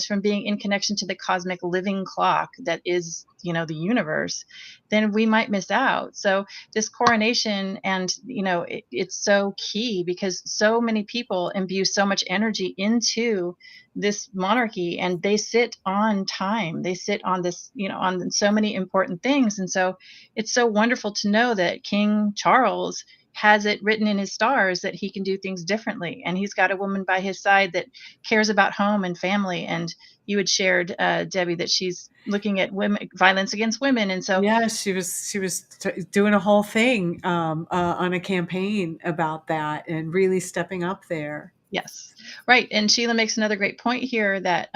from being in connection to the cosmic living clock that is, the universe, then we might miss out. So this coronation, and it's so key because so many people imbue so much energy into this monarchy, and they sit on time, they sit on this, on so many important things. And so it's so wonderful to know that King Charles has it written in his stars that he can do things differently, and he's got a woman by his side that cares about home and family. And you had shared, Debbie, that she's looking at violence against women, and so yeah, she was doing a whole thing on a campaign about that and really stepping up there. Yes, right. And Sheila makes another great point here that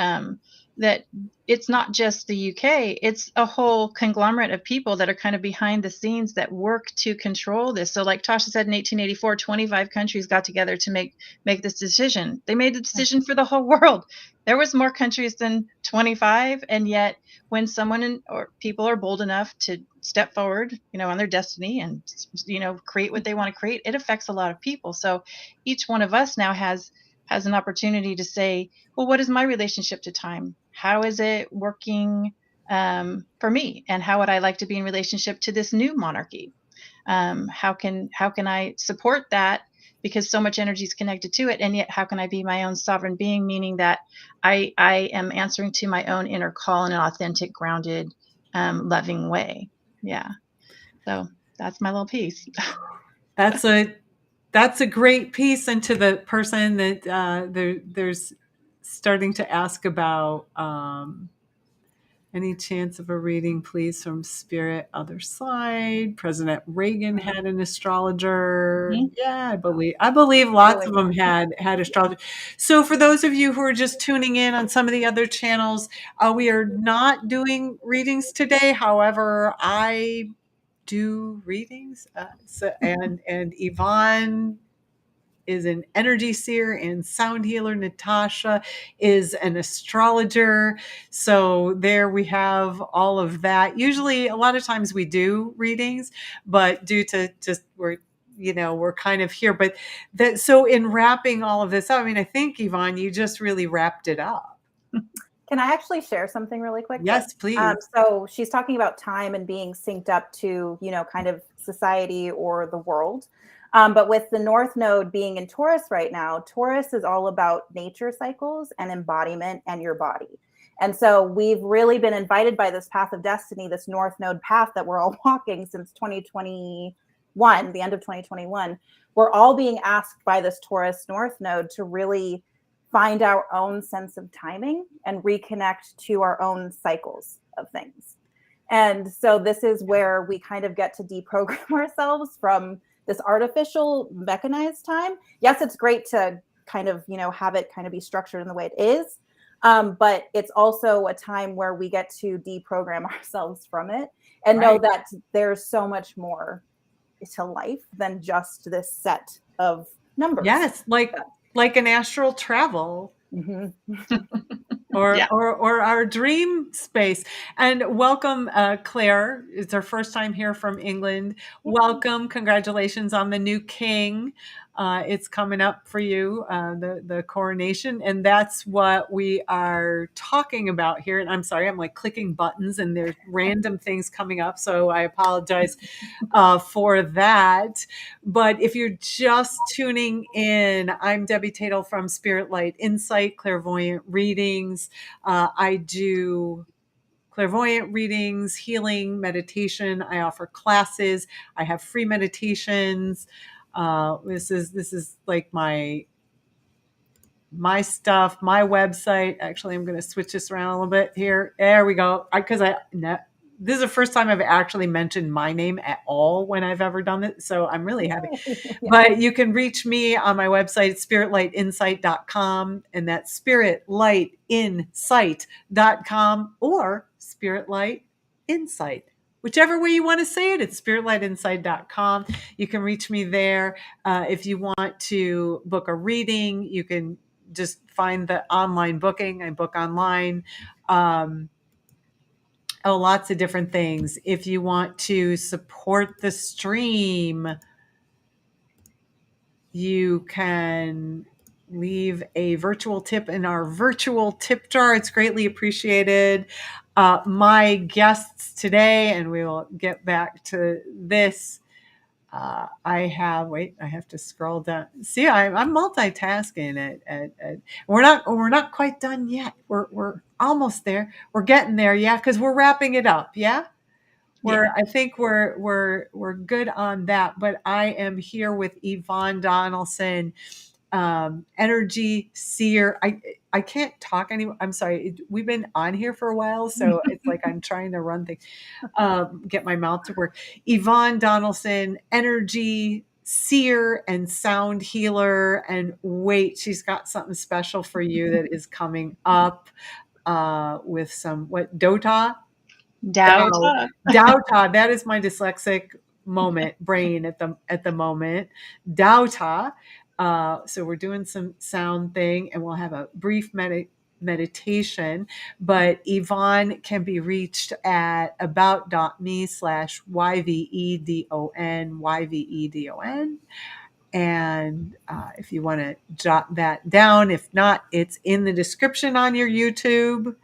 that it's not just the UK; it's a whole conglomerate of people that are kind of behind the scenes that work to control this. So, like Tasha said, in 1884, 25 countries got together to make this decision. They made the decision for the whole world. There was more countries than 25, and yet when someone or people are bold enough to step forward, on their destiny and create what they want to create, it affects a lot of people. So each one of us now has an opportunity to say, well, what is my relationship to time? How is it working for me? And how would I like to be in relationship to this new monarchy? How can I support that? Because so much energy is connected to it, and yet how can I be my own sovereign being? Meaning that I am answering to my own inner call in an authentic, grounded, loving way. Yeah. So that's my little piece. That's a great piece into the person that there's starting to ask about any chance of a reading, please, from Spirit Other Side. President Reagan had an astrologer. Mhm. Yeah, I believe lots of them had astrologer. So for those of you who are just tuning in on some of the other channels, we are not doing readings today. However, I do readings. And Yvonne is an energy seer and sound healer. Natasha is an astrologer. So there we have all of that. Usually, a lot of times we do readings, but due to just we're kind of here. But so in wrapping all of this up, I mean, I think, Yvonne, you just really wrapped it up. Can I actually share something really quick? Yes, please. So she's talking about time and being synced up to, kind of society or the world. But with the North Node being in Taurus right now, Taurus is all about nature cycles and embodiment and your body. And so we've really been invited by this path of destiny, this North Node path that we're all walking since 2021, the end of 2021. We're all being asked by this Taurus North Node to really find our own sense of timing and reconnect to our own cycles of things. And so this is where we kind of get to deprogram ourselves from this artificial mechanized time. Yes, it's great to kind of, have it kind of be structured in the way it is. But it's also a time where we get to deprogram ourselves from it and know that there's so much more to life than just this set of numbers. Yes, like an astral travel. Mm-hmm. or our dream space. And welcome, Claire. It's our first time here from England. Yeah. Welcome. Congratulations on the new king. It's coming up for you, the coronation. And that's what we are talking about here. And I'm sorry, I'm like clicking buttons and there's random things coming up. So I apologize for that. But if you're just tuning in, I'm Debbie Taitel from Spirit Light Insight, Clairvoyant Readings. I do clairvoyant readings, healing, meditation. I offer classes. I have free meditations. This is like my stuff, my website. Actually, I'm going to switch this around a little bit here. There we go. This is the first time I've actually mentioned my name at all when I've ever done it. So I'm really happy. Yeah. But you can reach me on my website, spiritlightinsight.com. And that's spiritlightinsight.com or Spirit Light Insight. Whichever way you want to say it, it's spiritlightinsight.com. You can reach me there. If you want to book a reading, you can just find the online booking. I book online. Lots of different things. If you want to support the stream, you can leave a virtual tip in our virtual tip jar. It's greatly appreciated. My guests today, and we will get back to this. I have to scroll down. See, I'm multitasking. We're not quite done yet. We're almost there. We're getting there, yeah, because we're wrapping it up, yeah. I think we're good on that. But I am here with Yvonne Donaldson, energy seer. I can't talk anymore. I'm sorry. We've been on here for a while, so it's like I'm trying to run things, get my mouth to work. Yvonne Donaldson, energy seer and sound healer. And wait, she's got something special for you that is coming up with some Dota. Doubt. That is my dyslexic brain at the moment. Dauta. So we're doing some sound thing, and we'll have a brief meditation. But Yvonne can be reached at about.me/YVEDON. And if you want to jot that down, if not, it's in the description on your YouTube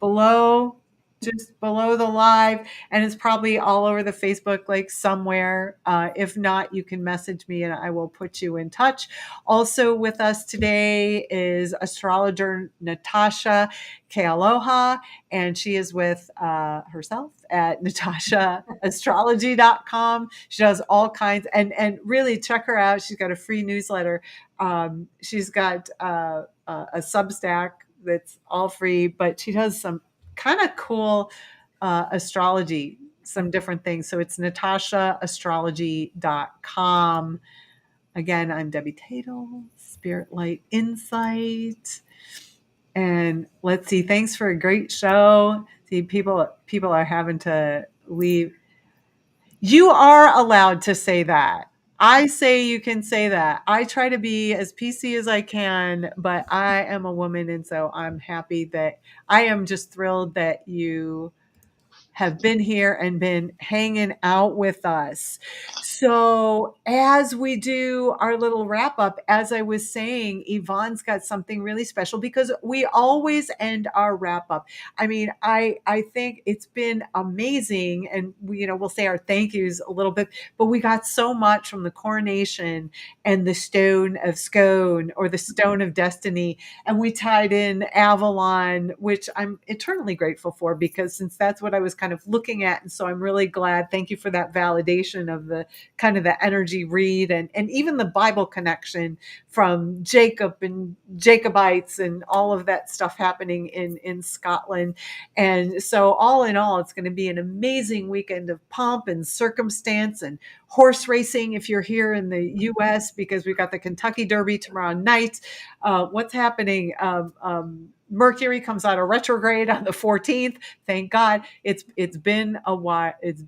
below. Just below the live, and it's probably all over the Facebook, like somewhere. If not, you can message me and I will put you in touch. Also with us today is astrologer Natasha Kealoha, and she is with herself at natashaastrology.com. She does all kinds, and really check her out. She's got a free newsletter. She's got a Substack that's all free, but she does some kind of cool astrology, some different things. So it's natashaastrology.com. Again, I'm Debbie Taitel, Spirit Light Insight. And let's see, thanks for a great show. See, people are having to leave. You are allowed to say that. I say you can say that. I try to be as PC as I can, but I am a woman, and so I'm happy that I am just thrilled that you have been here and been hanging out with us. So, as we do our little wrap up, as I was saying, Yvonne's got something really special because we always end our wrap up. I mean, I think it's been amazing, and we'll say our thank yous a little bit, but we got so much from the coronation and the stone of scone or the stone of destiny, and we tied in Avalon, which I'm eternally grateful for because since that's what I was kind of looking at. And so I'm really glad. Thank you for that validation of the kind of the energy read and even the Bible connection from Jacob and Jacobites and all of that stuff happening in Scotland. And so all in all, it's going to be an amazing weekend of pomp and circumstance and horse racing if you're here in the US, because we've got the Kentucky Derby tomorrow night. What's happening? Mercury comes out of retrograde on the 14th. Thank God. It's been a while. It's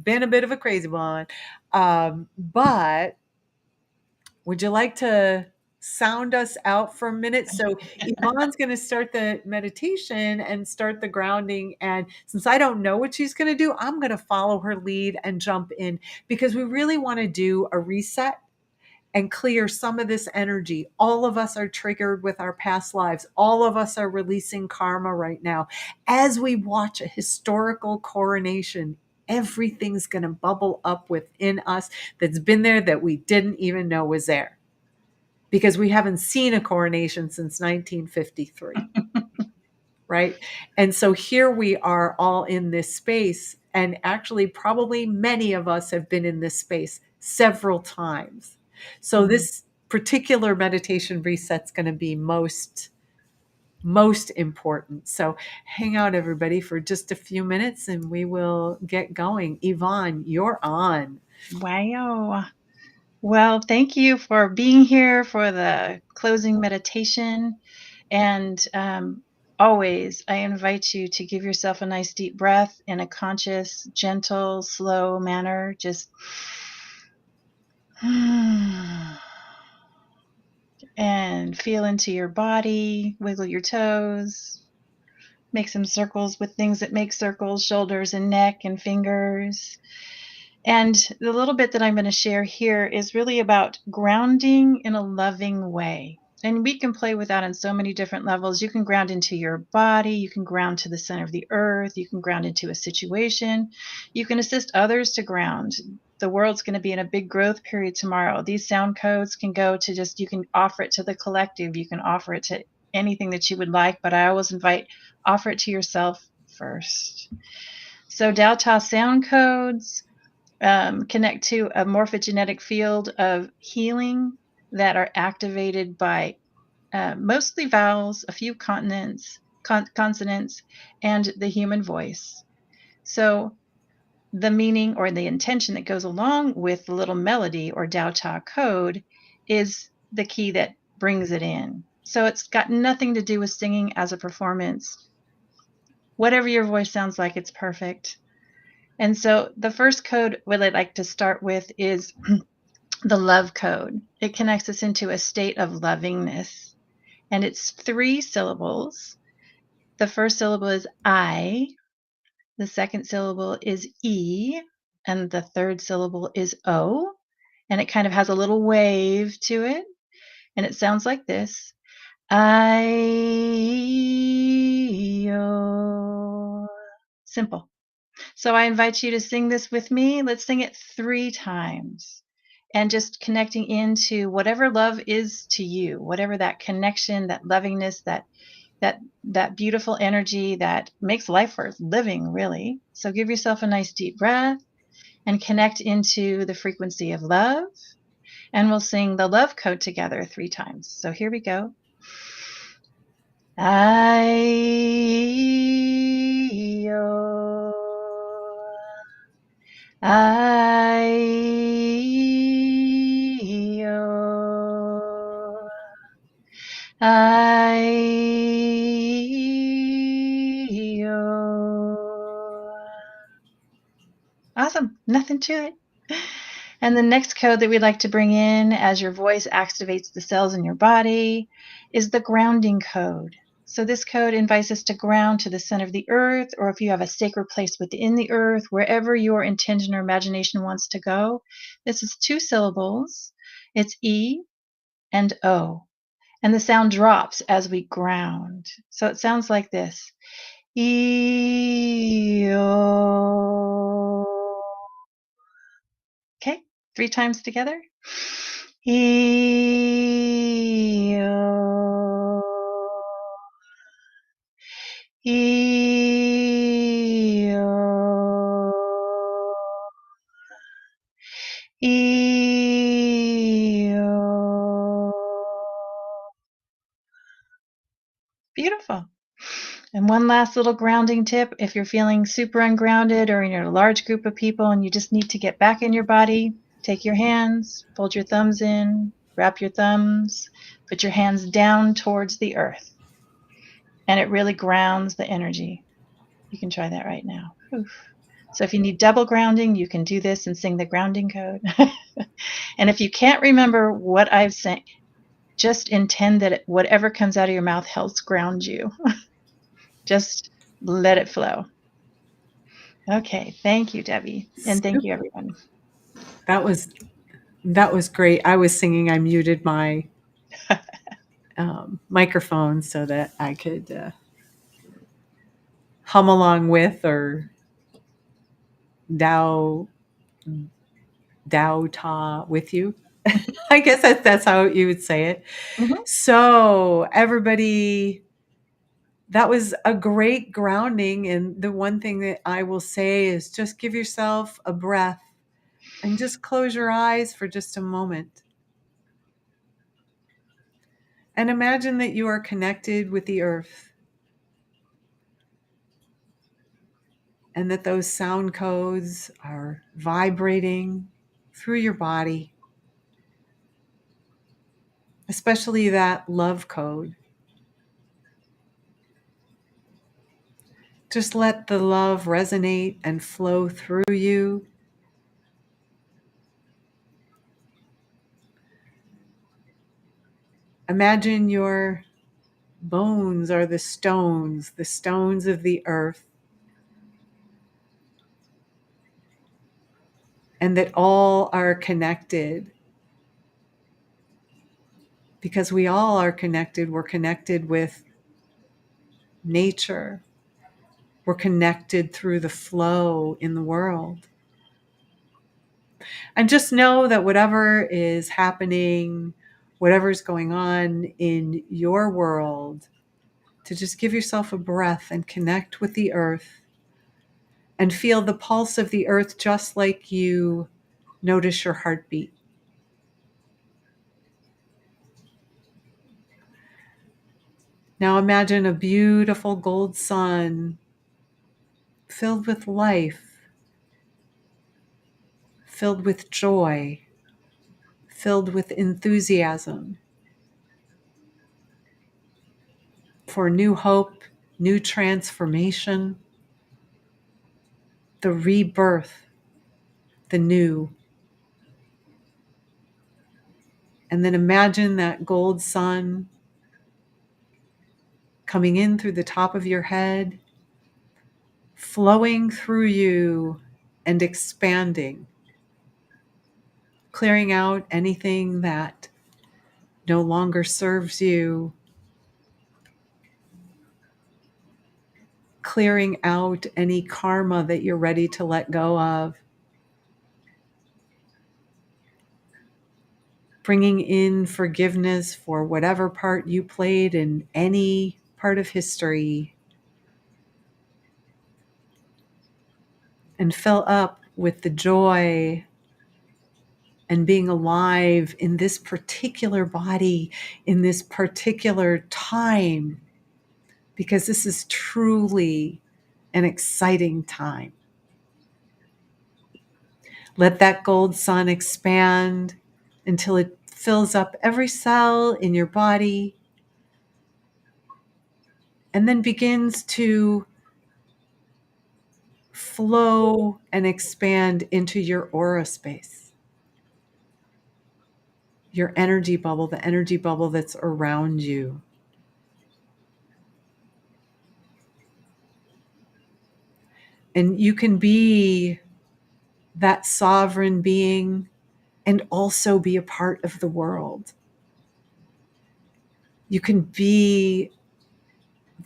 been a bit of a crazy one. But would you like to sound us out for a minute? So Yvonne's going to start the meditation and start the grounding. And since I don't know what she's going to do, I'm going to follow her lead and jump in because we really want to do a reset and clear some of this energy. All of us are triggered with our past lives. All of us are releasing karma right now. As we watch a historical coronation, everything's going to bubble up within us that's been there that we didn't even know was there because we haven't seen a coronation since 1953. Right? And so here we are all in this space. And actually, probably many of us have been in this space several times. So this particular meditation reset's going to be most important. So hang out, everybody, for just a few minutes and we will get going. Yvonne, you're on. Wow. Well, thank you for being here for the closing meditation. And always, I invite you to give yourself a nice deep breath in a conscious, gentle, slow manner. Just and feel into your body, wiggle your toes, make some circles with things that make circles, shoulders and neck and fingers. And the little bit that I'm going to share here is really about grounding in a loving way. And we can play with that on so many different levels. You can ground into your body. You can ground to the center of the earth. You can ground into a situation. You can assist others to ground. The world's going to be in a big growth period tomorrow. These sound codes can go to you can offer it to the collective. You can offer it to anything that you would like. But I always invite, offer it to yourself first. So Delta sound codes connect to a morphogenetic field of healing that are activated by mostly vowels, a few consonants, and the human voice. So the meaning or the intention that goes along with the little melody or Dao Ta code is the key that brings it in. So it's got nothing to do with singing as a performance. Whatever your voice sounds like, it's perfect. And so the first code what I'd like to start with is the love code. It connects us into a state of lovingness. And it's 3 syllables. The first syllable is I, the second syllable is E, and the third syllable is O. And it kind of has a little wave to it. And it sounds like this. I-O. Simple. So I invite you to sing this with me. Let's sing it 3 times. And just connecting into whatever love is to you, whatever that connection, that lovingness, that beautiful energy that makes life worth living, really. So give yourself a nice deep breath and connect into the frequency of love. And we'll sing the love code together 3 times. So here we go. I-O. I-O. I-O. Awesome. Nothing to it. And the next code that we'd like to bring in as your voice activates the cells in your body is the grounding code. So this code invites us to ground to the center of the earth, or if you have a sacred place within the earth, wherever your intention or imagination wants to go. This is 2 syllables. It's E and O. And the sound drops as we ground. So it sounds like this. E-O. Okay, 3 times together. E-O. E-O. E-O. Beautiful. And one last little grounding tip. If you're feeling super ungrounded or in a large group of people and you just need to get back in your body, take your hands, fold your thumbs in, wrap your thumbs, put your hands down towards the earth. And it really grounds the energy. You can try that right now. Oof. So if you need double grounding, you can do this and sing the grounding code. And if you can't remember what I've said, just intend that whatever comes out of your mouth helps ground you. Just let it flow. Okay. Thank you, Debbie. And thank you, everyone. That was great. I was singing. I muted my microphone so that I could hum along with or Dao ta with you. I guess that's how you would say it. Mhm. So everybody, that was a great grounding. And the one thing that I will say is just give yourself a breath and just close your eyes for just a moment. And imagine that you are connected with the earth and that those sound codes are vibrating through your body, especially that love code. Just let the love resonate and flow through you. Imagine your bones are the stones of the earth, and that all are connected. Because we all are connected. We're connected with nature. We're connected through the flow in the world. And just know that whatever is happening, whatever's going on in your world, to just give yourself a breath and connect with the earth and feel the pulse of the earth just like you notice your heartbeat. Now imagine a beautiful gold sun filled with life, filled with joy, filled with enthusiasm for new hope, new transformation, the rebirth, the new. And then imagine that gold sun coming in through the top of your head, flowing through you and expanding, clearing out anything that no longer serves you, clearing out any karma that you're ready to let go of, bringing in forgiveness for whatever part you played in any part of history, and fill up with the joy and being alive in this particular body, in this particular time, because this is truly an exciting time. Let that gold sun expand until it fills up every cell in your body and then begins to flow and expand into your aura space. your energy bubble, the energy bubble that's around you. And you can be that sovereign being and also be a part of the world. You can be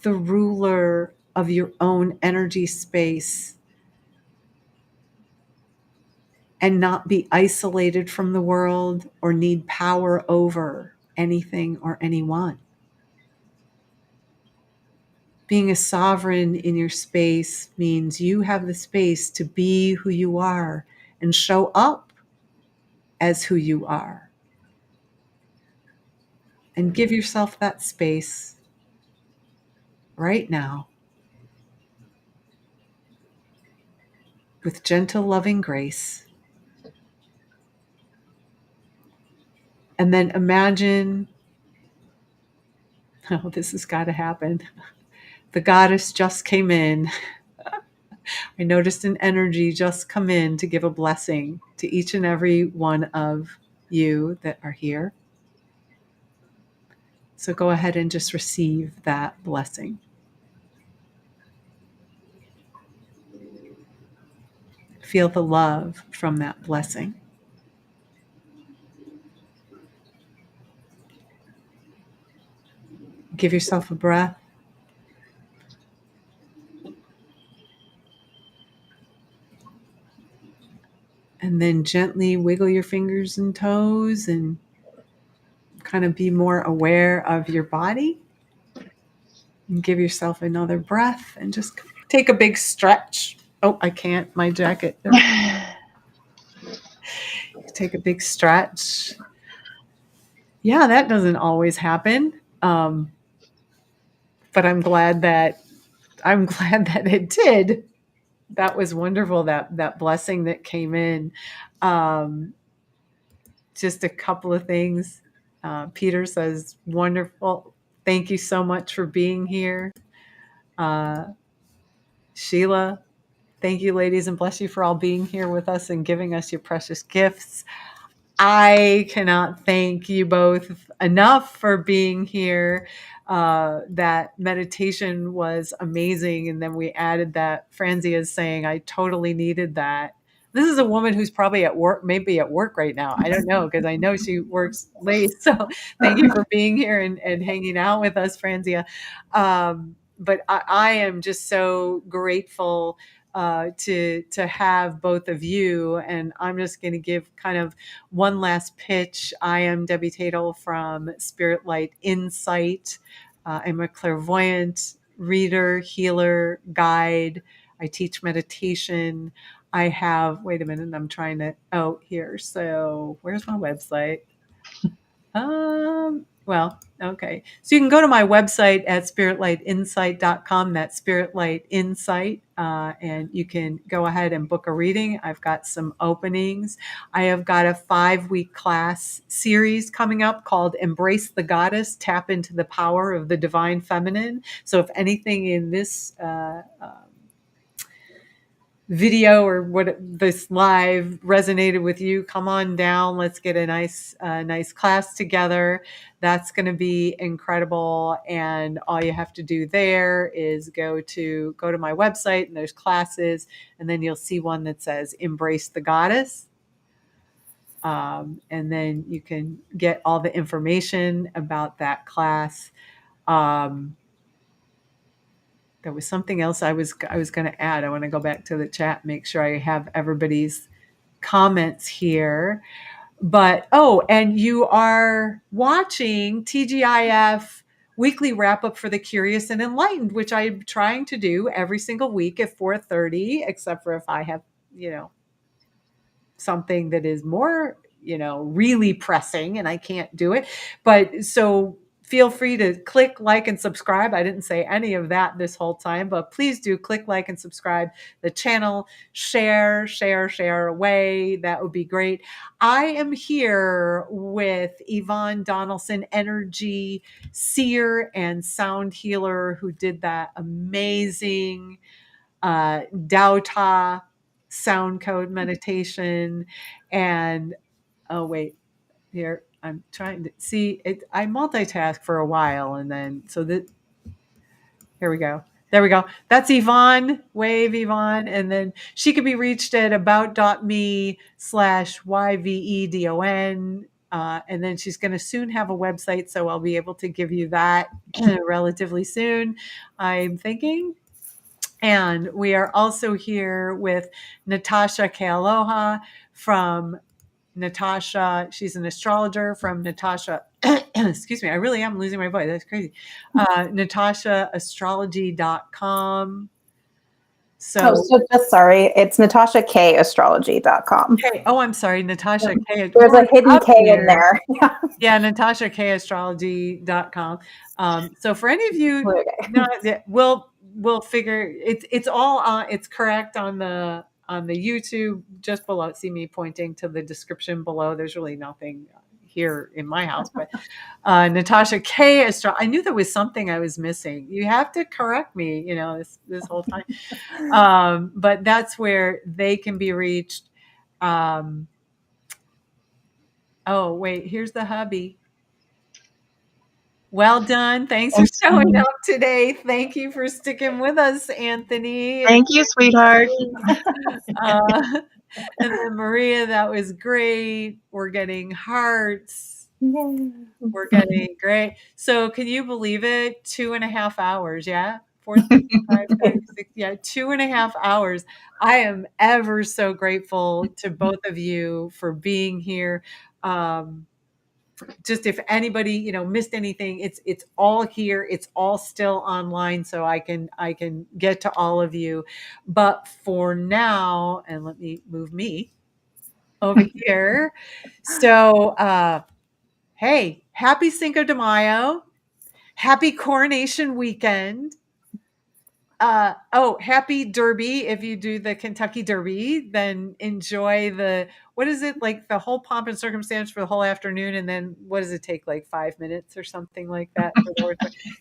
the ruler of your own energy space and not be isolated from the world or need power over anything or anyone. Being a sovereign in your space means you have the space to be who you are and show up as who you are. And give yourself that space right now with gentle, loving grace. And then imagine, oh, this has got to happen. The goddess just came in. I noticed an energy just come in to give a blessing to each and every one of you that are here. So go ahead and just receive that blessing. Feel the love from that blessing. Give yourself a breath. And then gently wiggle your fingers and toes and kind of be more aware of your body. And give yourself another breath and just take a big stretch. Oh, I can't. My jacket. Take a big stretch. Yeah, that doesn't always happen. But I'm glad that it did. That was wonderful. That blessing that came in. Just a couple of things. Peter says, wonderful. Thank you so much for being here. Sheila, thank you, ladies, and bless you for all being here with us and giving us your precious gifts. I cannot thank you both enough for being here. That meditation was amazing. And then we added that Franzia is saying, I totally needed that. This is a woman who's probably at work, maybe at work right now. I don't know, because I know she works late. So thank you for being here and hanging out with us, Franzia. But I am just so grateful to have both of you. And I'm just going to give kind of one last pitch. I am Debbie Taitel from Spirit Light Insight. I'm a clairvoyant, reader, healer, guide. I teach meditation. I have, wait a minute, I'm trying to, oh, here. So where's my website? Well, okay. So you can go to my website at spiritlightinsight.com. That's Spirit Light Insight. And you can go ahead and book a reading. I've got some openings. I have got a 5-week class series coming up called Embrace the Goddess, Tap into the Power of the Divine Feminine. So if anything in this video or what this live resonated with you, come on down. Let's get a nice class together. That's going to be incredible. And all you have to do there is go to my website, and there's classes, and then you'll see one that says Embrace the Goddess. And then you can get all the information about that class. There was something else I was going to add. I want to go back to the chat, make sure I have everybody's comments here. But, and you are watching TGIF weekly wrap up for the curious and enlightened, which I'm trying to do every single week at 4:30, except for if I have, something that is more, really pressing and I can't do it. But so feel free to click, like, and subscribe. I didn't say any of that this whole time, but please do click, like, and subscribe the channel, share away. That would be great. I am here with Yvonne Donaldson, energy seer and sound healer, who did that amazing Dao sound code meditation. And oh wait, here I'm trying to see it. I multitask for a while, and then here we go. There we go. That's Yvonne. Wave Yvonne. And then she could be reached at about.me/YVEDON. And then she's going to soon have a website, so I'll be able to give you that relatively soon, I'm thinking. And we are also here with Natasha Kealoha from Natasha. She's an astrologer from Natasha. Excuse me. I really am losing my voice. That's crazy. NatashaAstrology.com. So just sorry, it's NatashaKAstrology.com. okay. Oh, I'm sorry, Natasha K. There's a hidden K in there. Yeah, NatashaKAstrology.com. So for any of you, Okay. we'll figure it's all on. It's correct on the YouTube just below. See me pointing to the description below. There's really nothing here in my house, but Natasha K. I knew there was something I was missing. You have to correct me, this whole time. But that's where they can be reached. Oh, wait, here's the hubby. Well done. Thanks for showing up today. Thank you for sticking with us, Anthony. Thank you, sweetheart. And then Maria, that was great. We're getting hearts. Yay. We're getting great. So can you believe it? 2.5 hours. Yeah. 4, 5, 6, yeah, 2.5 hours. I am ever so grateful to both of you for being here. Just if anybody missed anything, it's all here, it's all still online, so I can get to all of you. But for now, and let me move me over here. So hey, happy Cinco de Mayo, happy Coronation weekend. Happy Derby. If you do the Kentucky Derby, then enjoy what is it, like the whole pomp and circumstance for the whole afternoon, and then what does it take, like 5 minutes or something like that for the horse?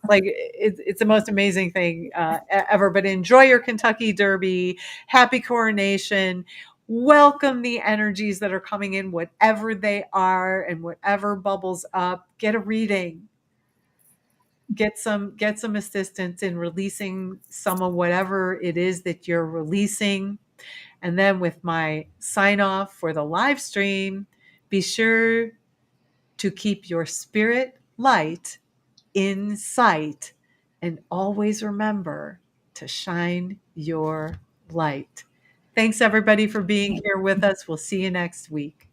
Like it's the most amazing thing ever. But enjoy your Kentucky Derby. Happy Coronation. Welcome the energies that are coming in, whatever they are and whatever bubbles up. Get a reading. Get some assistance in releasing some of whatever it is that you're releasing. And then with my sign off for the live stream, be sure to keep your spirit light in sight, and always remember to shine your light. Thanks everybody for being here with us. We'll see you next week.